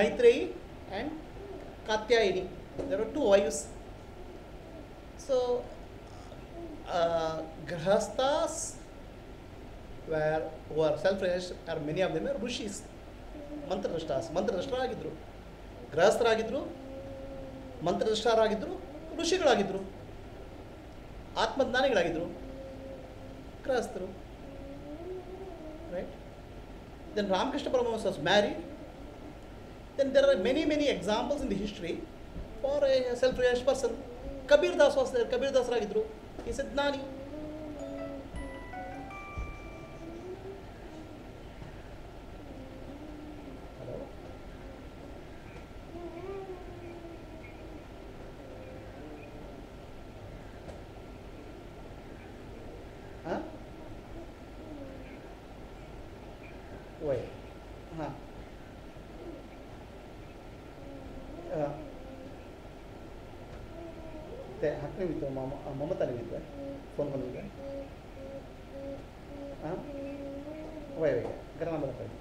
Maitreyi and Katyayani. There are 2 wives. So grihasthas who are self-realized are many of them are rishis, ಮಂತ್ರದೃಷ್ಟರಾಗಿದ್ದರು, ಗೃಹಸ್ಥರಾಗಿದ್ದರು, ಮಂತ್ರದೃಷ್ಟರಾಗಿದ್ದರು, ಋಷಿಗಳಾಗಿದ್ದರು, ಆತ್ಮಜ್ಞಾನಿಗಳಾಗಿದ್ದರು, ಗೃಹಸ್ಥರು. Right? Then Ramakrishna Paramahamsa was married. Then there are many examples in the history for a self-realized person. Kabir Das was there. Kabir Das ರಾಗಿದ್ದರು. He is a ಜ್ಞಾನಿ. Why? ಹಾಕಿ ನಿಮಿತ್ತು ಮಮತಾ ನಿಮಿತ್ತ phone ಬಂದಿದ್ದೆ. ಹಾಂ ವೈ ಗರ ನಂಬರ್ ಹಾಕಿ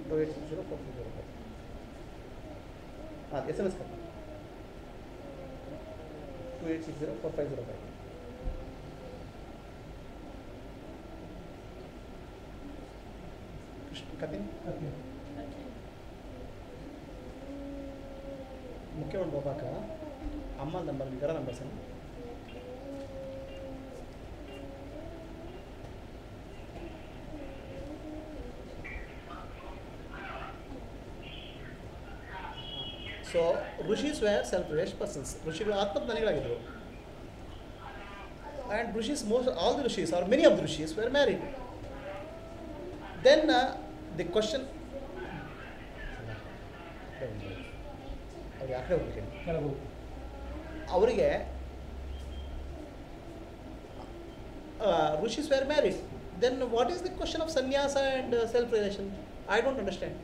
28604405. ಹಾಂ SMS ಕಟ್ಟಿ 28604505. Katin? Okay. Mukhyaman Babaka, Amma number, Vigara number, son. So, Rishis were self-realized persons. Rishis were Atmatnanigalagidru. And Rishis, all the Rishis, or many of the Rishis, were married. Then the question. ಕೆಲವು ಅವರಿಗೆ Rishis were married. Then what is the question of sannyasa and self-realization? I don't understand.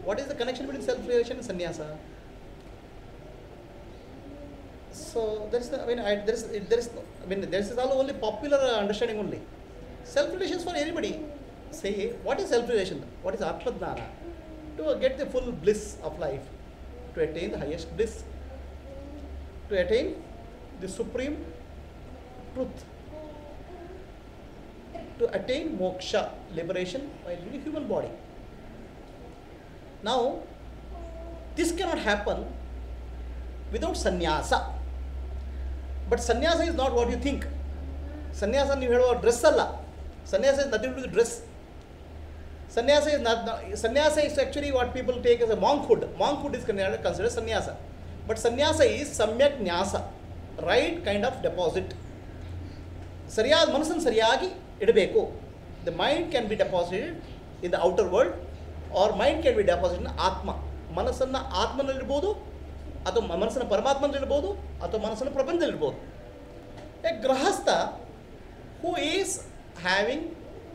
What is the connection between self-realization and sannyasa? So there is, there is all only popular understanding only. Self-realization is for anybody. Say, what is self-realization? What is atmadnana? To get the full bliss of life, to attain the highest bliss, to attain the supreme truth, to attain moksha, liberation by the human body. Now, this cannot happen without sannyasa. But sannyasa is not what you think. Sannyasa you heard about dress alla. Sannyasa is nothing to do with dress. Sannyasa is not. Sannyasa is actually what people take as a monkhood. Monkhood is considered sannyasa. But sannyasa is samyak nyasa, right kind of deposit. Sariyad manasan sariyagi idabeko. The mind can be deposited in the outer world, or mind can be deposited in atma. Manasanna atmanalirbodu, ಅಥವಾ ಮನಸ್ಸನ್ನು ಪರಮಾತ್ಮನಲ್ಲಿರ್ಬೋದು ಅಥವಾ ಮನಸ್ಸನ್ನು ಪ್ರಪಂಚದಲ್ಲಿರ್ಬೋದು. A ಗೃಹಸ್ಥ who is having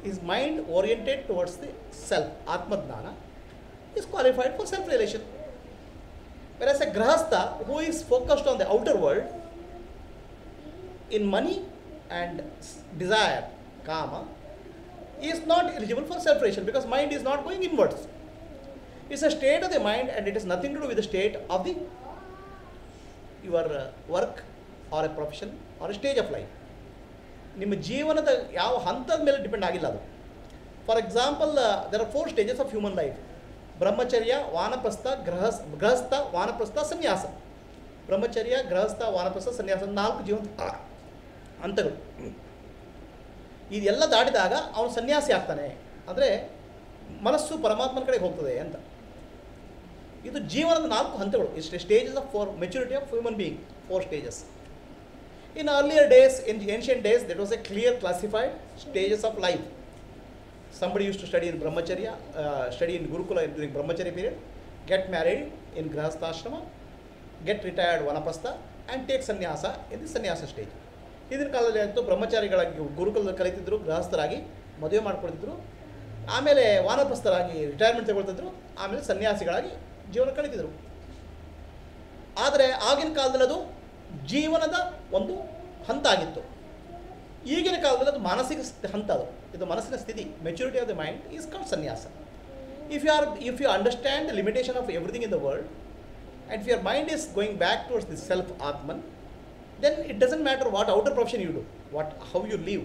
his mind oriented towards the self, Atmadnana, is qualified for self-realization. Whereas a Grahastha who is focused on the outer world, in money and desire, Kama, is not eligible for self-realization because mind is not going inwards. It's a state of the mind and it has nothing to do with the state of the your work or a profession or a stage of life. ನಿಮ್ಮ ಜೀವನದ ಯಾವ ಹಂತದ ಮೇಲೆ depend ಆಗಿಲ್ಲ ಅದು. For example there are 4 stages of human life: brahmacharya, vanaprastha, ಗೃಹಸ್ಥ, ವಾನಪ್ರಸ್ಥ, ಸನ್ಯಾಸ. ಬ್ರಹ್ಮಚರ್ಯ, ಗೃಹಸ್ಥ, ವಾನಪ್ರಸ್ಥ, ಸನ್ಯಾಸ 4 ಜೀವನ ಹಂತಗಳು. ಇದೆಲ್ಲ ದಾಟಿದಾಗ ಅವನು ಸನ್ಯಾಸಿ ಆಗ್ತಾನೆ, ಅಂದರೆ ಮನಸ್ಸು ಪರಮಾತ್ಮನ ಕಡೆಗೆ ಹೋಗ್ತದೆ ಅಂತ. ಇದು ಜೀವನದ 4 ಹಂತಗಳು. ಇಷ್ಟು stages of for maturity of human being, 4 stages. In earlier days, in the ancient days, there was a clear classified stages of life. Somebody used to study in Brahmacharya, study in Gurukula during Brahmacharya period, get married in Grahastha Ashrama, get retired Vanaprastha, and take sannyasa in the sannyasa stage. ಹಿಂದಿನ ಕಾಲದಲ್ಲಿ ಅಂತೂ ಬ್ರಹ್ಮಚಾರಿಗಳಾಗಿ ಗುರುಕುಲದಲ್ಲಿ ಕಲಿತಿದ್ರು, ಗೃಹಸ್ಥರಾಗಿ ಮದುವೆ ಮಾಡ್ಕೊಳ್ತಿದ್ರು, ಆಮೇಲೆ ವಾನಪ್ರಸ್ಥರಾಗಿ retirement ತಗೊಳ್ತಿದ್ರು, ಆಮೇಲೆ ಸನ್ಯಾಸಿಗಳಾಗಿ ಜೀವನ ಕಳೀತಿದ್ರು. ಆದರೆ ಆಗಿನ ಕಾಲದಲ್ಲಿ ಅದು ಜೀವನದ ಒಂದು ಹಂತ ಆಗಿತ್ತು. ಈಗಿನ ಕಾಲದಲ್ಲಿ ಅದು ಮಾನಸಿಕ ಹಂತ. ಇದು ಮನಸ್ಸಿನ ಸ್ಥಿತಿ. Maturity of the mind is called sanyasa. If you understand the limitation of everything in the world and if your mind is going back towards the self Atman, then it doesn't matter what outer profession you do, how you live.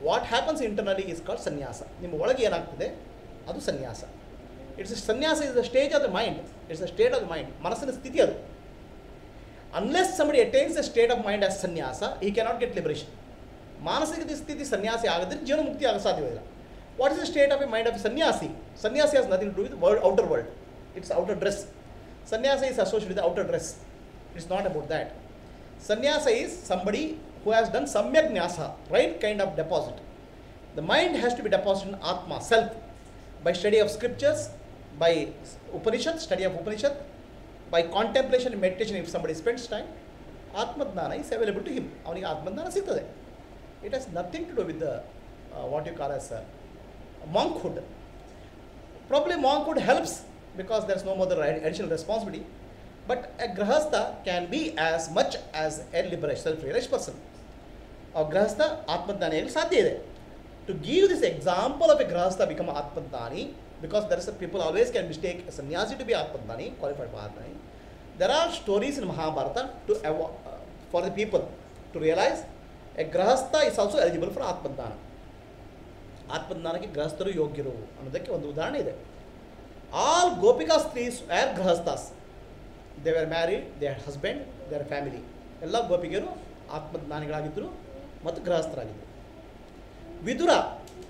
What happens internally is called sannyasa. ನಿಮ್ಮ ಒಳಗೆ ಏನಾಗ್ತದೆ ಅದು ಸನ್ಯಾಸ. Sannyasa is the stage of the mind. It's the state of the mind. ಮನಸ್ಸಿನ ಸ್ಥಿತಿ ಅದು. Unless somebody attains the state of mind as sannyasa, he cannot get liberation. ಮಾನಸಿಕ ಸ್ಥಿತಿ ಸನ್ಯಾಸಿ ಆಗದ್ರೆ ಜೀವನ ಮುಕ್ತಿ ಆಗೋ ಸಾಧ್ಯವಿಲ್ಲ. What is the state of a mind of a sannyasi? Sannyasi has nothing to do with the world, outer world. It's outer dress. Sannyasa is associated with the outer dress. It's not about that. Sannyasa is somebody who has done samyak nyasa, right kind of deposit. The mind has to be deposited in Atma, self, by study of scriptures, by Upanishad, study of Upanishad, by contemplation and meditation. If somebody spends time, Atmadnana is available to him. Avaniಗೆ Atmadnana ಸಿಗ್ತದೆ. It has nothing to do with the what you call as monkhood. Probably monkhood helps because there is no more additional responsibility. But a grahastha can be as much as a liberation, self-realized person. A grahastha Atmadnani ಸಾಧ್ಯ ಇದೆ. To give this example of a grahastha become Atmadnani, because there is people always can mistake a sannyasi to be Atmadnani, qualified for Atmadnani. There are stories in Mahabharata for the people to realize a grahastha is also eligible for Atmadnana. ಆತ್ಮಜ್ಞಾನಕ್ಕೆ ಗೃಹಸ್ಥರು ಯೋಗ್ಯರು ಅನ್ನೋದಕ್ಕೆ ಒಂದು ಉದಾಹರಣೆ ಇದೆ. All gopika stris are grihasthas, they are married, they are husband, they are family. ಎಲ್ಲ ಗೋಪಿಗೆಯರು ಆತ್ಮಜ್ಞಾನಿಗಳಾಗಿದ್ದರು ಮತ್ತು ಗೃಹಸ್ಥರಾಗಿದ್ದರು. Vidura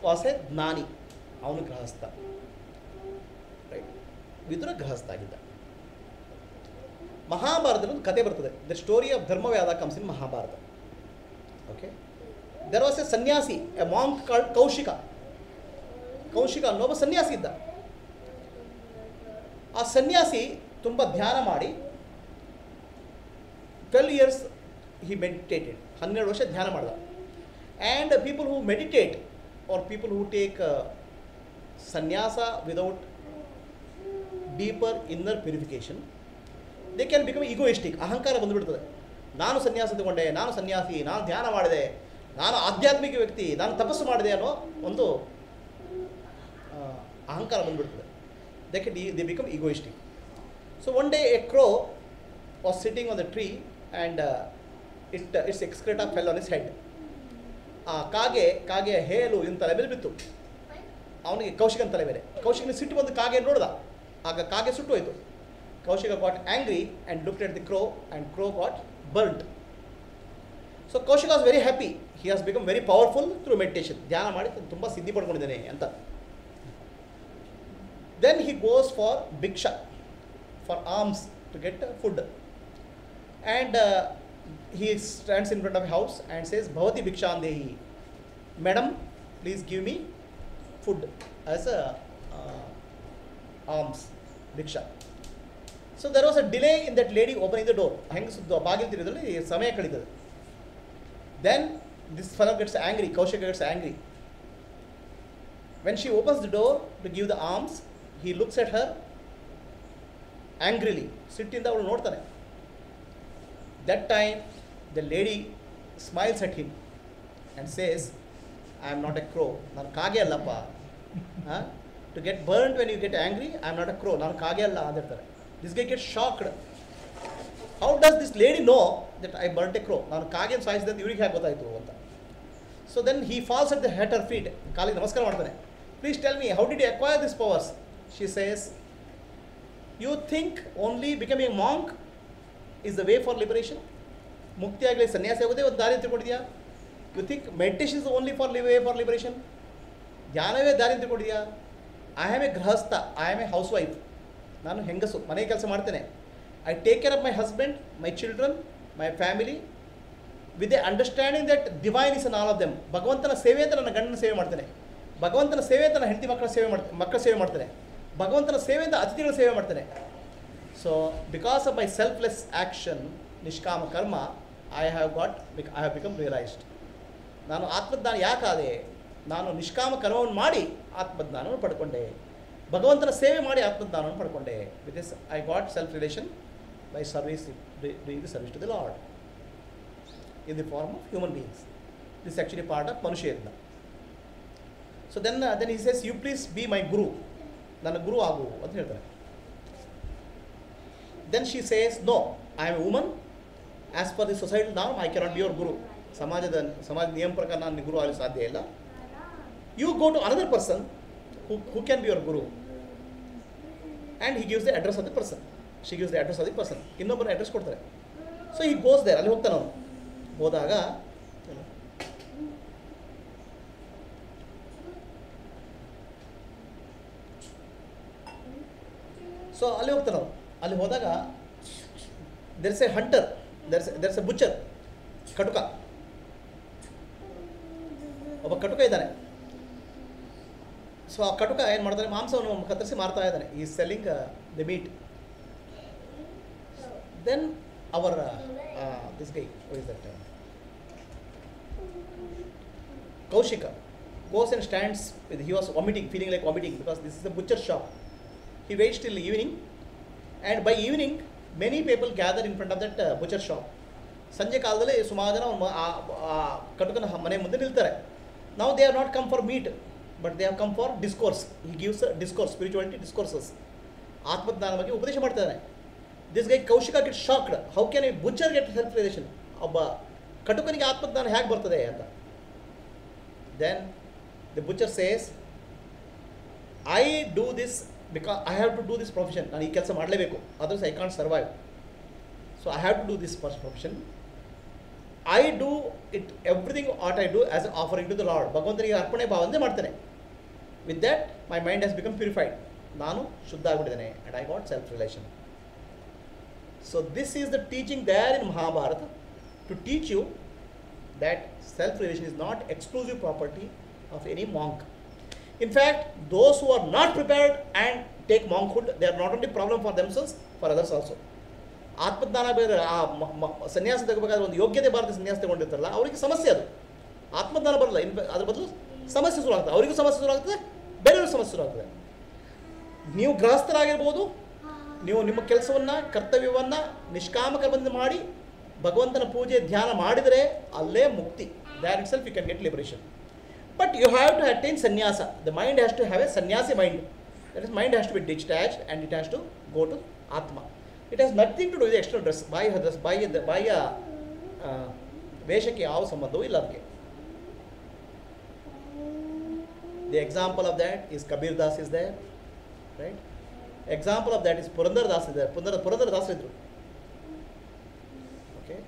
was A ಜ್ಞಾನಿ, ಅವನು ಗೃಹಸ್ಥ. ರೈಟ್, ವಿದುರ ಗೃಹಸ್ಥ ಆಗಿದ್ದ. ಮಹಾಭಾರತದಲ್ಲಿ ಒಂದು ಕತೆ ಬರ್ತದೆ, the story of Dharmavyadha comes in Mahabharata. Okay, there was a sanyasi, a monk called Kaushika. Kaushika ಅನ್ನೋಬ್ಬ ಸನ್ಯಾಸಿ ಇದ್ದ. ಆ ಸನ್ಯಾಸಿ ತುಂಬ ಧ್ಯಾನ ಮಾಡಿ 12 years he meditated. 12 ವರ್ಷ ಧ್ಯಾನ ಮಾಡಿದ. And people who meditate or people who take sanyasa without deeper inner purification, they can become egoistic. ಅಹಂಕಾರ ಬಂದುಬಿಡ್ತದೆ. ನಾನು ಸನ್ಯಾಸ ತಗೊಂಡೆ, ನಾನು ಸನ್ಯಾಸಿ, ನಾನು ಧ್ಯಾನ ಮಾಡಿದೆ, ನಾನು ಆಧ್ಯಾತ್ಮಿಕ ವ್ಯಕ್ತಿ, ನಾನು ತಪಸ್ಸು ಮಾಡಿದೆ ಅನ್ನೋ ಒಂದು ಅಹಂಕಾರ ಬಂದುಬಿಡ್ತದೆ. They become egoistic. So one day a crow was sitting on the tree and its excreta fell on his head. ಆ ಕಾಗೆಯ ಹೇಲು ಇನ್ ತಲೆ ಮೇಲೆ ಬಿತ್ತು. ಅವನಿಗೆ ಕೌಶಿಕನ ತಲೆ ಮೇಲೆ. ಕೌಶಿಕನ ಸಿಟ್ಟು ಬಂದು ಕಾಗೆ ನೋಡ್ದ. ಆಗ ಕಾಗೆ ಸುಟ್ಟು ಹೋಯಿತು. Kaushika got angry and looked at the crow and crow got burned. So Kaushika was very happy. He has become very powerful through meditation. ಧ್ಯಾನ ಮಾಡಿ ತುಂಬ ಸಿದ್ಧಿ ಪಡ್ಕೊಂಡಿದ್ದಾನೆ ಅಂತ. Then he goes for bhiksha, for alms to get food. And he stands in front of a house and says, Bhavati Bhikshandehi, Madam, please give me food as a alms, Bhiksha. So there was a delay in that lady opening the door. Hengasuddu bagil tiridalli samaya kalidade. Then this fellow gets angry, Kaushika gets angry. When she opens the door to give the alms, he looks at her angrily. Sittinda avಳು ನೋಡ್ತಾನೆ. That time the lady smiles at him and says, I am not a crow. ನಾನು ಕಾಗೆ ಅಲ್ಲಪ್ಪ. To get burned when you get angry, I am not a crow. ನಾನು ಕಾಗೆ ಅಲ್ಲ ಅಂದಿರ್ತಾರೆ. This guy gets shocked. How does this lady know that I burnt a crow? ನಾನು ಕಾಗೆಯನ್ನು ಸಾಯಿಸಿದೆ ಅಂತ ಇವರಿಗೆ ಹೇಗೆ ಗೊತ್ತಾಯಿತು ಅಂತ. So then he falls at her feet. ಕಾಲಿಗೆ ನಮಸ್ಕಾರ ಮಾಡ್ತಾನೆ. Please tell me, how did you acquire these powers? She says, you think only becoming a monk is the way for liberation? ಮುಕ್ತಿ ಆಗಲಿ, ಸನ್ಯಾಸಿ ಆಗೋದೇ ಒಂದು ದಾರಿ ತಿಳ್ಕೊಂಡಿದ್ಯಾ? You think meditation is only for way for liberation? ಧ್ಯಾನವೇ ದಾರಿ ತಿಳ್ಕೊಂಡಿದ್ಯಾ? I am a grihastha, I am a housewife. ನಾನು ಹೆಂಗಸು, ಮನೆ ಕೆಲಸ ಮಾಡ್ತೇನೆ. I take care of my husband, my children, my family with a understanding that divine is in all of them. ಭಗವಂತನ ಸೇವೆ ಅಂತ ನನ್ನ ಗಂಡನ ಸೇವೆ ಮಾಡ್ತೇನೆ. ಭಗವಂತನ ಸೇವೆ ಅಂತ ನನ್ನ ಹೆಂಡತಿ ಮಕ್ಕಳ ಸೇವೆ ಮಾಡ್ತೇನೆ. ಭಗವಂತನ ಸೇವೆ ಅಂತ ಅತಿಥಿಗಳ ಸೇವೆ ಮಾಡ್ತೇನೆ. So because of my selfless action, ನಿಷ್ಕಾಮ ಕರ್ಮ, ಐ ಹ್ಯಾವ್ ಬಿಕಮ್ ರಿಯಲೈಸ್ಡ್. ನಾನು ಆತ್ಮಜ್ಞಾನ ಯಾಕಾದೆ? ನಾನು ನಿಷ್ಕಾಮ ಕರ್ಮವನ್ನು ಮಾಡಿ ಆತ್ಮಜ್ಞಾನವನ್ನು ಪಡ್ಕೊಂಡೆ. ಭಗವಂತನ ಸೇವೆ ಮಾಡಿ ಆತ್ಮಜ್ಞಾನವನ್ನು ಪಡ್ಕೊಂಡೆ. With this I got self relation by service, doing the service to the lord in the form of human beings. This actually part of manushya yajna. So then he says, you please be my guru, ನನ್ನ ಗುರು ಆಗು ಅಂತ ಹೇಳ್ತಾರೆ. Then she says, no, I am a woman. As per the society norm, I cannot be your guru. ಸಮಾಜ ನಿಯಮ ಪ್ರಕಾರ ನಾನು ಗುರು ಆಗಲು ಸಾಧ್ಯ ಇಲ್ಲ. You go to another person who can be your guru. And he gives the address of the person. She gives the address of the person. ಇನ್ನೊಬ್ಬರ address ಕೊಡ್ತಾರೆ. ಸೊ ಈ ಗೋಸ್ ದೇರ್, ಅಲ್ಲಿ ಹೋಗ್ತಾನೆ ಅವನು. ಹೋದಾಗ ಸೊ ಅಲ್ಲಿ ಹೋಗ್ತಾನೆ ಅವನು. ಅಲ್ಲಿ ಹೋದಾಗ there is a hunter, there is a butcher, ಕಟುಕ, ಒಬ್ಬ ಕಟುಕ ಇದ್ದಾನೆ. ಸೊ ಆ ಕಟುಕ ಏನು ಮಾಡ್ತಾನೆ, ಮಾಂಸವನ್ನು ಕತ್ತರಿಸಿ ಮಾರ್ತಾ ಇದ್ದಾನೆ. He selling the meat. Then our this guy, who is that, Kaushika goes and stands with, he was vomiting, feeling like vomiting because this is a butcher shop. He waits till evening, and by evening many people gather in front of that butcher shop. ಸಂಜೆ ಕಾಲದಲ್ಲಿ ಸುಮಾರು ಜನ ಕಟುಕನ ಮನೆ ಮುಂದೆ ನಿಲ್ತಾರೆ. Now they have not come for meat, but they have come for discourse. He gives a discourse, spirituality discourses. ಆತ್ಮಜ್ಞಾನ ಬಗ್ಗೆ ಉಪದೇಶ ಮಾಡ್ತಾನೆ. This guy Kaushika gets shocked. How can a butcher get self-realization? ಒಬ್ಬ ಕಟುಕನಿಗೆ ಆತ್ಮಜ್ಞಾನ ಹೇಗೆ ಬರ್ತದೆ ಅಂತ. Then The butcher says, I do this because I have to do this profession. ನಾನು ಈ ಕೆಲಸ ಮಾಡಲೇಬೇಕು, otherwise I can't survive. So I have to do this first profession. I do it, everything what I do as an offering to the Lord. ಭಗವಂತನಿಗೆ ಅರ್ಪಣೆ ಭಾವನೆ ಮಾಡ್ತೇನೆ. With that, my mind has become purified. ನಾನು ಶುದ್ಧ ಆಗಿಬಿಟ್ಟಿದ್ದೇನೆ, and I got self-realization. So this is the teaching there in Mahabharata to teach you that self-realization is not exclusive property of any monk. In fact, those who are not prepared and take monkhood, they are not only problem for themselves, for others also. ಆತ್ಮಜ್ಞಾನ ಬೇರೆ, ಸನ್ಯಾಸ ತಗೋಬೇಕಾದ್ರೆ ಒಂದು ಯೋಗ್ಯತೆ ಬಾರದೆ ಸನ್ಯಾಸ ತಗೊಂಡಿರ್ತಾರಲ್ಲ, ಅವರಿಗೆ ಸಮಸ್ಯೆ ಅದು. ಆತ್ಮಜ್ಞಾನ ಬರಲ್ಲ, ಅದ್ರ ಬದಲು ಸಮಸ್ಯೆ ಶುರು ಆಗ್ತದೆ, ಅವರಿಗೂ ಸಮಸ್ಯೆ ಶುರು ಆಗ್ತದೆ, ಬೇರೆಯವ್ರಿಗೂ ಸಮಸ್ಯೆ ಶುರು ಆಗ್ತದೆ. ನೀವು ಗೃಹಸ್ಥರಾಗಿರ್ಬೋದು, ನೀವು ನಿಮ್ಮ ಕೆಲಸವನ್ನು ಕರ್ತವ್ಯವನ್ನು ನಿಷ್ಕಾಮ ಕರ್ಮದಿಂದ ಮಾಡಿ ಭಗವಂತನ ಪೂಜೆ ಧ್ಯಾನ ಮಾಡಿದರೆ ಅಲ್ಲೇ ಮುಕ್ತಿ. There itself you can get liberation. But you have to attain sannyasa. The mind has to have a sannyasi mind. That is, mind has to be detached and it has to go to Atma. It has nothing to do with the external dress. By a ವೇಷಕ್ಕೆ ಯಾವ ಸಂಬಂಧವೂ ಇಲ್ಲ ಅದಕ್ಕೆ. The example of that is Kabir Das is there, right? Example of that is Purandar Das is there. Purandar Das idru. Okay,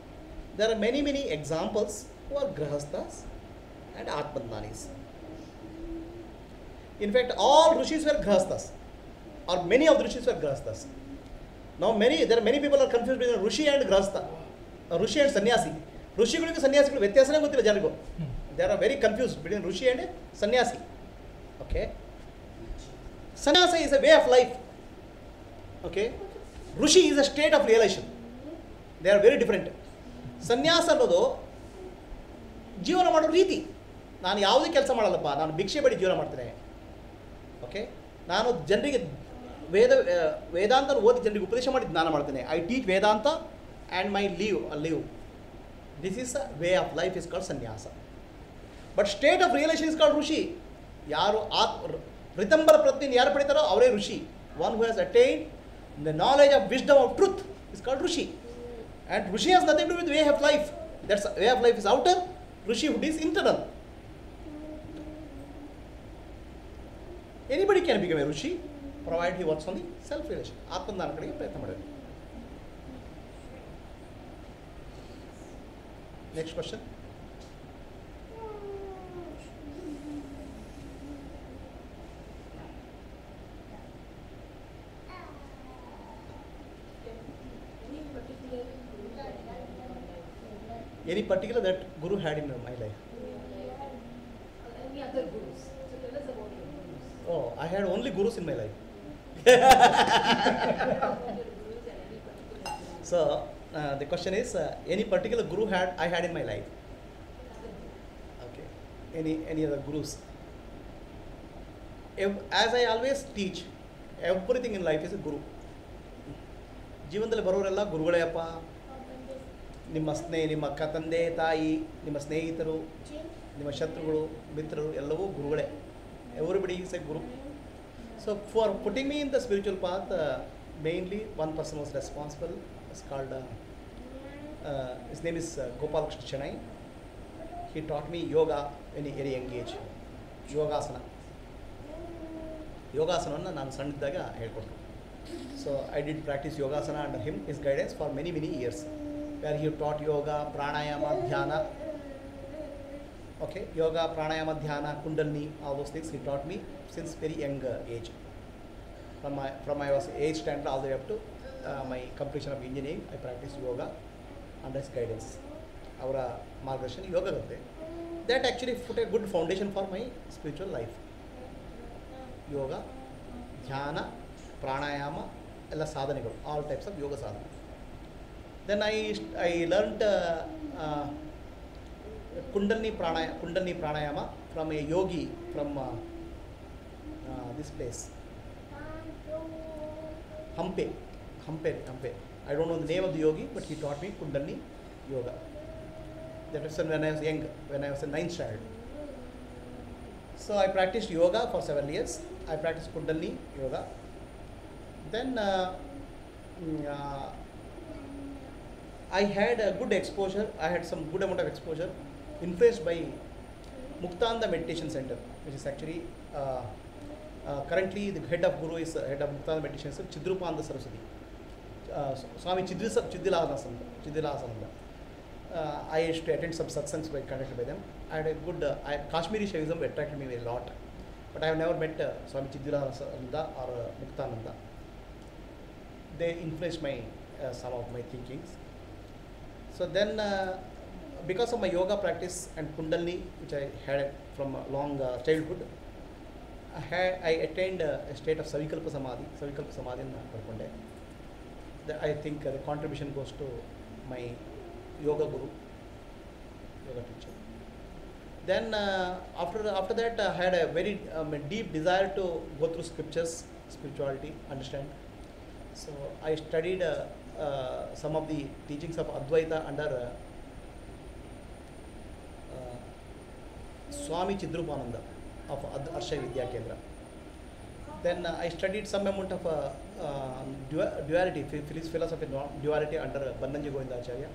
there are many examples who are grahasthas and atmadnanis. In fact, all rishis were grahasthas, or many of the rishis were grahasthas. Now there are many people are confused between rishi and grahastha, rishi and sannyasi. ಋಷಿಗಳಿಗೂ ಸನ್ಯಾಸಿಗಳು ವ್ಯತ್ಯಾಸನೇ ಗೊತ್ತಿಲ್ಲ ಜನರಿಗೂ. They are very confused between rishi and sannyasi. Okay, sannyasa is a way of life. Okay, rishi is a state of realization. They are very different. ಸನ್ಯಾಸ ಅನ್ನೋದು ಜೀವನ ಮಾಡೋ ರೀತಿ. ನಾನು ಯಾವುದೇ ಕೆಲಸ ಮಾಡಲ್ಲಪ್ಪ, ನಾನು ಭಿಕ್ಷೆ ಬೇಡಿ ಜೀವನ ಮಾಡ್ತೇನೆ. ಓಕೆ, ನಾನು ಜನರಿಗೆ ವೇದಾಂತ ಓದಿ ಜನರಿಗೆ ಉಪದೇಶ ಮಾಡಿ ಜ್ಞಾನ ಮಾಡ್ತೇನೆ. I teach Vedanta and my live. This is a way of life is called sanyasa. But state of realisation is called rishi. ಯಾರು ರಿತಂಬರ ಪ್ರಜ್ಞೆಯನ್ನು ಯಾರು ಪಡಿತಾರೋ ಅವರೇ ಋಷಿ. One who has attained the knowledge of wisdom of truth is called rishi. And Rishi has nothing to do with way of life. That's way of life is outer. Rishihood is internal. Anybody can become a Rishi, provided he works on the self-realization. Atmadana kadege prayatna madಬೇಕು. Next question. Any particular that Guru had in my life? Any other gurus? So tell us about your gurus. Oh, I had only Gurus in my life. So the question is, any particular Guru I had in my life? Okay. Any other Gurus? As I always teach, everything in life is a Guru. ಜೀವನದಲ್ಲಿ ಬರೋರೆಲ್ಲ ಗುರುಗಳೇ ಅಪ್ಪ. ನಿಮ್ಮ ಅಕ್ಕ ತಂದೆ ತಾಯಿ, ನಿಮ್ಮ ಸ್ನೇಹಿತರು, ನಿಮ್ಮ ಶತ್ರುಗಳು, ಮಿತ್ರರು ಎಲ್ಲವೂ ಗುರುಗಳೇ. Everybody is a guru. So for putting me in the spiritual path, mainly one person was responsible. It's called his name is Gopal Krishna Shenoy. He taught me yoga when very young age. ಯೋಗಾಸನವನ್ನು ನಾನು ಸಣ್ಣದಾಗ ಹೇಳ್ಕೊಟ್ರು. So I did practice yogasana under him, his guidance, for many years, where he taught yoga, pranayama, dhyana. Okay, yoga, pranayama, dhyana, kundalini, all those things he taught me since very young age. From I was age standard all the way up to my completion of engineering, I practiced yoga under his guidance. Avara margadarshan yoga irutte. That actually put a good foundation for my spiritual life. Yoga, dhyana, ಪ್ರಾಣಾಯಾಮ ಎಲ್ಲ ಸಾಧನೆಗಳು, all types of yoga sadhane. Then I learned kundalini pranayama from a yogi from this place Hampi. I don't know the name of the yogi, but he taught me kundalini yoga. That was when I was young, when I was in 9th standard. So I practiced yoga for several years. I practiced kundalini yoga. Then I had a good exposure. I had some good amount of exposure influenced by Muktananda Meditation Center which is actually currently the head of Guru is head of Mukta meditation is Chidrupananda Saraswati. Swami Chidilasananda. I used to attend some satsangs by conducted by them. I had a good Kashmiri Shaivism attracted me a lot, but I have never met Swami Chidilasananda or Muktananda. They influenced my some of my thinkings. So then, because of my yoga practice and Kundalini, which I had from a long childhood, I attained a state of Savikalpa Samadhi. Savikalpa Samadhi in Parkonde. I think the contribution goes to my yoga guru, yoga teacher. Then after that, I had a very deep desire to go through scriptures, spirituality, understand. So I studied some of the teachings of Advaita under Swami Chidrupananda of Arshay Vidya Kendra. Then I studied some amount of duality, philosophy of duality under Bannanji Govindacharya.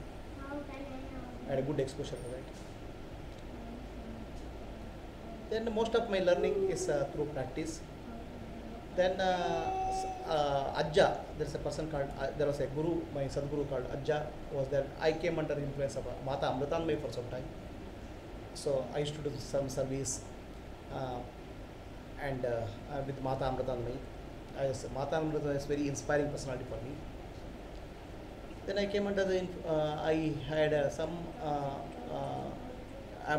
I had a good exposure to that. Then most of my learning is through practice. Then Ajja, there is a person called, there was a guru, my Sadguru called Ajja was there. I came under the influence of Mata Amritanmay for some time. So I used to do some service and with Mata Amritanmay. Mata Amritanmay is very inspiring personality for me. Then I came under the, I had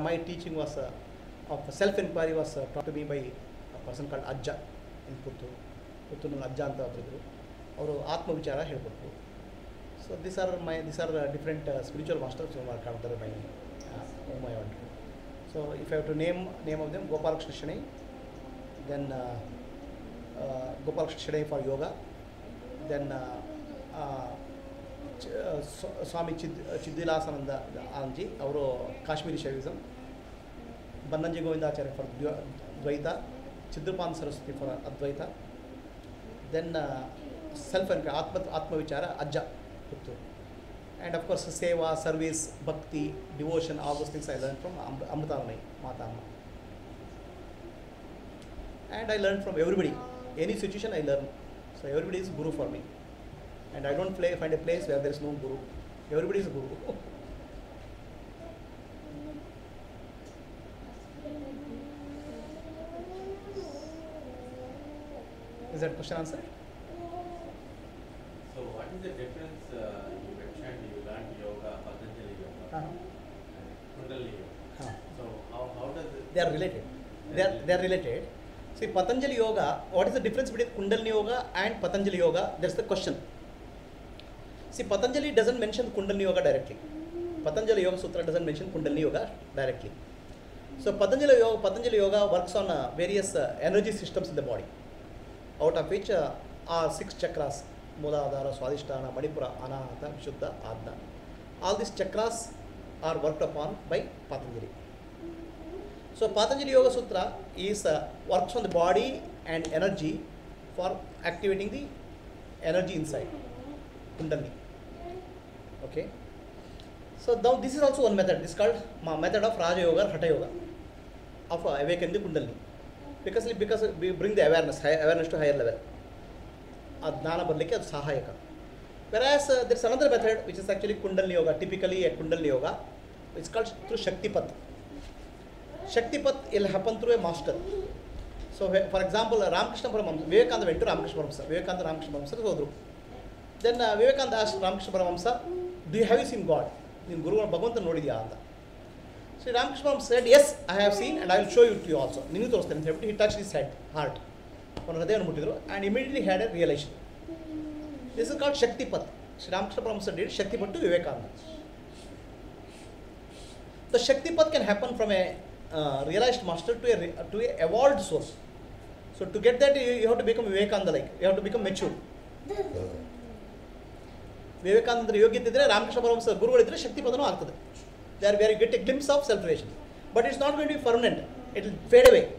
my teaching was of self-inquiry was taught to me by a person called Ajja in Puttur. Puttur Ajja anta obru. Avaru Atma Vichara helkodru. So these are different spiritual masters who are counted by whom I want to. So if I have to name of them, Gopal Krishna Shanai, then Gopal Krishna Shanai for yoga, then Swami Chidilasananda Anji, our Kashmiri Shaivism, Bannanji Govindacharya for Advaita, Chidrupananda Saraswati for Advaita, then self-inquiry, Atma Vichara, Ajja Puttur. And of course, seva, service, bhakti, devotion, all those things I learned from Amritanmay, Mata Amma. And I learned from everybody. Any situation I learn. So everybody is guru for me. And I don't find a place where there is no guru. Everybody is a guru. Is that question answered? So what is the difference you mentioned you learned yoga, Patanjali yoga, and Kundalini yoga. So how does it? They are related. They are related. See, Patanjali yoga, what is the difference between Kundalini yoga and Patanjali yoga? That's the question. See, Patanjali doesn't mention Kundalini yoga directly. Patanjali Yoga Sutra doesn't mention Kundalini yoga directly. So Patanjali yoga works on various energy systems in the body, out of which are 6 chakras: Muladhara, Swadhisthana, Manipura, Anahata, Vishuddha, Adna. All these chakras are worked upon by Patanjali. So Patanjali Yoga Sutra is works on the body and energy for activating the energy inside, Kundalini. Okay. So now this is also one method. This is called method of Raja Yoga or Hatha Yoga of awakening the Kundalini. Because we bring the awareness to higher level. Adnana barlike adu sahayaka. Whereas there is another method which is actually Kundalini Yoga, typically a Kundalini Yoga. It's called through Shaktipat. Shaktipat will happen through a master. So for example, Ramakrishna Paramahamsa, Vivekananda went to Ramakrishna Paramahamsa is Odru. Then Vivekananda asked Ramakrishna Paramahamsa, do you have you seen God? In Guru Bhagavantan Nodidiya anta. So Ramakrishna Paramahamsa said, yes, I have seen and I will show you to you also. He touched his heart. And immediately had a realization. This is called Shaktipat. Sri Ramakrishna Paramahamsa did Shaktipat to Vivekananda. The Shaktipat can happen from a realized master to a evolved source. So to get that, you have to become Vivekananda like. You have to become mature. Vivekananda Yogi Tidre, Ramakrishna Paramahamsa Guru Idre Shaktipadanu agtade. There where you get a glimpse of self-realization. But it's not going to be permanent. It will fade away.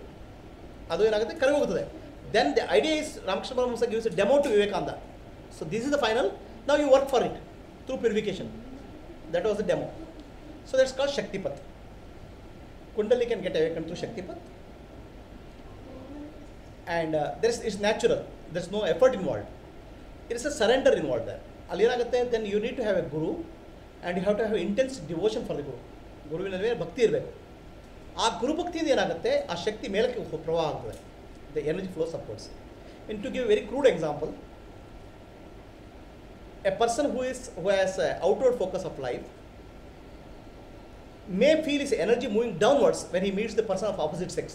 Then the idea is Ramakrishna Paramahamsa gives a demo to Vivekananda. So this is the final. Now you work for it through purification. That was the demo. So that's called Shaktipat. Kundalini can get awakened through Shaktipat. and it's natural. There's no effort involved. It is a surrender involved there. Aliragutte, then you need to have a guru, and you have to have intense devotion for the guru. ಗುರುವಿನ ಮೇಲೆ ಭಕ್ತಿ ಇರಬೇಕು. ಆ ಗುರು ಭಕ್ತಿಯಿಂದ ಏನಾಗುತ್ತೆ, ಆ ಶಕ್ತಿ ಮೇಲಕ್ಕೆ ಪ್ರವಾಹ ಆಗ್ತದೆ. The energy flows upwards. And to give a very crude example, a person who has an outward focus of life may feel his energy moving downwards when he meets the person of opposite sex.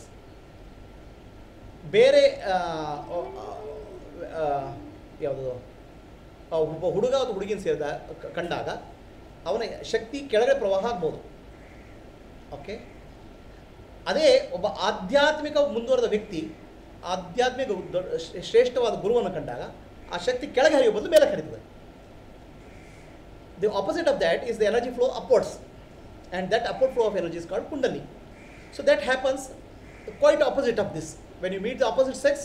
ಬೇರೆ ಯಾವುದು ಒಬ್ಬ ಹುಡುಗ ಅಥವಾ ಹುಡುಗಿನ ಸೇರಿದ ಕಂಡಾಗ ಅವನ ಶಕ್ತಿ ಕೆಳಗಡೆ ಪ್ರವಾಹ ಆಗ್ಬೋದು. ಓಕೆ, ಅದೇ ಒಬ್ಬ ಆಧ್ಯಾತ್ಮಿಕ ಮುಂದುವರೆದ ವ್ಯಕ್ತಿ ಆಧ್ಯಾತ್ಮಿಕ ಶ್ರೇಷ್ಠವಾದ ಗುರುವನ್ನು ಕಂಡಾಗ ಆ ಶಕ್ತಿ ಕೆಳಗೆ ಹರಿಯುವ ಬದಲು ಮೇಲೆ ಹರಿಯುತ್ತದೆ. The opposite of that is the energy flow upwards, and that upward flow of energy is called Kundalini. So that happens quite opposite of this. When you meet the opposite sex,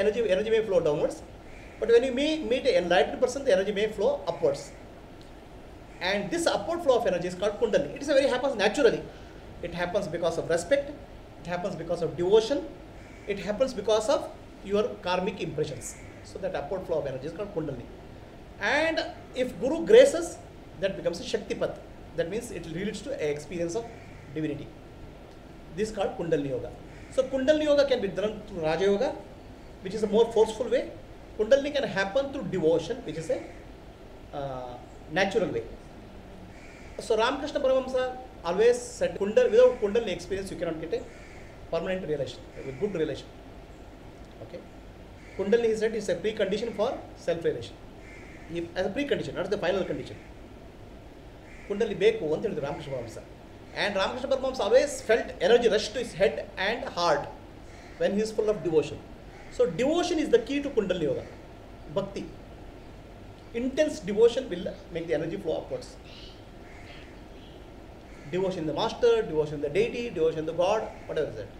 energy may flow downwards, but when you meet an enlightened person, the energy may flow upwards. And this upward flow of energy is called Kundalini. It is happens naturally. It happens because of respect. It happens because of devotion. It happens because of your karmic impressions. So that upward flow of energy is called Kundalini. And if Guru graces, that becomes a Shaktipat. That means it leads to an experience of divinity. This is called Kundalini Yoga. So Kundalini Yoga can be done through Raja Yoga, which is a more forceful way. Kundalini can happen through devotion, which is a natural way. So Ramakrishna Paramahamsa always said, without Kundalini experience, you cannot get a permanent relation, a good relation. Okay, Kundalini, he said, is a precondition for self-relation. As a precondition, not the final condition. Kundalini beku anta ಹೇಳಿದ್ರು Ramakrishna Paramahamsa. And Ramakrishna Paramahamsa always felt energy rush to his head and heart when he is full of devotion. So devotion is the key to Kundalini Yoga. Bhakti. Intense devotion will make the energy flow upwards. Devotion in the master, devotion in the deity, devotion in the God, whatever is that.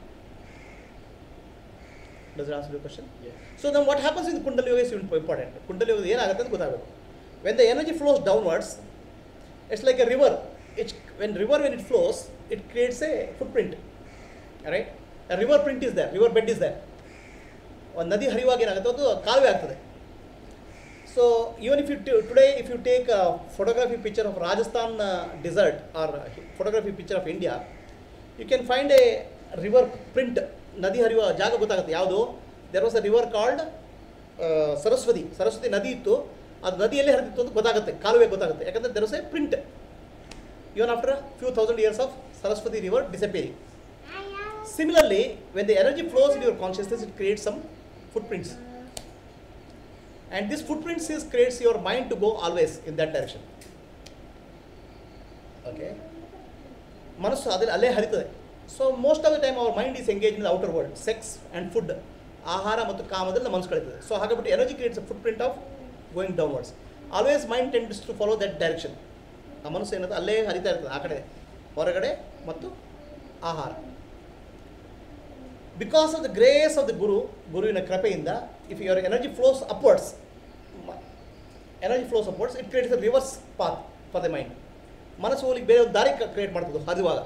Does it answer your question? Yes. So then what happens in Kundalini Yoga is important. Kundalini Yoga ಏನಾಗುತ್ತೆ ಅಂತ ಗೊತ್ತಾಗಬೇಕು. When the energy flows downwards, it's like a river. When it flows, it creates a footprint. Right? A river print is there, river bed is there. ಒಂದು ನದಿ ಹರಿಯುವಾಗ ಏನಾಗುತ್ತೆ, ಅದು ಕಾಲುವೆ ಆಗ್ತದೆ. So even if you take a photography picture of Rajasthan desert or photography picture of India, you can find a river print. ನದಿ ಹರಿಯುವ ಜಾಗ ಗೊತ್ತಾಗುತ್ತೆ ಯಾವುದು. There was a river called Saraswati ನದಿ ಇತ್ತು. ಅದು ನದಿಯಲ್ಲಿ ಹರಿದಿತ್ತು ಅಂತ ಗೊತ್ತಾಗುತ್ತೆ, ಕಾಲುವೆ ಗೊತ್ತಾಗುತ್ತೆ. ಯಾಕಂದರೆ there was a print. Even after a few thousand years of Saraswati river disappearing. Similarly, when the energy flows in your consciousness, it creates some footprints. And this footprints creates your mind to go always in that direction. Okay? Manasu alle haritade. So most of the time our mind is engaged in the outer world, sex and food. Ahara ಮತ್ತು ಕಾಮದಲ್ಲಿ ಮನಸ್ಸು ಕಳೀತದೆ. So ಹಾಗಾಗ್ಬಿಟ್ಟು energy creates a footprint of going downwards. Always mind tends to follow that direction. ಆ ಮನಸ್ಸು ಏನಂತ ಅಲ್ಲೇ ಹರಿತಾ ಇರ್ತದೆ, ಆ ಕಡೆ ಹೊರಗಡೆ ಮತ್ತು ಆಹಾರ. Because of the grace of the ಗುರುವಿನ ಕೃಪೆಯಿಂದ, if your energy flows upwards, it creates a reverse path for the mind. ಮನಸ್ಸು ಹೋಗ್ಲಿಕ್ಕೆ ಬೇರೆ ಒಂದು ದಾರಿ ಕ್ರಿಯೇಟ್ ಮಾಡ್ತದೆ ಹರಿಯುವಾಗ.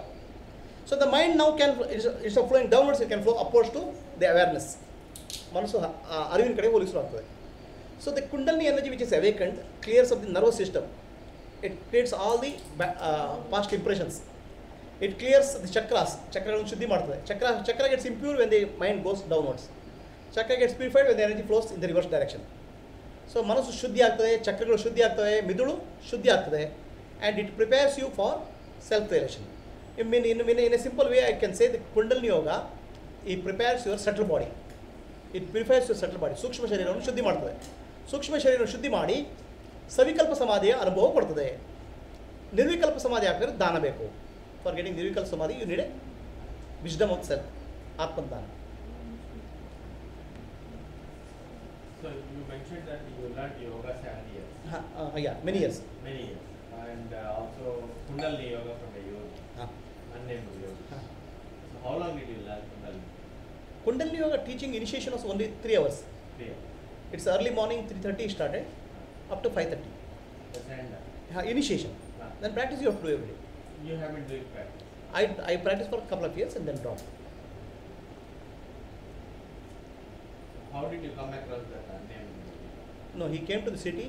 So the mind now instead of flowing downwards, it can flow upwards to the awareness. ಮನಸ್ಸು ಅರಿವಿನ ಕಡೆ ಹೋಲಿಸಲು ಆಗ್ತದೆ. So the Kundalini energy which is awakened clears up the nervous system. It creates all the past impressions. It clears the chakras. Chakraಗಳನ್ನು ಶುದ್ಧಿ ಮಾಡ್ತದೆ. Chakra gets impure when the mind goes downwards. Chakra gets purified when the energy flows in the reverse direction. So ಮನಸ್ಸು ಶುದ್ಧಿ ಆಗ್ತದೆ, ಚಕ್ರಗಳು ಶುದ್ಧಿ ಆಗ್ತವೆ, ಮಿದುಳು ಶುದ್ಧಿ ಆಗ್ತದೆ, and it prepares you for self-realization. In a simple way, I can say the Kundalini Yoga, it prepares your subtle body. It purifies your subtle body. ಸೂಕ್ಷ್ಮ ಶರೀರವನ್ನು ಶುದ್ಧಿ ಮಾಡ್ತದೆ. ಸೂಕ್ಷ್ಮ ಶರೀರವನ್ನು ಶುದ್ಧಿ ಮಾಡಿ ಸವಿಕಲ್ಪ ಸಮಾಧಿಯ ಅನುಭವ ಕೊಡ್ತದೆ. ನಿರ್ವಿಕಲ್ಪ ಸಮಾಧಿ ಆಗಬೇಕಾದ್ರೆ ದಾನ ಬೇಕು. For getting nirvikalpa samadhi you need a wisdom of self, atmajnana. So you mentioned that you learned yoga 7 years. Yeah, many years. Many years. And also Kundalini yoga from a yogi, unnamed yogi. So how long did you learn Kundalini? Kundalini Yoga teaching initiation was only 3 hours. 3 hours. It's early morning, 3:30 started, up to 5:30. That's end. Initiation. Then practice you have to do every day. You have been doing practice. I practiced for a couple of years and then dropped. how did you come across that name? No, he came to the city,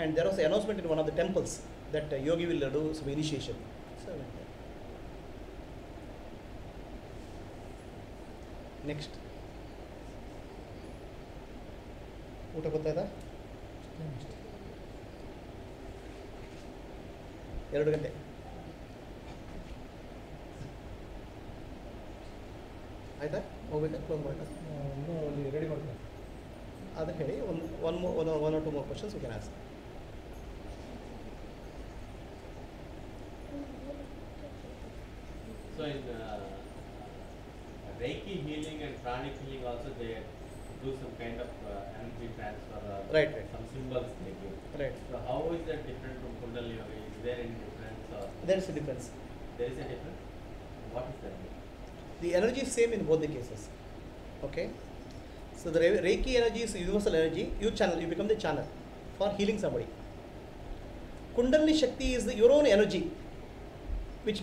and there was an announcement in one of the temples that Yogi will do some initiation. So I went there. Next. ಊಟ ಗೊತ್ತಾಯ್ತಾ? 2 ಗಂಟೆ. ಆಯ್ತಾ? ಹೋಗ್ಬೇಕಾ? Close ಮಾಡಬೇಕಾ? ಇನ್ನೂ ಅಲ್ಲಿ ready ಮಾಡ್ತಾರೆ. ಅದು ಹೇಳಿ one or two more questions we can ask. So in Reiki healing and pranic healing also they do some kind of energy transfer or Right. some symbols they give. Right. So how is that different from Kundalini yoga? Is there any difference or There is a difference. there is a difference? What is that? The energy is same in both the cases. Okay. So the Reiki energy is universal energy. You become the channel for healing somebody. Kundalini Shakti is your own energy, which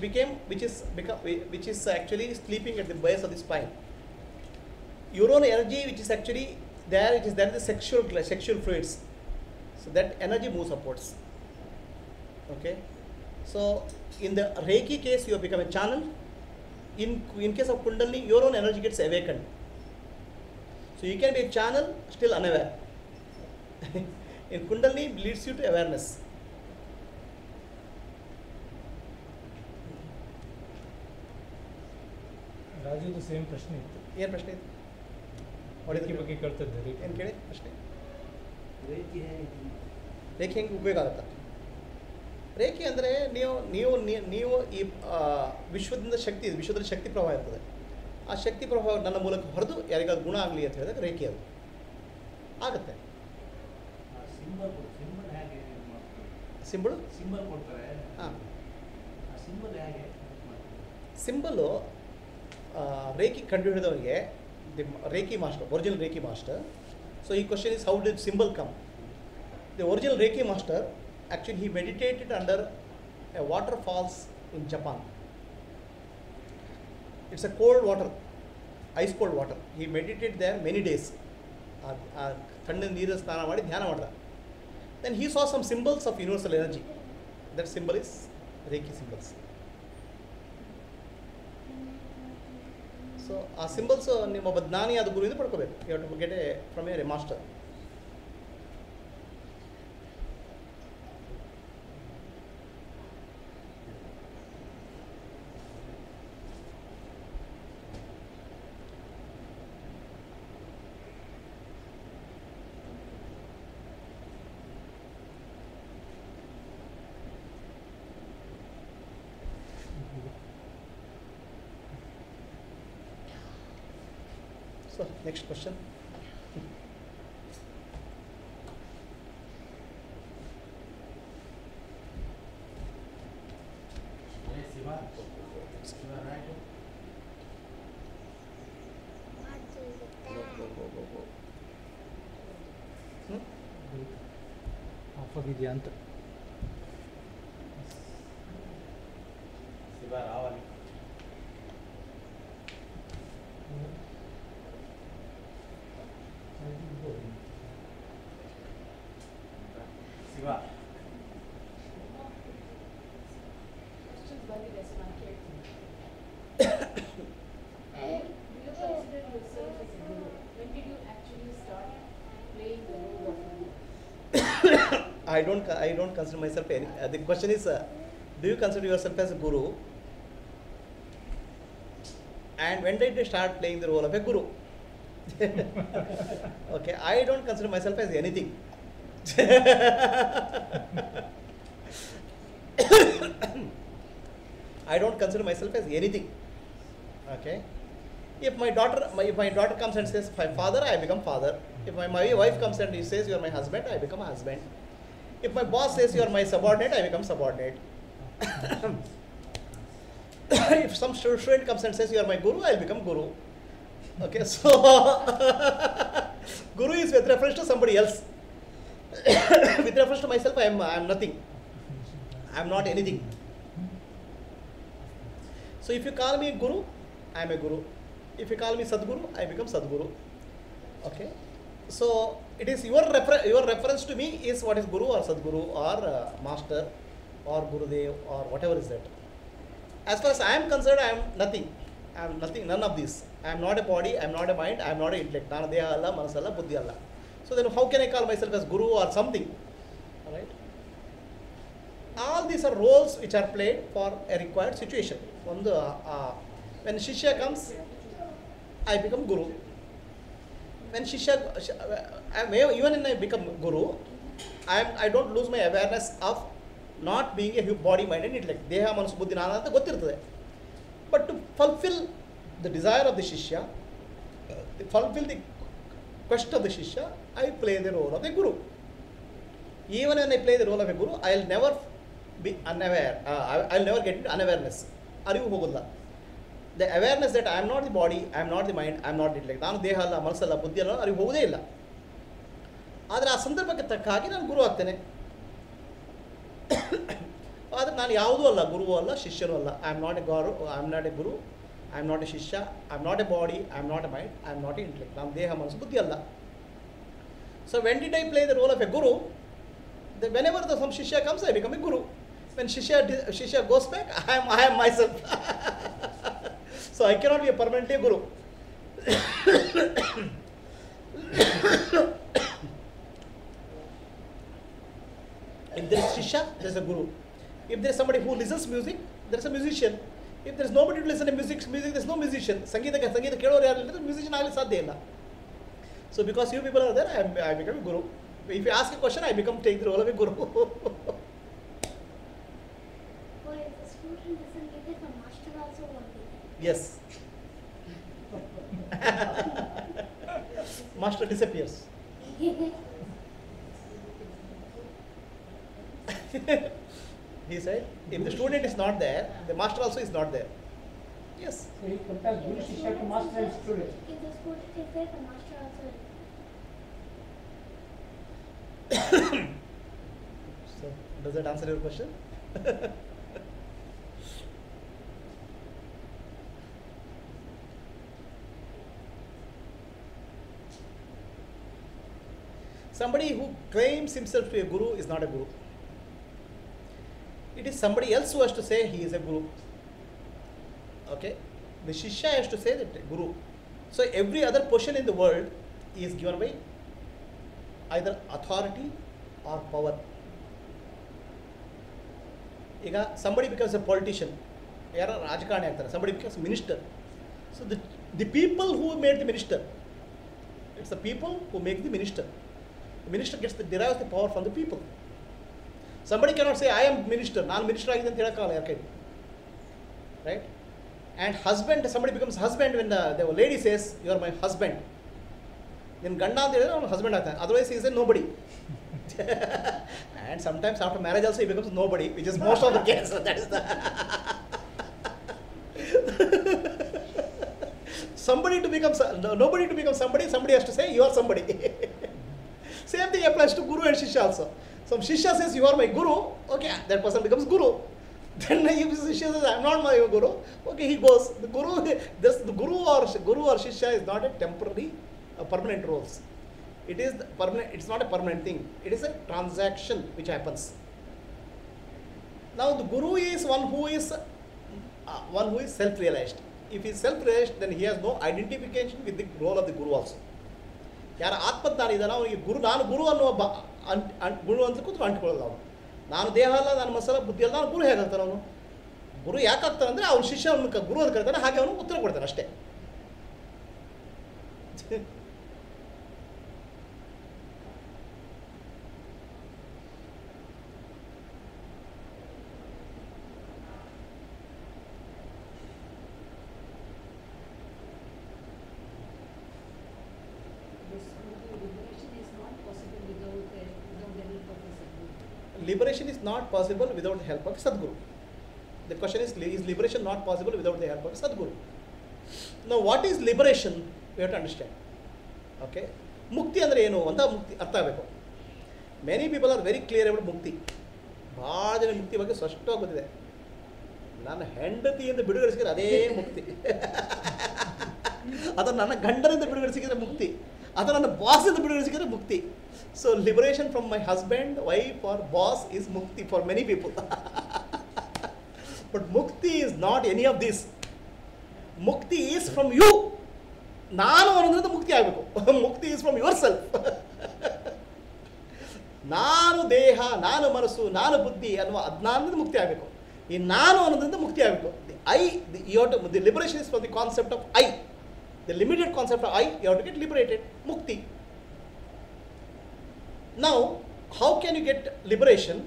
is actually sleeping at the base of the spine. Your own energy, which is actually there, it is there the sexual fluids. So that energy moves upwards. Okay. So in the Reiki case, you have become a channel. In case of Kundalini, your own energy gets awakened. So you can be a channel still unaware. In Kundalini, it leads you to awareness. ರಾಜುದು same ಪ್ರಶ್ನೆ ಇತ್ತು. ಏನು ಪ್ರಶ್ನೆ ಇತ್ತು? ರೇಖೆ ಬಗ್ಗೆ ಕೇಳ್ತಿದ್ದೆ. ರೇಖೆ ಏನು ಕೇಳಿ ಪ್ರಶ್ನೆ? ರೇಖೆ ರೇಖೆ ಹೆಂಗೆ ಉಪಯೋಗ ಆಗುತ್ತಾ? ರೇಖೆ ಅಂದರೆ ನೀವು ಈ ವಿಶ್ವದಲ್ಲಿ ಶಕ್ತಿ ಪ್ರವಾಹ ಇರ್ತದೆ. ಆ ಶಕ್ತಿ ಪ್ರವಾಹ ನನ್ನ ಮೂಲಕ ಹೊರದು ಯಾರಿಗಾದ್ರು ಗುಣ ಆಗಲಿ ಅಂತ ಹೇಳಿದಾಗ ರೇಖೆ ಅದು ಆಗುತ್ತೆ. ಸಿಂಬಲ್ ಹೇಗೆ ಸಿಂಬಳು ಸಿಂಬಲ್ ಕೊಡ್ತಾರೆ. ಹಾಂ, ಆ ಸಿಂಬಲ್ ಹೇಗೆ ಮಾಡ್ತಾರೆ? ಸಿಂಬಲು ರೇಖಿ ಕಂಡುಹಿಡಿದವರಿಗೆ the reiki master, original reiki master. So ಈ question is how did symbol come? The original reiki master actually he meditated under a waterfalls in Japan. It's a cold water, ice cold water. He meditated there many days. Thanda neeru snana ಮಾಡಿ ಧ್ಯಾನ ಮಾಡಿದ. Then he saw some symbols of universal energy. That symbol is Reiki symbols. So ಆ symbols ನಿಮ್ಮ ಒಬ್ಬ ಜ್ಞಾನಿಯಾದ ಗುರುವಿಂದ ಪಡ್ಕೋಬೇಕು. You have to get from a master. So next question. Hey, Shiva, right? Go. Of ಆಗಿದೆಯಾ ಅಂತ. Shiva, రావాలి. Shiva. Questions valid as market. Do you consider yourself as a guru? When did you actually start playing the role of a guru? I don't consider myself any. The question is, do you consider yourself as a guru? And when did you start playing the role of a guru? Okay, I don't consider myself as anything. I don't consider myself as anything. Okay. If my daughter comes and says, "My father," I become father. If my wife comes and says, "You are my husband," I become a husband. If my boss says, "You are my subordinate," I become subordinate. If some student comes and says, "You are my guru," I'll become guru. Okay, so guru is with reference to somebody else. With reference to myself, I am nothing. I am not anything. So if you call me guru, I am a guru. If you call me Sadguru, I become Sadguru. Okay, so it is your reference to me is what is Guru or Sadguru or Master or Gurudev or whatever is that. As far as I am concerned, I am nothing. I am nothing, none of this. I am not a body, I am not a mind, I am not an intellect. Nana Deha Allah, Manasalla, Buddhi Allah. So then how can I call myself as Guru or something? Alright? All these are roles which are played for a required situation. When Shishya comes, I become Guru. When Shishya, even when I become Guru, I don't lose my awareness of not being a body, mind and intellect. Deha, Manasu, Buddhi, Nana, but to fulfill the desire of the Shishya, to fulfill the quest of the Shishya, I play the role of a Guru. Even when I play the role of a Guru, I will never be unaware. I will never get into unawareness. Arivu hogalla. The awareness that I am not the body, I am not the mind, I am not the intellect. Nanu deha alla, manasalla, buddhi alla, arivu hogude illa. ಆದರೆ ಆ ಸಂದರ್ಭಕ್ಕೆ ತಕ್ಕ ಹಾಗೆ ನಾನು ಗುರು ಆಗ್ತೇನೆ. ಆದರೆ ನಾನು ಯಾವುದೂ ಅಲ್ಲ, ಗುರುವೂ ಅಲ್ಲ, ಶಿಷ್ಯನೂ ಅಲ್ಲ. I am not a guru, I am not a guru, I am not a shishya, I am not a body, I am not a mind, I am not a intellect. ನಾನು ದೇಹ, ಮನಸ್ಸು, ಬುದ್ಧಿ ಅಲ್ಲ. So when did I play the role of a guru? Whenever some Shishya comes, I become a Guru. When Shishya goes back, I am myself. So I cannot be a permanently a Guru. If there is Shishya, there is a Guru. If there is somebody who listens music, there is a musician. If there is nobody to listen to music, there is no musician. Sangeeta kedoru yaru musician agli sadhya illa. So because you people are there, I become a Guru. If you ask a question, I take the role of a Guru. Or if the student doesn't get it, the master also won't get it. Yes. Master disappears. He said, if the student is not there, the master also is not there. Yes. So he compares Guru Shishya to master and student. If the student is there, the master also is. So, does that answer your question? Somebody who claims himself to be a Guru is not a Guru. It is somebody else who has to say he is a Guru. Okay? The Shishya has to say that Guru. So every other position in the world is given by either authority or power. Ega somebody becomes a politician, somebody becomes a minister. So the people who made the minister, it's the people who make the minister. The minister derives the power from the people. Somebody cannot say, I am minister, ನಾನು minister ಆಗಿದ್ದೆ ಅಂತ ಹೇಳಕ್ಕಾಗಲ್ಲ ಯಾರ ಕೈಲಿ. Right? And husband, somebody becomes husband when the lady says, you are my husband. Then ಗಂಡ ಅಂತ ಹೇಳಿದ್ರೆ ಅವನು husband ಆಗ್ತಾನೆ. Otherwise he is a nobody. And sometimes after marriage also he becomes nobody, which is most of the case. That is the nobody to become somebody, somebody has to say you are somebody. Same thing applies to Guru and Shishya also. Some Shishya says you are my Guru, okay, that person becomes Guru. Then if Shishya says I am not my Guru, okay, he goes. The Guru or Shishya is not a temporary, permanent roles. It is permanent. It's not a permanent thing. It is a transaction which happens. Now the Guru is one who is self-realized. If he is self-realized, then he has no identification with the role of the Guru also. ಯಾರ ಆತ್ಮಜ್ಞಾನ ಇದ್ದಾನೆ ಅವನಿಗೆ ನಾನು ಗುರು ಅನ್ನುವ ಗುರು ಅಂತ ಕೂತ್ಕೊಂಡು ಅಂಟ್ಕೊಳ್ಳಲ್ಲ ಅವನು. ನಾನು ದೇಹ ಅಲ್ಲ, ನಾನು ಮನಸ್ಸಲ್ಲ, ಬುದ್ಧಿ ಅಲ್ಲ, ನಾನು ಗುರು ಹೇಗಾಗ್ತಾನೆ ಅವನು? ಗುರು ಯಾಕೆ ಆಗ್ತಾನೆ ಅಂದರೆ ಅವನು ಶಿಷ್ಯ ಅವನು ಗುರು ಅಂತ ಕರೀತಾನೆ, ಹಾಗೆ ಅವನು ಉತ್ತರ ಕೊಡ್ತಾನೆ ಅಷ್ಟೇ. Liberation is not possible without the help of Sadguru. The question is liberation not possible without the help of Sadguru? Now, what is liberation? We have to understand. Okay? Mukti andre enu anta mukti artha agಬೇಕು. Many people are very clear about mukti. ಬಹಳ ಜನ ಮುಕ್ತಿ ಬಗ್ಗೆ ಸ್ಪಷ್ಟವಾಗಿ ಗೊತ್ತಿದೆ. ನನ್ನ ಹೆಂಡತಿಯಿಂದ ಬಿಡುಗಡೆ ಸಿಕ್ಕಿದ್ರೆ ಅದೇ ಮುಕ್ತಿ. ಅಥವಾ ನನ್ನ ಗಂಡನಿಂದ ಬಿಡುಗಡೆ ಸಿಕ್ಕಿದ್ರೆ ಮುಕ್ತಿ. ಅದು ನನ್ನ ಬಾಸಿಂದ ಬಿಡುಗಡೆ ಸಿಕ್ಕಿದ್ರೆ ಮುಕ್ತಿ. So liberation from my husband, wife or boss is mukti for many people. But mukti is not any of this. Mukti is from you. ನಾನು ಅನ್ನೋದ್ರಿಂದ ಮುಕ್ತಿ ಆಗಬೇಕು. ಮುಕ್ತಿ ಈಸ್ ಫ್ರಮ್ ಯುವರ್ ಸೆಲ್ಫ್. ನಾನು ದೇಹ, ನಾನು ಮನಸ್ಸು, ನಾನು ಬುದ್ಧಿ ಅನ್ನುವ ಅಜ್ಞಾನದಿಂದ ಮುಕ್ತಿ ಆಗಬೇಕು. ಈ ನಾನು ಅನ್ನೋದ್ರಿಂದ ಮುಕ್ತಿ ಆಗಬೇಕು. The liberation is from the concept of I. The limited concept of I, you have to get liberated. ಮುಕ್ತಿ. Now how can you get liberation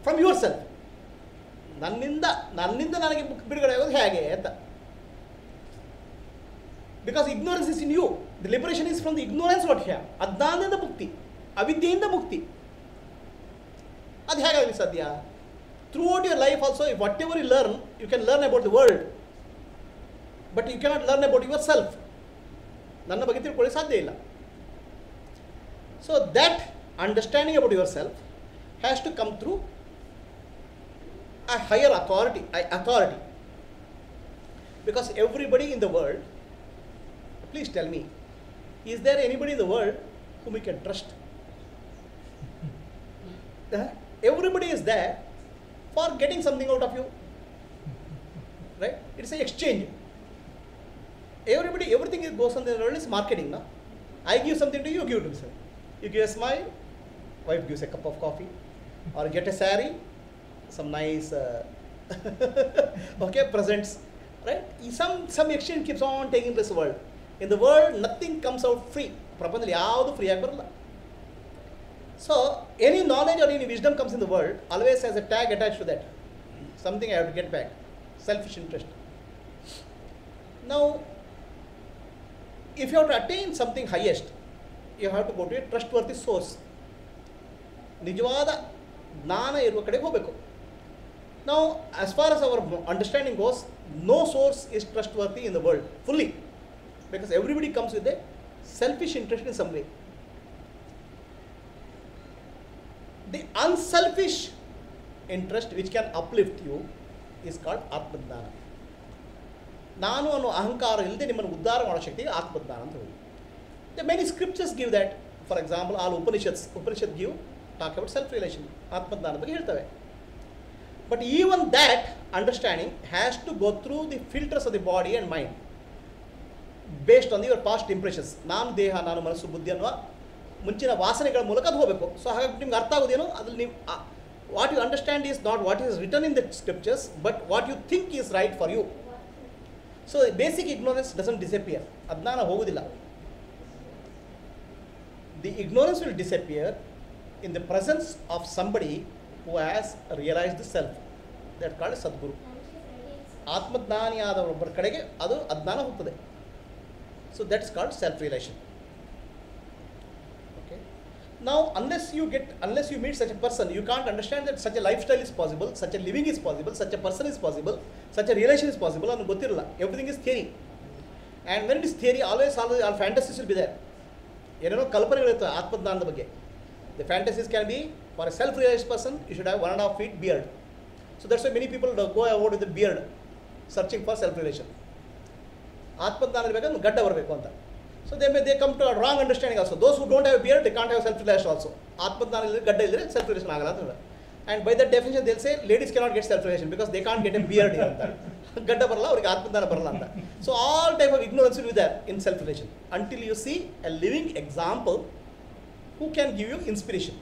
from yourself? ನನ್ನಿಂದ ನನಗೆ ಬಿಡುಗಡೆ ಆಗೋದು ಹೇಗೆ ಅಂತ. Because ignorance is in you. The liberation is from the ignorance what ಹ್ಯಾ. ಅಜ್ಞಾನದಿಂದ ಮುಕ್ತಿ, ಅವಿದ್ಯೆಯಿಂದ ಮುಕ್ತಿ. ಅದು ಹೇಗಾಗಲಿ ಸಾಧ್ಯ? Throughout your life also, if whatever you learn, you can learn about the world, but you cannot learn about yourself. ನನ್ನ ಬಗ್ಗೆ ತಿಳ್ಕೊಳ್ಳಿ ಸಾಧ್ಯ ಇಲ್ಲ. So that understanding about yourself has to come through a higher authority. Because everybody in the world, please tell me, is there anybody in the world whom we can trust? Everybody is there for getting something out of you, right? It's an exchange. Everything goes on the world is marketing. No? I give something to you, you give to me. You give a smile, wife gives a cup of coffee, or get a saree, some nice presents, right? Some exchange keeps on taking place in the world. In the world, nothing comes out free. ಪ್ರಪಂಚದಲ್ಲಿ ಯಾವುದು free ಆಗಿ ಬರಲ್ಲ. So any knowledge or any wisdom comes in the world always has a tag attached to that. Something I have to get back. Selfish interest. Now, if you have to attain something highest, you have to go to a trustworthy source. ನಿಜವಾದ ಜ್ಞಾನ ಇರುವ ಕಡೆಗೆ ಹೋಗಬೇಕು. Now, as far as our understanding goes, no source is trustworthy in the world fully, because everybody comes with a selfish interest in some way. The unselfish interest which can uplift you is called ಆತ್ಮಜ್ಞಾನ. ನಾನು ಅನ್ನೋ ಅಹಂಕಾರ ಇಲ್ಲದೆ ನಿಮ್ಮನ್ನು ಉದ್ಧಾರ ಮಾಡೋ ಶಕ್ತಿಗೆ ಆತ್ಮಜ್ಞಾನ ಅಂತ ಹೇಳಿ. The many scriptures give that. For example, all Upanishad give talk about self relation. ಆತ್ಮಜ್ಞಾನ ಬಗ್ಗೆ ಹೇಳ್ತವೆ. But even that understanding has to go through the filters of the body and mind based on your past impressions. ನಾನು ದೇಹ, ನಾನು ಮನಸ್ಸು, ಬುದ್ಧಿ ಅನ್ನುವ ಮುಂಚಿನ ವಾಸನೆಗಳ ಮೂಲಕ ಅದು ಹೋಗಬೇಕು. ಸೊ ಹಾಗಾಗಿ ನಿಮ್ಗೆ ಅರ್ಥ ಆಗೋದೇನು, ಅದ್ರಲ್ಲಿ ನೀವು what you understand is not what is written in the scriptures, but what you think is right for you. So basic ignorance doesn't disappear. ಅಜ್ಞಾನ ಹೋಗುವುದಿಲ್ಲ. The ignorance will disappear in the presence of somebody who has realise the self. That called Sadguru. ಆತ್ಮಜ್ಞಾನಿಯಾದವರೊಬ್ಬರ ಕಡೆಗೆ ಅದು ಅಜ್ಞಾನ ಹೋಗ್ತದೆ. So that is called self realisation. Now, unless you meet such a person, you can't understand that such a lifestyle is possible, such a living is possible, such a person is possible, such a relation is possible. And ಗೊತ್ತಿರಲ್ಲ. Everything is theory. And when it is theory, always all fantasies will be there. ಏನೇನೋ ಕಲ್ಪನೆಗಳಿರ್ತವೆ ಆತ್ಮಜ್ಞಾನದ ಬಗ್ಗೆ. The fantasies can be, for a self-realized person, you should have 1.5 feet beard. So that's why many people go out with a beard, searching for self-realization. ಆತ್ಮಜ್ಞಾನ ಇರಬೇಕಂದ್ರೆ ಗಡ್ಡ ಬರಬೇಕು ಅಂತ. So they come to a wrong understanding also. Those who don't have a beard, they can't have self-realization also. ಆತ್ಮಜ್ಞಾನ ಇಲ್ಲದೆ ಗಡ್ಡ ಇಲ್ಲದೆ self-realization ಆಗಲ್ಲ ಅಂತ ಹೇಳಿ. And by that definition, they'll say ladies cannot get self-realization because they can't get a beard ಅಂತ. ಗಡ್ಡ ಬರಲ್ಲ, ಅವರಿಗೆ ಆತ್ಮಜ್ಞಾನ ಬರಲ್ಲ ಅಂತ. So all type of ignorance will be there in self-realization until you see a living example who can give you inspiration.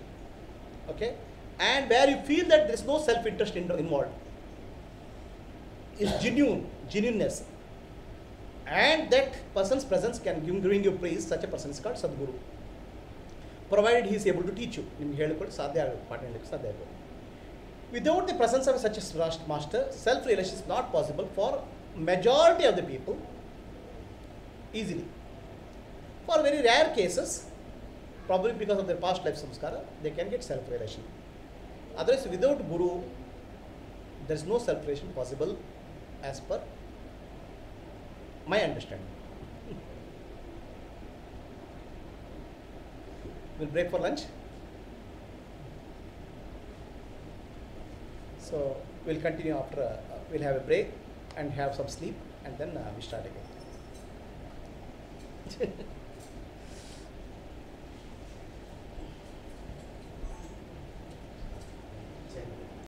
Okay? And where you feel that there is no self-interest involved. It's genuineness. And that person's presence can bring you praise. Such a person is called Sadguru. Provided he is able to teach you. Without the presence of such a master, self-realization is not possible for majority of the people easily. For very rare cases, probably because of their past life samskara, they can get self-realization. Otherwise, without Guru, there is no self-realization possible as per my understanding. We'll break for lunch. So we'll continue after, we'll have a break and have some sleep, and then we start again.